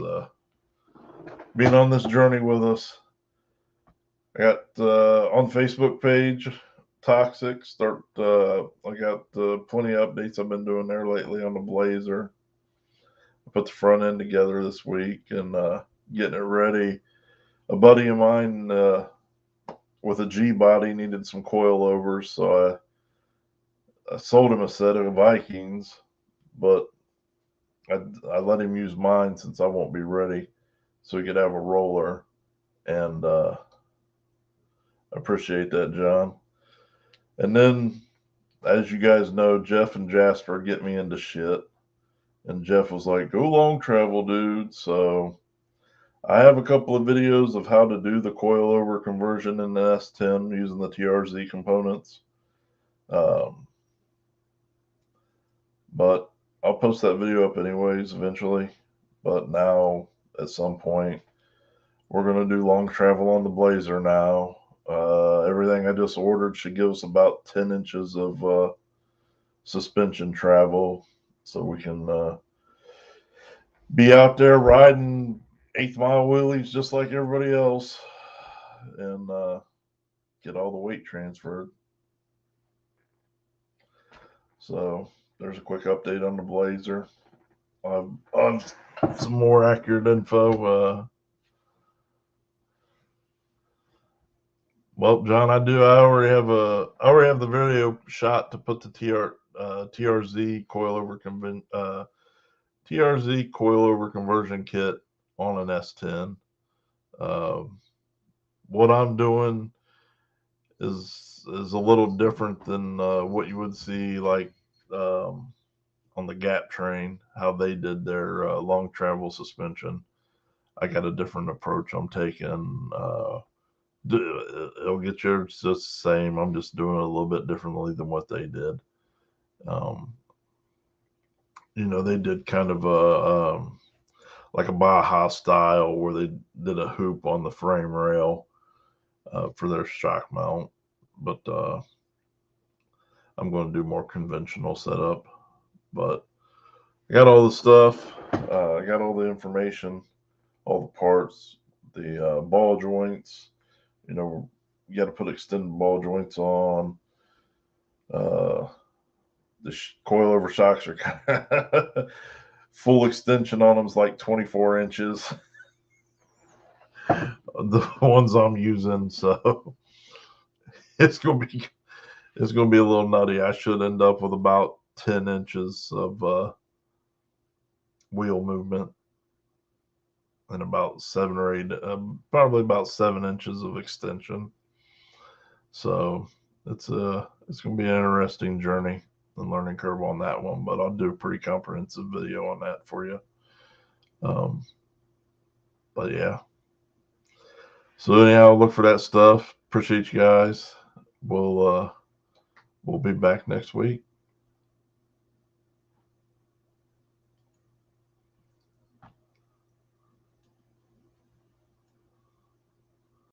being on this journey with us. I got on Facebook page, Toxic. I got plenty of updates I've been doing there lately on the Blazer. I put the front end together this week and getting it ready. A buddy of mine with a G body needed some coilovers, so I sold him a set of Vikings, but I let him use mine since I won't be ready, so he could have a roller. And I appreciate that, John. And then, as you guys know, Jeff and Jasper get me into shit. And Jeff was like, go long travel, dude. So I have a couple of videos of how to do the coilover conversion in the S10 using the TRZ components. But I'll post that video up anyways eventually. But now, at some point, we're going to do long travel on the Blazer now. Everything I just ordered should give us about 10 inches of suspension travel, so we can be out there riding 8th mile wheelies just like everybody else and get all the weight transferred. So there's a quick update on the Blazer. I've some more accurate info. Well, John, I already have the video shot to put the TRZ coilover conversion kit on an S10. What I'm doing is a little different than what you would see like on the Gap train, how they did their long travel suspension. I got a different approach I'm taking. It'll get yours just the same. I'm just doing it a little bit differently than what they did. They did kind of like a Baja style where they did a hoop on the frame rail for their shock mount. But I'm going to do more conventional setup. But I got all the stuff. I got all the information, all the parts, the ball joints. You got to put extended ball joints on. The coilover shocks are kind of full extension on them is like 24 inches. The ones I'm using, so it's gonna be a little nutty. I should end up with about 10 inches of wheel movement and about 7 or 8, probably about 7 inches of extension. So it's gonna be an interesting journey and learning curve on that one, but I'll do a pretty comprehensive video on that for you. But yeah. So anyhow, look for that stuff. Appreciate you guys. We'll be back next week.